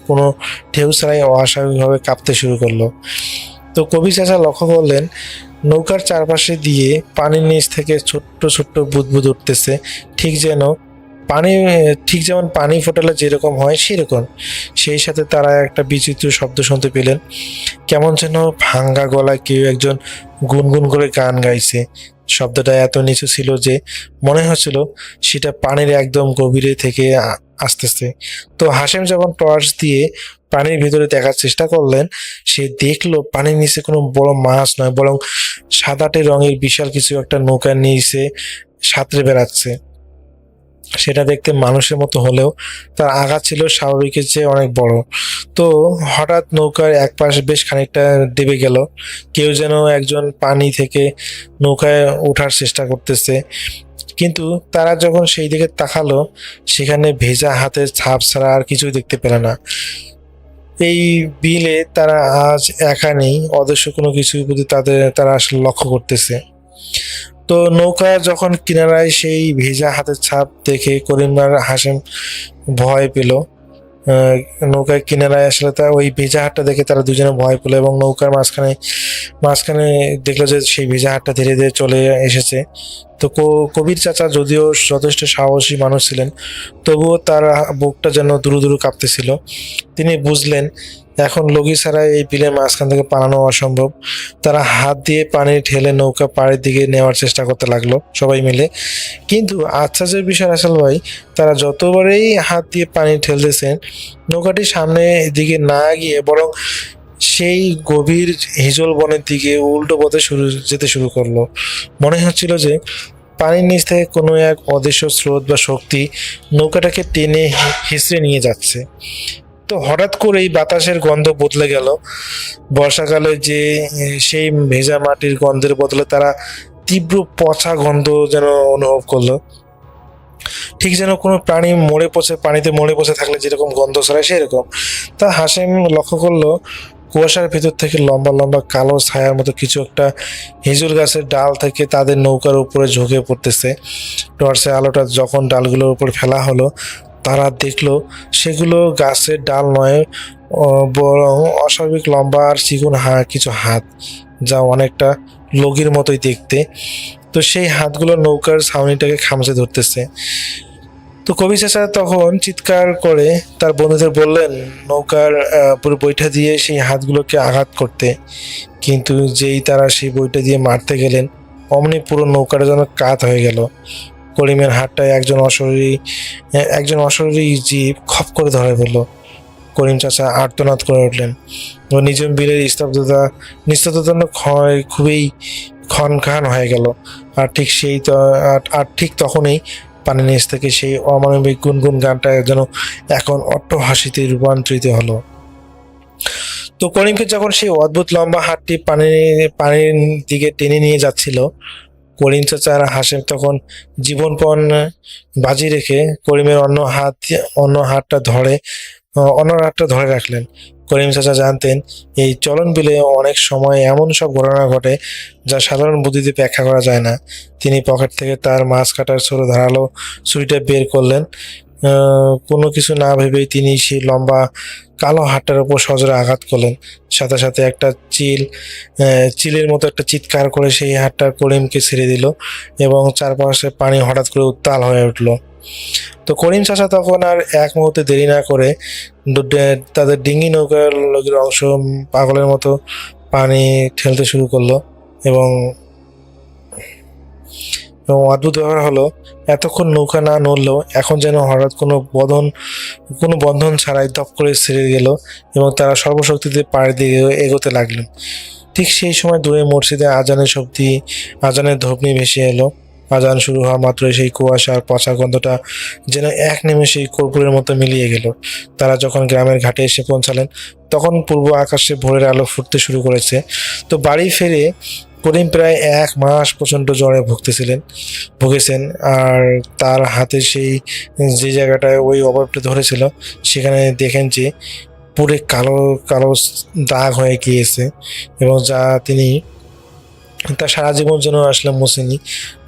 কোনো ঢেউ ছাড়াই অস্বাভাবিকভাবে কাঁপতে শুরু করলো। তো কবির চাচা লক্ষ্য করলেন নৌকার চারপাশে দিয়ে পানির নিচ থেকে ছোট্ট ছোট্ট বুদবুদ উঠতেছে, ঠিক যেমন পানি ফোটালে যেরকম হয় সেরকম। সেই সাথে তারা একটা বিচিত্র শব্দ শুনতে পেলেন, কেমন যেন ভাঙ্গা গলায় কেউ একজন গুনগুন করে গান গাইছে। শব্দটা এত নিচু ছিল যে মনে হচ্ছিল সেটা পানির একদম গভীরে থেকে আসতেছে। তো হাসেম যখন টর্চ দিয়ে পানির ভিতরে দেখার চেষ্টা করলেন, সে দেখলো পানির নিচে কোনো বড় মাছ নয়, বরং সাদাটে রঙের বিশাল কিছু একটা নৌকার নিচে সাঁতরে বেড়াচ্ছে। সেটা দেখতে মানুষের মতো হলেও তার আঘাত ছিল স্বাভাবিকের চেয়ে অনেক বড়। তো হঠাৎ নৌকার এক পাশ বেশ খানিকটা ডেবে গেল। কেউ যেন একজন পানি থেকে নৌকায় ওঠার চেষ্টা করতেছে, কিন্তু তারা যখন সেই দিকে তাকালো সেখানে ভেজা হাতের ছাপ ছাড়া আর কিছুই দেখতে পেল না। এই বিলে তারা আজ একা নেই, অদৃশ্য কোনো কিছুর প্রতি তারা আসলে লক্ষ্য করতেছে। তো নৌকা যখন কিনারায় সেই ভেজা হাতের ছাপ দেখে করিম আর হাসেম ভয় পেল। নৌকার কিনারায় আসলে ওই ভেজা হাতটা দেখে তারা দুজনে ভয় পেল এবং নৌকার মাঝখানে দেখলো যে সেই ভেজা হাতটা ধীরে ধীরে চলে এসেছে। তো কবির চাচা যদিও যথেষ্ট সাহসী মানুষ ছিলেন, তবুও তার বুকটা যেন দুরু দুরু কাঁপতেছিল। তিনি বুঝলেন এখন লগি ছাড়া এই বিলের মাঝখান থেকে পালানো অসম্ভব। তারা হাত দিয়ে পানি ঠেলে নৌকা পাড়ের দিকে নেওয়ার চেষ্টা করতে লাগলো সবাই মিলে। কিন্তু আশ্চর্যের বিষয় আসল ভাই, তারা যতবারই হাত দিয়ে পানি ঠেলতেছেন নৌকাটি সামনের দিকে না গিয়ে বরং সেই গভীর হিজল বনের দিকে উল্টো পথে যেতে শুরু করলো। মনে হচ্ছিল যে পানির নিচ থেকে কোনো এক অদৃশ্য স্রোত বা শক্তি নৌকাটাকে টেনে হেঁচড়ে নিয়ে যাচ্ছে। তো হঠাৎ করেই বাতাসের গন্ধ বদলে গেল। বর্ষাকালে যে সেই ভেজা মাটির গন্ধের বদলে তারা তীব্র পচা গন্ধ যেন অনুভব করলো, ঠিক যেন কোনো প্রাণী পানিতে মরে পচে থাকলে যেরকম গন্ধ ছড়ায় সেরকম। তা হাসেম লক্ষ্য করলো কুয়াশার ভেতর থেকে লম্বা লম্বা কালো ছায়ার মতো কিছু একটা হিজুর গাছের ডাল থেকে তাদের নৌকার উপরে ঝুঁকে পড়তেছে। টর্চের আলোটা যখন ডালগুলোর উপর ফেলা হলো, তারা দেখলো সেগুলো গাছের ডাল নয়, বরং অস্বাভাবিক লম্বা আর চিকন কিছু হাত, যা অনেকটা লগির মতোই দেখতে। তো সেই হাতগুলো নৌকার ছাউনিটাকে খামচে ধরতেছে। তো কবি চাচা তখন চিৎকার করে তার বন্ধুদের বললেন নৌকার পুরো বইটা দিয়ে সেই হাতগুলোকে আঘাত করতে। কিন্তু যেই তারা সেই বইটা দিয়ে মারতে গেলেন, অমনি পুরো নৌকাটা যেন কাত হয়ে গেল। করিমের হাতটায় একজন অশরীরী জীব খপ করে ধরে ফেলল। করিম চাচা আর্তনাদ করে উঠলেন ও নিজের বিলের নিস্তব্ধতা খুবই ক্ষণখান হয়ে গেল। আর ঠিক তখনই পানির নিচ থেকে সেই অমানবিক গুনগুন গানটা যেন এখন অট্ট হাসিতে রূপান্তরিত হলো। তো করিমকে যখন সেই অদ্ভুত লম্বা হাতটি পানির দিকে টেনে নিয়ে যাচ্ছিল, করিম চাচার হাসেম তখন জীবনপণ বাজি রেখে করিমের অন্য হাতটা ধরে রাখলেন। করিম চাচা জানতেন এই চলন বিলে অনেক সময় এমন সব ঘটনা ঘটে যা সাধারণ বুদ্ধিতে ব্যাখ্যা করা যায় না। তিনি পকেট থেকে তার মাছ কাটার ছোট ধারালো ছুরিটা বের করলেন। কোনো কিছু না ভেবেই তিনি সেই লম্বা কালো হাতটার উপর সজোরে আঘাত করলেন। সাথে সাথে একটা চিলের মতো একটা চিৎকার করে সেই হাতটা করিমকে ছেড়ে দিল এবং চারপাশে পানি হঠাৎ করে উত্তাল হয়ে উঠল। তো করিম চাচা তখন আর এক মুহূর্তে দেরি না করে তাদের ডিঙ্গি নৌকার অংশ পাগলের মতো পানি ঠেলতে শুরু করলো এবং অদ্ভুত ব্যাপার হলো, এতক্ষণ নৌকা না নড়লেও এখন যেন হঠাৎ কোনো বন্ধন ছাড়াই দপ করে ছেড়ে গেল এবং তারা সর্বশক্তিতে পাড়ের দিকে এগোতে লাগলেন। ঠিক সেই সময় দূরে মসজিদে আজানের ধ্বনি ভেসে এলো। আজান শুরু হওয়া মাত্রই সেই কুয়াশা আর পচা গন্ধটা যেন এক নিমেষেই কর্পূরের মতো মিলিয়ে গেল। তারা যখন গ্রামের ঘাটে এসে পৌঁছালেন তখন পূর্ব আকাশে ভোরের আলো ফুটতে শুরু করেছে। তো বাড়ি ফিরে করিম প্রায় 1 মাস প্রচণ্ড জ্বরে ভুগেছেন আর তার হাতে যে জায়গাটায় ওই অভাবটা ধরেছিল সেখানে দেখেন যে পুরো কালো কালো দাগ হয়ে গিয়েছে এবং যা তিনি তার সারা জীবন যেন আসলে মোছেনি।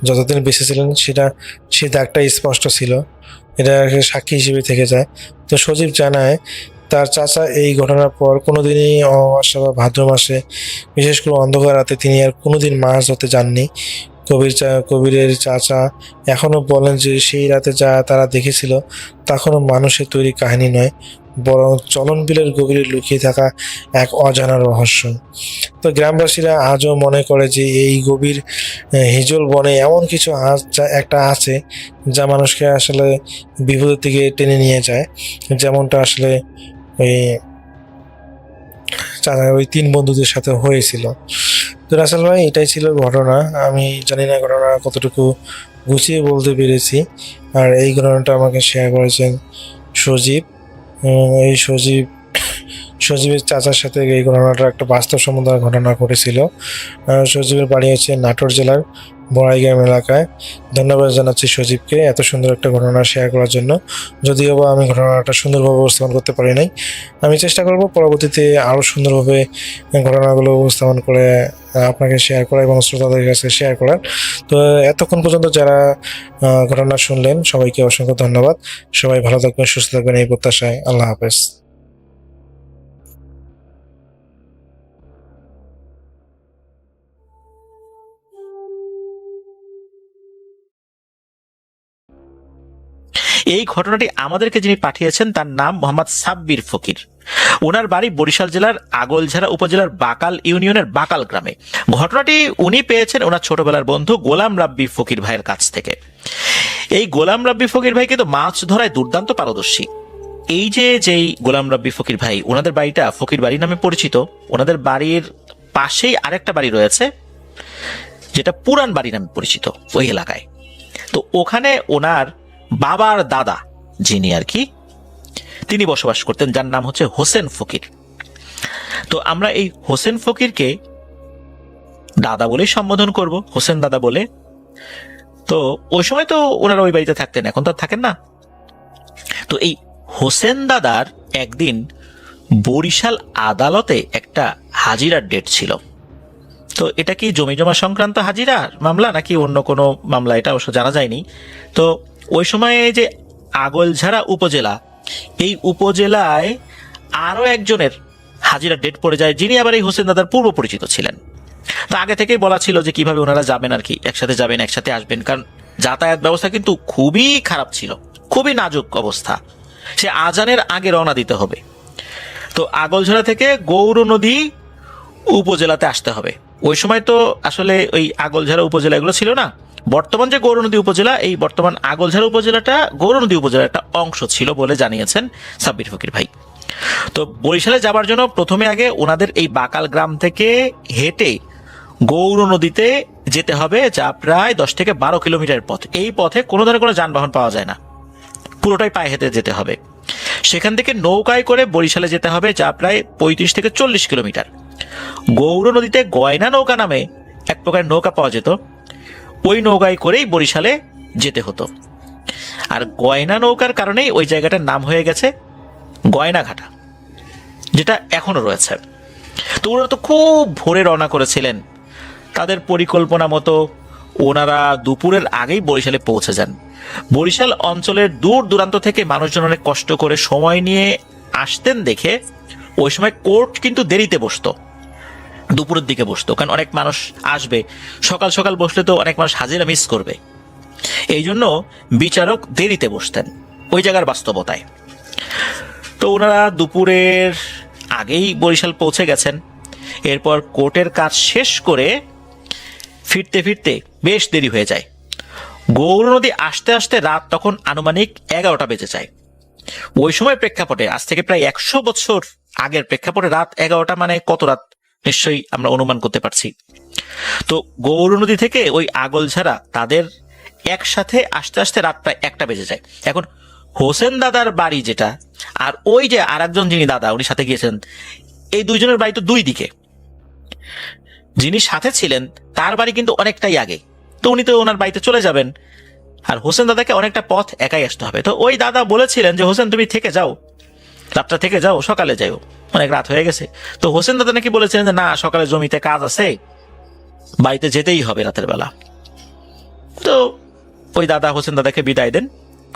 যতদিন বেঁচে ছিলেন সেই দাগটা স্পষ্ট ছিল, এটা সাক্ষী হিসেবে থেকে যায়। তো সজীব জানায় তার চাচা এই ঘটনার পর কোনোদিনই অমাবস্যা বা ভাদ্র মাসে, বিশেষ করে অন্ধকার রাতে তিনি আর কোনোদিন মাছ ধরতে যাননি। কবিরের চাচা এখনো বলেন যে সেই রাতে যা তারা দেখেছিল তা কোনো মানুষের তৈরি কাহিনী নয়, বরং চলন বিলের গভীরে লুকিয়ে থাকা এক অজানা রহস্য। তো গ্রামবাসীরা আজও মনে করে যে এই গভীর হিজল বনে এমন কিছু একটা আছে যা মানুষকে আসলে বিপদের দিকে টেনে নিয়ে যায়, যেমনটা আসলে ওই 3 বন্ধুদের সাথে হয়েছিল। তো রাসেল ভাই, এটাই ছিল ঘটনা। আমি জানি না ঘটনা কতটুকু গুছিয়ে বলতে পেরেছি। আর এই ঘটনাটা আমাকে শেয়ার করেছেন সজীব। এই সজীবের চাচার সাথে এই ঘটনাটা একটা বাস্তবসম্মত ঘটনা ঘটেছিল। সজীবের বাড়ি হচ্ছে নাটোর জেলার বড়াইগ্রাম এলাকায়। ধন্যবাদ জানাচ্ছি সজীবকে এত সুন্দর একটা ঘটনা শেয়ার করার জন্য। যদিও বা আমি ঘটনাটা সুন্দরভাবে উপস্থাপন করতে পারি নাই, আমি চেষ্টা করব পরবর্তীতে আরও সুন্দরভাবে ঘটনাগুলো উপস্থাপন করে আপনাকে শেয়ার করা এবং শ্রোতাদের কাছে শেয়ার করার। তো এতক্ষণ পর্যন্ত যারা ঘটনা শুনলেন সবাইকে অসংখ্য ধন্যবাদ। সবাই ভালো থাকবেন, সুস্থ থাকবেন এই প্রত্যাশায়। আল্লাহ হাফেজ। এই ঘটনাটি আমাদেরকে যিনি পাঠিয়েছেন তার নাম মোহাম্মদ সাব্বির ফকির। ওনার বাড়ি বরিশাল জেলার আগলঝাড়া উপজেলার বাকাল ইউনিয়নের বাকাল গ্রামে। ঘটনাটি উনি পেয়েছেন ওনার ছোটবেলার বন্ধু গোলাম রাব্বি ফকির ভাইয়ের কাছ থেকে। এই গোলাম রাব্বি ফকির ভাই কিন্তু মাছ ধরায় দুর্দান্ত পারদর্শী। এই যেই গোলাম রাব্বি ফকির ভাই, ওনাদের বাড়িটা ফকির বাড়ি নামে পরিচিত। ওনাদের বাড়ির পাশেই আরেকটা বাড়ি রয়েছে যেটা পুরান বাড়ি নামে পরিচিত ওই এলাকায়। তো ওখানে ওনার বাবার দাদা যিনি আর কি তিনি বসবাস করতেন, যার নাম হচ্ছে হোসেন ফকির। তো আমরা এই হোসেন ফকিরকে দাদা বলেই সম্বোধন করব, হোসেন দাদা বলে। তো ওই সময় তো ওনারা ওই বাড়িতে থাকতেন, এখন তো আর থাকেন না। তো এই হোসেন দাদার একদিন বরিশাল আদালতে একটা হাজিরার ডেট ছিল। তো এটা কি জমি জমা সংক্রান্ত হাজিরার মামলা নাকি অন্য কোনো মামলা, এটা অবশ্য জানা যায়নি। তো ওই সময়ে যে আগলঝাড়া উপজেলা, এই উপজেলায় আরো একজনের হাজিরা ডেট পড়ে যায়, যিনি আবার এই হোসেন দাদার পূর্ব পরিচিত ছিলেন। তো আগে থেকেই বলা ছিল যে কিভাবে ওনারা যাবেন আর কি, একসাথে যাবেন একসাথে আসবেন, কারণ যাতায়াত ব্যবস্থা কিন্তু খুবই খারাপ ছিল, খুবই নাজুক অবস্থা। সে আজানের আগে রওনা দিতে হবে। তো আগলঝাড়া থেকে গৌর নদী উপজেলাতে আসতে হবে। ওই সময় তো আসলে ওই আগলঝাড়া উপজেলা এগুলো ছিল না। বর্তমান যে গৌরনদী উপজেলা, এই বর্তমান আগলঝাড়া উপজেলাটা গৌরনদী উপজেলার একটা অংশ ছিল বলে জানিয়েছেন সাব্বির ফকির ভাই। তো বরিশালে যাবার জন্য প্রথমে আগে ওনাদের এই বাকাল গ্রাম থেকে হেঁটে গৌর নদীতে যেতে হবে, যা প্রায় 10 থেকে 12 কিলোমিটার পথ। এই পথে কোনো ধরনের কোনো যানবাহন পাওয়া যায় না, পুরোটাই পায়ে হেঁটে যেতে হবে। সেখান থেকে নৌকায় করে বরিশালে যেতে হবে, যা প্রায় 35 থেকে 40 কিলোমিটার। গৌর নদীতে গয়না নৌকা নামে এক প্রকার নৌকা পাওয়া যেত, ওই নৌকায় করেই বরিশালে যেতে হতো। আর গয়না নৌকার কারণেই ওই জায়গাটার নাম হয়ে গেছে গয়নাঘাটা, যেটা এখনো রয়েছে। তো ওরা তো খুব ভোরে রওনা করেছিলেন। তাদের পরিকল্পনা মতো ওনারা দুপুরের আগেই বরিশালে পৌঁছে যান। বরিশাল অঞ্চলের দূর দূরান্ত থেকে মানুষজন অনেক কষ্ট করে সময় নিয়ে আসতেন দেখে ওই সময় কোর্ট কিন্তু দেরিতে বসতো, দুপুরের দিকে বসতো, কারণ অনেক মানুষ আসবে। সকাল সকাল বসলে তো অনেক মানুষ হাজিরা মিস করবে, এই জন্য বিচারক দেরিতে বসতেন ওই জায়গার বাস্তবতায়। তো ওনারা দুপুরের আগেই বরিশাল পৌঁছে গেছেন। এরপর কোর্টের কাজ শেষ করে ফিরতে ফিরতে বেশ দেরি হয়ে যায়। গৌর নদী আসতে আসতে রাত তখন আনুমানিক 11টা বেজে যায়। ওই সময় প্রেক্ষাপটে, আজ থেকে প্রায় 100 বছর আগের প্রেক্ষাপটে রাত 11টা মানে কত রাত নিশ্চয়ই আমরা অনুমান করতে পারছি। তো গৌর নদী থেকে ওই আগলঝাড়া তাদের একসাথে আসতে আসতে রাত প্রায় 1টা বেজে যায়। এখন হোসেন দাদার বাড়ি যেটা, আর ওই যে আর একজন যিনি দাদা উনি সাথে গিয়েছেন, এই দুইজনের বাড়ি তো দুই দিকে। যিনি সাথে ছিলেন তার বাড়ি কিন্তু অনেকটাই আগে, তো উনি তো ওনার বাড়িতে চলে যাবেন, আর হোসেন দাদাকে অনেকটা পথ একাই আসতে হবে। তো ওই দাদা বলেছিলেন যে হোসেন তুমি থেকে যাও, রাতটা থেকে যাও, সকালে যাও, অনেক রাত হয়ে গেছে। তো হোসেন দাদা নাকি বলেছিলেন যে না, সকালে জমিতে কাজ আছে, বাড়িতে যেতেই হবে রাতের বেলা। তো ওই দাদা হোসেন দাদাকে বিদায় দেন,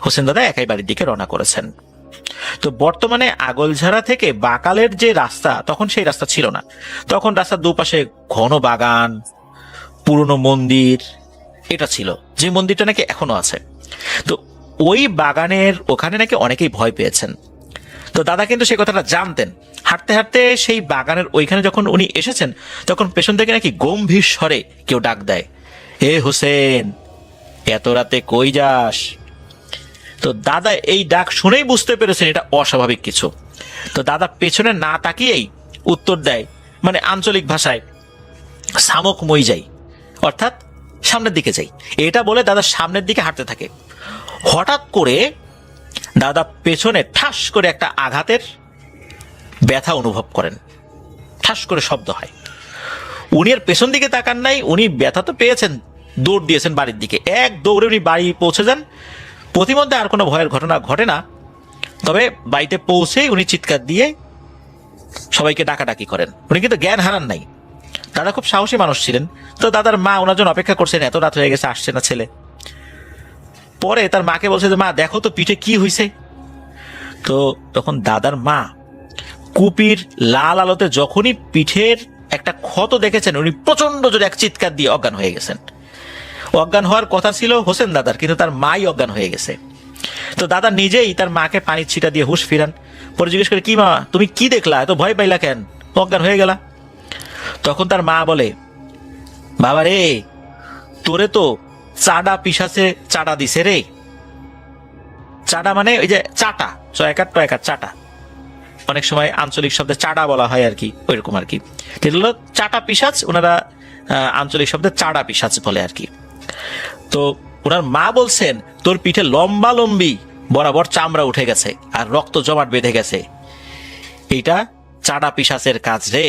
হোসেন দাদা একাই বাড়ির দিকে রওনা করেছেন। তো বর্তমানে আগলঝাড়া থেকে বাকালের যে রাস্তা, তখন সেই রাস্তা ছিল না। তখন রাস্তার দুপাশে ঘন বাগান, পুরনো মন্দির এটা ছিল, যে মন্দিরটা নাকি এখনো আছে। তো ওই বাগানের ওখানে নাকি অনেকেই ভয় পেয়েছেন। তো দাদা কিন্তু সেই কথাটা জানতেন। হাঁটতে হাঁটতে সেই বাগানের ওইখানে যখন উনি এসেছেন, তখন পেছন থেকে নাকি গম্ভীর স্বরে কেউ ডাক দেয়, হে হোসেন, এত রাতে কই যাস? তো দাদা এই ডাক শুনেই বুঝতে পেরেছেন এটা অস্বাভাবিক কিছু। তো দাদা পেছনে না তাকিয়েই উত্তর দেয়, মানে আঞ্চলিক ভাষায়, শামুক মই যাই, অর্থাৎ সামনের দিকে যাই। এটা বলে দাদা সামনের দিকে হাঁটতে থাকে। হঠাৎ করে দাদা পেছনে ঠাস করে একটা আঘাতের ব্যথা অনুভব করেন, ঠাস করে শব্দ হয়। উনি আর পেছন দিকে তাকান নাই, উনি ব্যথা তো পেয়েছেন, দৌড় দিয়েছেন বাড়ির দিকে। এক দৌড়ে উনি বাড়ি পৌঁছে যান। প্রতিমধ্যে আর কোনো ভয়ের ঘটনা ঘটে না, তবে বাড়িতে পৌঁছেই উনি চিৎকার দিয়ে সবাইকে ডাকাডাকি করেন। উনি কিন্তু জ্ঞান হারান নাই। দাদা খুব সাহসী মানুষ ছিলেন। তো দাদার মা ওনার জন্য অপেক্ষা করছেন, এত রাত হয়ে গেছে, আসছে না ছেলে। পরে তার মাকে বলছে যে মা দেখো তো পিঠে কি হয়েছে। তো তখন দাদার মা কুপির লাল আলোতে যখনই পিঠের একটা ক্ষত দেখেছেন, উনি প্রচন্ড জোরে এক চিৎকার দিয়ে অজ্ঞান হয়ে গেছেন। অজ্ঞান হওয়ার কথা ছিল হোসেন দাদার, কিন্তু তার মাই অজ্ঞান হয়ে গেছে। তো দাদা নিজেই তার মাকে পানির ছিটা দিয়ে হুঁশ ফিরান। পরে জিজ্ঞেস করে, কি মা তুমি কি দেখলা, এত ভয় পাইলা কেন, অজ্ঞান হয়ে গেলা? তখন তার মা বলে, বাবা রে, তোরে তো চাডা পিসাসে চাডা দিছে রে। চাডা মানে ওই যে চাটা, চয়কার টয়কার চাটা, অনেক সময় আঞ্চলিক শব্দে চাডা বলা হয় আর কি, ওইরকম আর কি। হলো চাটা পিসাচ, ওনারা আঞ্চলিক শব্দে চাডা পিসাচ বলে আর কি। তো ওনার মা বলছেন, তোর পিঠে লম্বা লম্বি বরাবর চামড়া উঠে গেছে আর রক্ত জমাট বেঁধে গেছে, এইটা চাডা পিসাচের কাজ রে।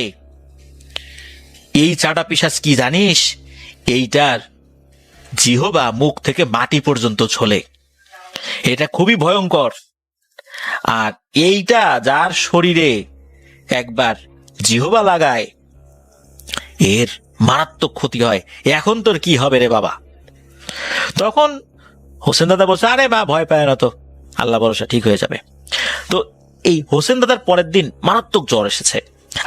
এই চাডা পিসাচ কি জানিস? এইটার জিহবা মুখ থেকে মাটি পর্যন্ত ঝোলে, এটা খুবই ভয়ঙ্কর। আর এইটা যার শরীরে একবার জিহবা লাগায়, এর মারাত্মক ক্ষতি হয়। এখন তোর কি হবে রে বাবা? তখন হোসেন দাদা বলছে, আরে মা ভয় পায় না তো, আল্লাহ ভরসা, ঠিক হয়ে যাবে। তো এই হোসেন দাদার পরের দিন মারাত্মক জ্বর এসেছে,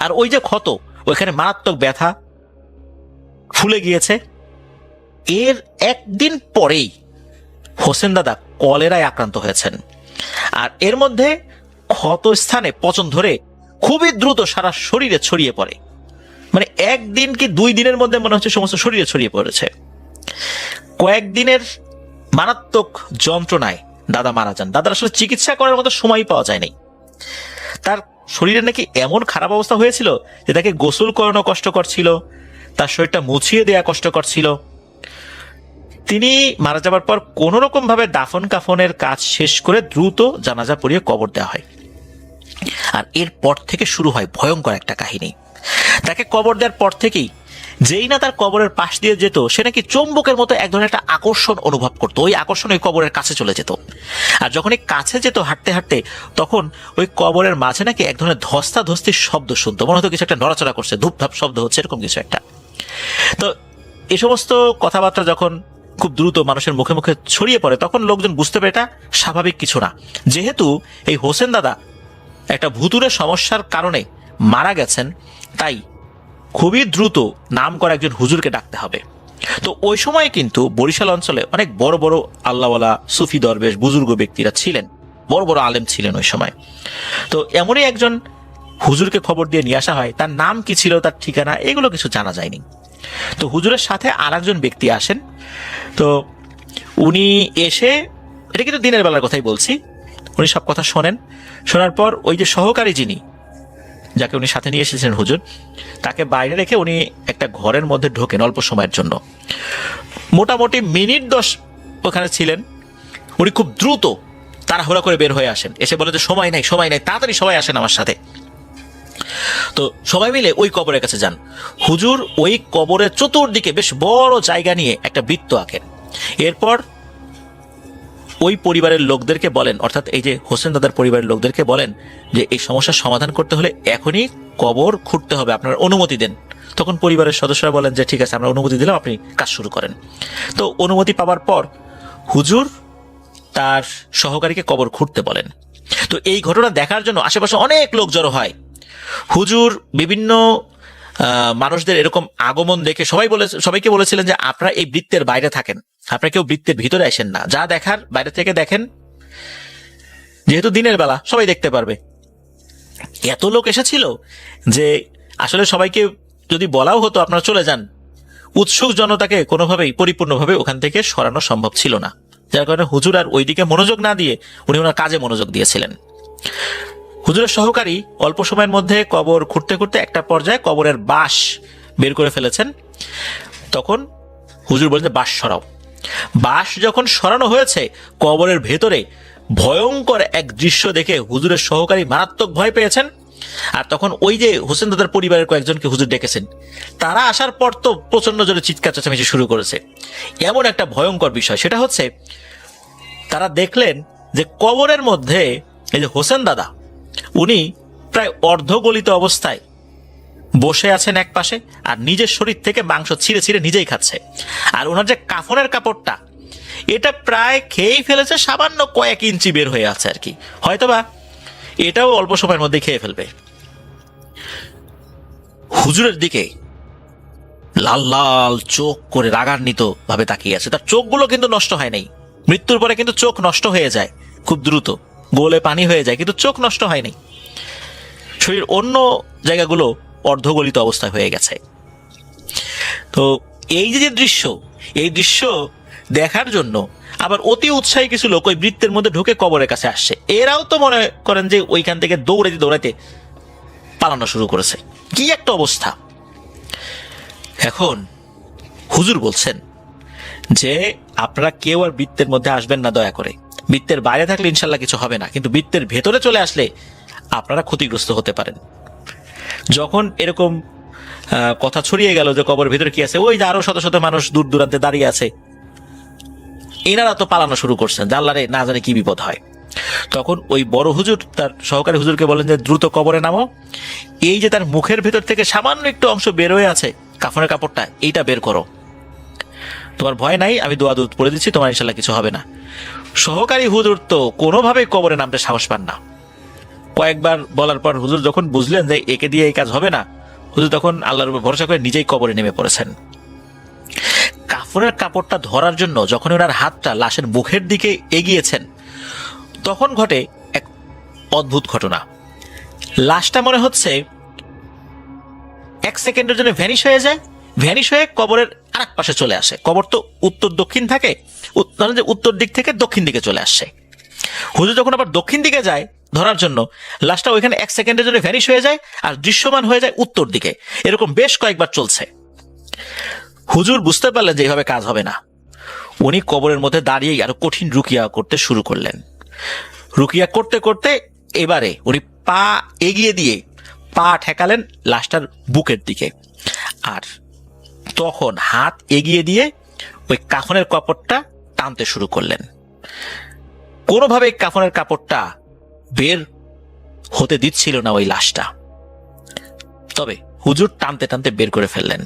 আর ওই যে ক্ষত, ওইখানে মারাত্মক ব্যথা ফুলে গিয়েছে। এর একদিন পরেই হোসেন দাদা কলেরায় আক্রান্ত হয়েছেন, আর এর মধ্যে ক্ষত স্থানে পচন ধরে খুবই দ্রুত সারা শরীরে ছড়িয়ে পড়ে। মানে একদিন কি 2 দিনের মধ্যে মনে হচ্ছে সমস্ত শরীরে ছড়িয়ে পড়েছে। কয়েকদিনের মারাত্মক যন্ত্রণায় দাদা মারা যান। দাদার আসলে চিকিৎসা করার মতো সময় পাওয়া যায়নি। তার শরীরে নাকি এমন খারাপ অবস্থা হয়েছিল যে তাকে গোসল করানো কষ্টকর ছিল, তার শরীরটা মুছিয়ে দেয়া কষ্টকর ছিল। তিনি মারা যাবার পর কোন রকম ভাবে দাফন কাফনের কাজ শেষ করে দ্রুত জানাজা পড়িয়ে কবর দেওয়া হয়। আর এরপর থেকে শুরু হয় ভয়ঙ্কর একটা কাহিনী। তাকে কবর দেওয়ার পর থেকেই যেই না তার কবরের পাশ দিয়ে যেত, সে নাকি চুম্বকের মতো এক ধরনের একটা আকর্ষণ অনুভব করতো। ওই আকর্ষণ ওই কবরের কাছে চলে যেত, আর যখন এই কাছে যেত হাঁটতে হাঁটতে, তখন ওই কবরের মাঝে নাকি এক ধরনের ধস্তাধস্তির শব্দ শুনতো, মনে হতো কিছু একটা নড়াচড়া করছে, ধূপধাপ শব্দ হচ্ছে, এরকম কিছু একটা। তো এই সমস্ত কথাবার্তা যখন খুব দ্রুত মানুষের মুখে মুখে ছড়িয়ে পড়ে, তখন লোকজন বুঝতে পারে এটা স্বাভাবিক কিছু না। যেহেতু এই হোসেন দাদা একটা ভুতুড়ে সমস্যার কারণে মারা গেছেন, তাই খুবই দ্রুত নাম করা একজন হুজুরকে ডাকতে হবে। তো ওই সময় কিন্তু বরিশাল অঞ্চলে অনেক বড় বড় আল্লাহওয়ালা সুফি দরবেশ বুজুর্গ ব্যক্তিরা ছিলেন, বড় বড় আলেম ছিলেন ওই সময়। তো এমনই একজন হুজুরকে খবর দিয়ে নিয়ে আসা হয়। তার নাম কি ছিল, তার ঠিকানা, এগুলো কিছু জানা যায়নি। তো হুজুরের সাথে আর একজন ব্যক্তি আসেন। তো উনি এসে, এটা কিন্তু দিনের বেলার কথাই বলছি, উনি সব কথা শোনেন। শোনার পর ওই যে সহকারী যিনি, যাকে উনি সাথে নিয়ে এসেছিলেন হুজুর, তাকে বাইরে রেখে উনি একটা ঘরের মধ্যে ঢোকেন অল্প সময়ের জন্য। মোটামুটি মিনিট 10 ওখানে ছিলেন। উনি খুব দ্রুত তাড়াহুড়া করে বের হয়ে আসেন, এসে বলে যে সময় নাই, সময় নাই, তাড়াতাড়ি সবাই আসেন আমার সাথে। তো সবাই মিলে ওই কবরের কাছে যান। হুজুর ওই কবরের চতুর্দিকে বেশ বড় জায়গা নিয়ে একটা বৃত্ত আঁকেন। এরপর ওই পরিবারের লোকদেরকে বলেন, অর্থাৎ এই যে হোসেন দাদার পরিবারের লোকদেরকে বলেন যে এই সমস্যার সমাধান করতে হলে এখনই কবর খুঁড়তে হবে, আপনারা অনুমতি দেন। তখন পরিবারের সদস্যরা বলেন যে ঠিক আছে, আমরা অনুমতি দিলাম, আপনি কাজ শুরু করেন। তো অনুমতি পাওয়ার পর হুজুর তার সহকারীকে কবর খুঁড়তে বলেন। তো এই ঘটনা দেখার জন্য আশেপাশে অনেক লোক জড়ো হয়। হুজুর বিভিন্ন মানুষদের এরকম আগমন দেখে সবাইকে বলেছিলেন যে আপনারা এই বৃত্তের বাইরে থাকেন, আপনারা কেউ বৃত্তের ভিতরে আসেন না, যা দেখার বাইরে থেকে দেখেন, যেহেতু দিনের বেলা সবাই দেখতে পারবে। এত লোক এসেছিল যে আসলে সবাইকে যদি বলাও হতো আপনারা চলে যান, উৎসুক জনতাকে কোনোভাবেই পরিপূর্ণভাবে ওখান থেকে সরানো সম্ভব ছিল না। যার কারণে হুজুর আর ওইদিকে মনোযোগ না দিয়ে উনি ওনার কাজে মনোযোগ দিয়েছিলেন। হুজুরের সহকারী অল্প সময়ের মধ্যে কবর খুঁড়তে খুঁড়তে একটা পর্যায়ে কবরের বাঁশ বের করে ফেলেছেন। তখন হুজুর বলছে বাঁশ সরাও। বাঁশ যখন সরানো হয়েছে, কবরের ভেতরে ভয়ঙ্কর এক দৃশ্য দেখে হুজুরের সহকারী মারাত্মক ভয় পেয়েছেন। আর তখন ওই যে হোসেন দাদার পরিবারের কয়েকজনকে হুজুর ডেকেছেন, তারা আসার পর তো প্রচন্ড জোরে চিৎকার চেঁচামেচি শুরু করেছে। এমন একটা ভয়ঙ্কর বিষয়, সেটা হচ্ছে তারা দেখলেন যে কবরের মধ্যে এই যে হোসেন দাদা, উনি প্রায় অর্ধগলিত অবস্থায় বসে আছেন এক পাশে, আর নিজের শরীর থেকে মাংস ছিঁড়ে ছিঁড়ে নিজেই খাচ্ছে। আর ওনার যে কাফনের কাপড়টা, এটা প্রায় খেয়েই ফেলেছে, সামান্য কয়েক ইঞ্চি বের হয়ে আছে আর কি, হয়তোবা এটাও অল্প সময়ের মধ্যে খেয়ে ফেলবে। হুজুরের দিকে লাল লাল চোখ করে রাগান্বিত ভাবে তাকিয়ে আছে। তার চোখগুলো কিন্তু নষ্ট হয় নাই। মৃত্যুর পরে কিন্তু চোখ নষ্ট হয়ে যায় খুব দ্রুত, গোলে পানি হয়ে যায়, কিন্তু চোখ নষ্ট হয়নি। শরীর অন্য জায়গাগুলো অর্ধগলিত অবস্থায় হয়ে গেছে। তো এই যে দৃশ্য, এই দৃশ্য দেখার জন্য আবার অতি উৎসাহী কিছু লোক ওই বৃত্তের মধ্যে ঢুকে কবরের কাছে আসছে। এরাও তো মনে করেন যে ওইখান থেকে দৌড়াইতে দৌড়াইতে পালানো শুরু করেছে। কি একটা অবস্থা! এখন হুজুর বলছেন যে আপনারা কেউ আর বৃত্তের মধ্যে আসবেন না, দয়া করে। বৃত্তের বাইরে থাকলে ইনশাল্লাহ কিছু হবে না, কিন্তু বৃত্তের ভেতরে চলে আসলে আপনারা ক্ষতিগ্রস্ত হতে পারেন। যখন এরকম কথা ছড়িয়ে গেল যে কবরের ভেতরে কি আছে, ওই যে আরো শত শত মানুষ দূর দূরান্তে দাঁড়িয়ে আছে, এনারা তো পালানো শুরু করছেন, জানলারে না জানে কি বিপদ হয়। তখন ওই বড় হুজুর তার সহকারী হুজুরকে বলেন যে দ্রুত কবরে নামো। এই যে তার মুখের ভেতর থেকে সামান্য একটু অংশ বের হয়ে আছে, কাফনের কাপড়টা, এইটা বের করো। তোমার ভয় নাই, আমি দোয়া দুধ পড়ে দিচ্ছি, তোমার ইনশাল্লাহ কিছু হবে না। সহকারী হুজুর তো কোনোভাবেই কবরে নামতে সাহস পান না। কয়েকবার বলার পর হুজুর যখন বুঝলেন যে একে দিয়ে এই কাজ হবে না, হুজুর তখন আল্লাহর উপর ভরসা করে নিজেই কবরে নেমে পড়েছেন। কাফনের কাপড়টা ধরার জন্য যখন ওনার হাতটা লাশের মুখের দিকে এগিয়েছেন, তখন ঘটে এক অদ্ভুত ঘটনা। লাশটা মনে হচ্ছে 1 সেকেন্ডের জন্য ভ্যানিশ হয়ে যায়, ভ্যানিশ হয়ে কবরের আরেক পাশে চলে আসে। কবর তো উত্তর দক্ষিণ থাকে, যে উত্তর দিক থেকে দক্ষিণ দিকে চলে আসছে। হুজুর যখন আবার দক্ষিণ দিকে যায় ধরার জন্য, লাশটা ওইখানে 1 সেকেন্ডের জন্য ভ্যানিশ হয়ে যায় আর দৃশ্যমান হয়ে যায় উত্তর দিকে। এরকম বেশ কয়েকবার চলছে। হুজুর বুঝতে পারলেন যে এইভাবে কাজ হবে না। উনি কবরের মধ্যে দাঁড়িয়েই আরো কঠিন রুকিয়া করতে শুরু করলেন। রুকিয়া করতে করতে এবারে উনি পা এগিয়ে দিয়ে পা ঠেকালেন লাশটার বুকের দিকে, আর তখন হাত এগিয়ে দিয়ে ওই কাফনের কাপড়টা টানতে শুরু করলেন। কোনোভাবে কাফনের কাপড়টা বের হতে দিচ্ছিল না ওই লাশটা, তবে হুজুর টানতে টানতে বের করে ফেললেন।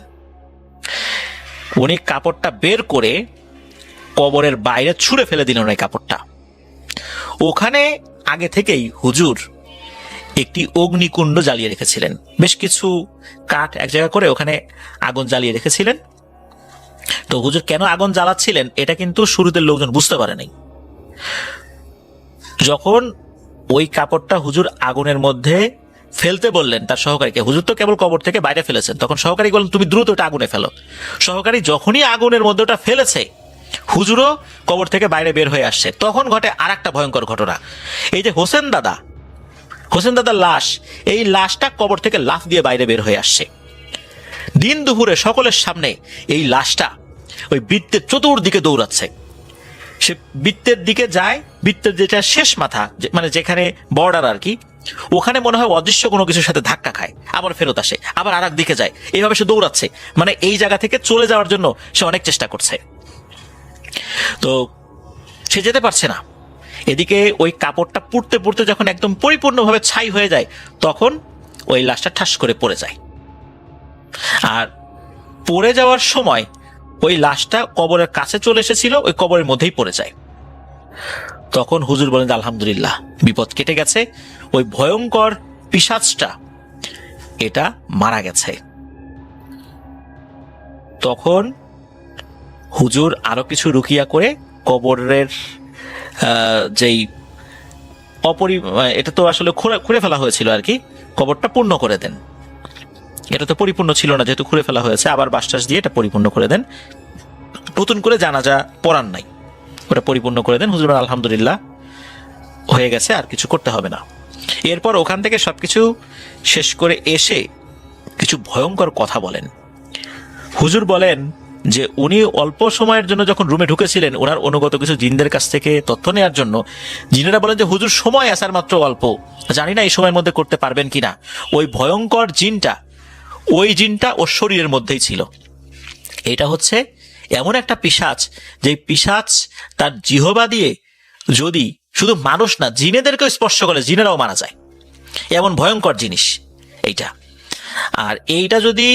উনি কাপড়টা বের করে কবরের বাইরে ছুঁড়ে ফেলে দিলেন ওই কাপড়টা। ওখানে আগে থেকেই হুজুর একটি অগ্নিকুণ্ড জ্বালিয়ে রেখেছিলেন, বেশ কিছু কাঠ এক জায়গা করে ওখানে আগুন জ্বালিয়ে রেখেছিলেন। তো হুজুর কেন আগুন জ্বালাচ্ছিলেন এটা কিন্তু শুরুতে লোকজন বুঝতে পারে নাই। যখন ওই কাপড়টা হুজুর আগুনের মধ্যে ফেলতে বললেন তার সহকারীকে, হুজুর তো কেবল কবর থেকে বাইরে ফেলেছেন, তখন সহকারী বললেন তুমি দ্রুত ওটা আগুনে ফেলো। সহকারী যখনই আগুনের মধ্যে ওটা ফেলেছে, হুজুরও কবর থেকে বাইরে বের হয়ে আসছে। তখন ঘটে আর একটা ভয়ঙ্কর ঘটনা। এই যে হোসেন দাদার লাশ, এই লাশটা কবর থেকে লাফ দিয়ে বাইরে বের হয়ে আসছে। দিন দুপুরে সকলের সামনে এই লাশটা ওই বৃত্তের চতুর্দিকে দৌড়াচ্ছে। সে বৃত্তের দিকে যায়, বৃত্তের যেটা শেষ মাথা মানে যেখানে বর্ডার আর কি, ওখানে মনে হয় অদৃশ্য কোনো কিছুর সাথে ধাক্কা খায়, আবার ফেরত আসে, আবার আর এক দিকে যায়, এইভাবে সে দৌড়াচ্ছে। মানে এই জায়গা থেকে চলে যাওয়ার জন্য সে অনেক চেষ্টা করছে, তো সে যেতে পারছে না। এদিকে ওই কাপড়টা পুড়তে পুড়তে যখন একদম পরিপূর্ণভাবে ছাই হয়ে যায়, তখন ওই লাশটা ঠাস করে পড়ে যায়। আর পড়ে যাওয়ার সময় ওই লাশটা কবরের কাছে চলে এসেছিল, ওই কবরের মধ্যেই পড়ে যায়। তখন হুজুর বলেন আলহামদুলিল্লাহ, বিপদ কেটে গেছে, ওই ভয়ঙ্কর পিশাচটা এটা মারা গেছে। তখন হুজুর আরো কিছু রুকিয়া করে কবরের যেই এটা তো আসলে খুঁড়ে ফেলা হয়েছিল আর কি, কবরটা পূর্ণ করে দেন। এটা তো পরিপূর্ণ ছিল না, যেহেতু খুঁড়ে ফেলা হয়েছে, আবার বাঁশটাস দিয়ে এটা পরিপূর্ণ করে দেন। নতুন করে জানাজা পড়ান নাই, ওটা পরিপূর্ণ করে দেন। হুজুর আলহামদুলিল্লাহ হয়ে গেছে, আর কিছু করতে হবে না। এরপর ওখান থেকে সবকিছু শেষ করে এসে কিছু ভয়ঙ্কর কথা বলেন। হুজুর বলেন যে উনি অল্প সময়ের জন্য যখন রুমে ঢুকেছিলেন, ওনার অনুগত কিছু জিনদের কাছ থেকে তথ্য নেওয়ার জন্য, জিনেরা বলেন যে হুজুর সময় আসার মাত্র অল্প, জানি না এই সময়ের মধ্যে করতে পারবেন কিনা। ওই ভয়ঙ্কর জিনটা ওর শরীরের মধ্যেই ছিল। এটা হচ্ছে এমন একটা পিশাচ, যে পিশাচ তার জিহবা দিয়ে যদি শুধু মানুষ না জিনেদেরকেও স্পর্শ করে, জিনেরাও মারা যায়, এমন ভয়ঙ্কর জিনিস এইটা। আর এইটা যদি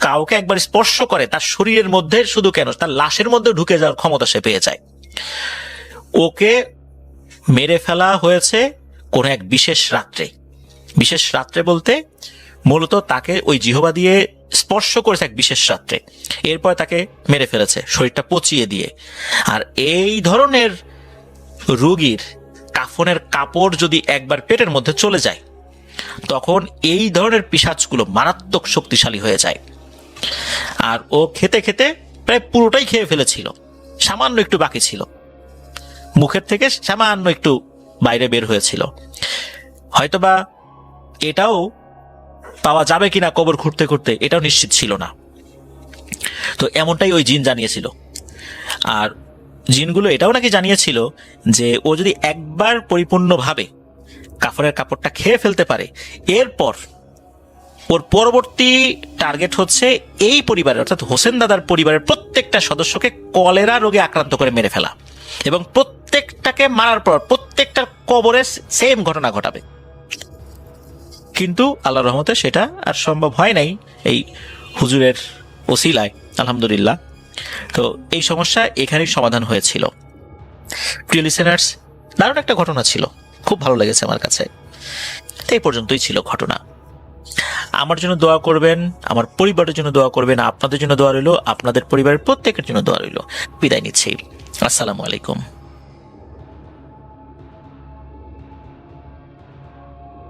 কাউকে একবার স্পর্শ করে, তার শরীরের মধ্যে শুধু কেন, তার লাশের মধ্যে ঢুকে যাওয়ার ক্ষমতা সে পেয়ে যায়। ওকে মেরে ফেলা হয়েছে কোনো এক বিশেষ রাত্রে বলতে মূলত তাকে ওই জিহবা দিয়ে স্পর্শ করেছে এক বিশেষ রাত্রে, এরপর তাকে মেরে ফেলেছে শরীরটা পচিয়ে দিয়ে। আর এই ধরনের রোগীর কাফনের কাপড় যদি একবার পেটের মধ্যে চলে যায়, তখন এই ধরনের পিশাচগুলো মারাত্মক শক্তিশালী হয়ে যায়। আর ও খেতে খেতে প্রায় পুরোটাই খেয়ে ফেলেছিল, সামান্য একটু বাকি ছিল, মুখের থেকে সামান্য একটু বাইরে বের হয়েছিল। হয়তোবা এটাও পাওয়া যাবে কিনা কবর খুঁড়তে খুঁড়তে এটাও নিশ্চিত ছিল না। তো এমনটাই ওই জিন জানিয়েছিল। আর জিনগুলো এটাও নাকি জানিয়েছিল যে ও যদি একবার পরিপূর্ণভাবে কাফনের কাপড়টা খেয়ে ফেলতে পারে, এরপর ওর পরবর্তী টার্গেট হচ্ছে এই পরিবারের, অর্থাৎ হোসেন দাদার পরিবারের প্রত্যেকটা সদস্যকে কলেরা রোগে আক্রান্ত করে মেরে ফেলা, এবং প্রত্যেকটাকে মারার পর প্রত্যেকটার কবরে সেম ঘটনা ঘটাবে। কিন্তু আল্লাহর রহমতে সেটা আর সম্ভব হয় নাই এই হুজুরের ওসিলায়, আলহামদুলিল্লাহ। তো এই সমস্যা এখানেই সমাধান হয়েছিল। প্রিয় লিসেনার্স, দারুণ একটা ঘটনা ছিল, খুব ভালো লেগেছে আমার কাছে। এই পর্যন্তই ছিল ঘটনা। আমার জন্য দোয়া করবেন, আমার পরিবারের জন্য দোয়া করবেন, আপনাদের জন্য দোয়া রইল, আপনাদের পরিবারের প্রত্যেকের জন্য দোয়া রইল। বিদায় নিচ্ছি, আসসালামু আলাইকুম।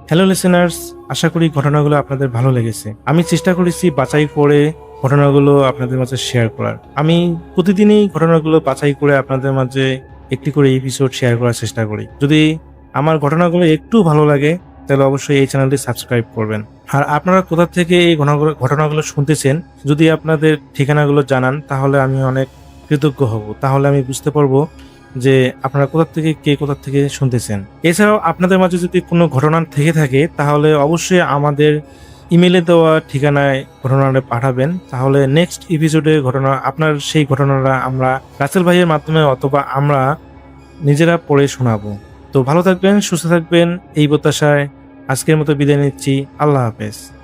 হ্যালো লিসেনার্স, আশা করি ঘটনাগুলো আপনাদের ভালো লেগেছে। আমি চেষ্টা করেছি বাছাই করে ঘটনাগুলো আপনাদের মাঝে শেয়ার করার। আমি প্রতিদিনই ঘটনাগুলো বাছাই করে আপনাদের মাঝে একটি করে এপিসোড শেয়ার করার চেষ্টা করি। যদি আমার ঘটনাগুলো একটু ভালো লাগে তাহলে অবশ্যই এই চ্যানেলটি সাবস্ক্রাইব করবেন। আর আপনারা কোথা থেকে এই ঘটনাগুলো শুনতেছেন, যদি আপনাদের ঠিকানাগুলো জানান তাহলে আমি অনেক কৃতজ্ঞ হব। তাহলে আমি বুঝতে পারবো যে আপনারা কোথা থেকে শুনতেছেন। এছাড়াও আপনাদের মাঝে যদি কোনো ঘটনা থেকে থাকে তাহলে অবশ্যই আমাদের ইমেলে দেওয়া ঠিকানায় ঘটনাটা পাঠাবেন, তাহলে নেক্সট এপিসোডে আপনার সেই ঘটনাটা আমরা রাসেল ভাইয়ের মাধ্যমে অথবা আমরা নিজেরা পড়ে শোনাবো। তো ভালো থাকবেন, সুস্থ থাকবেন, এই প্রত্যাশায় আজকের মতো বিদায় নিচ্ছি। আল্লাহ হাফেজ।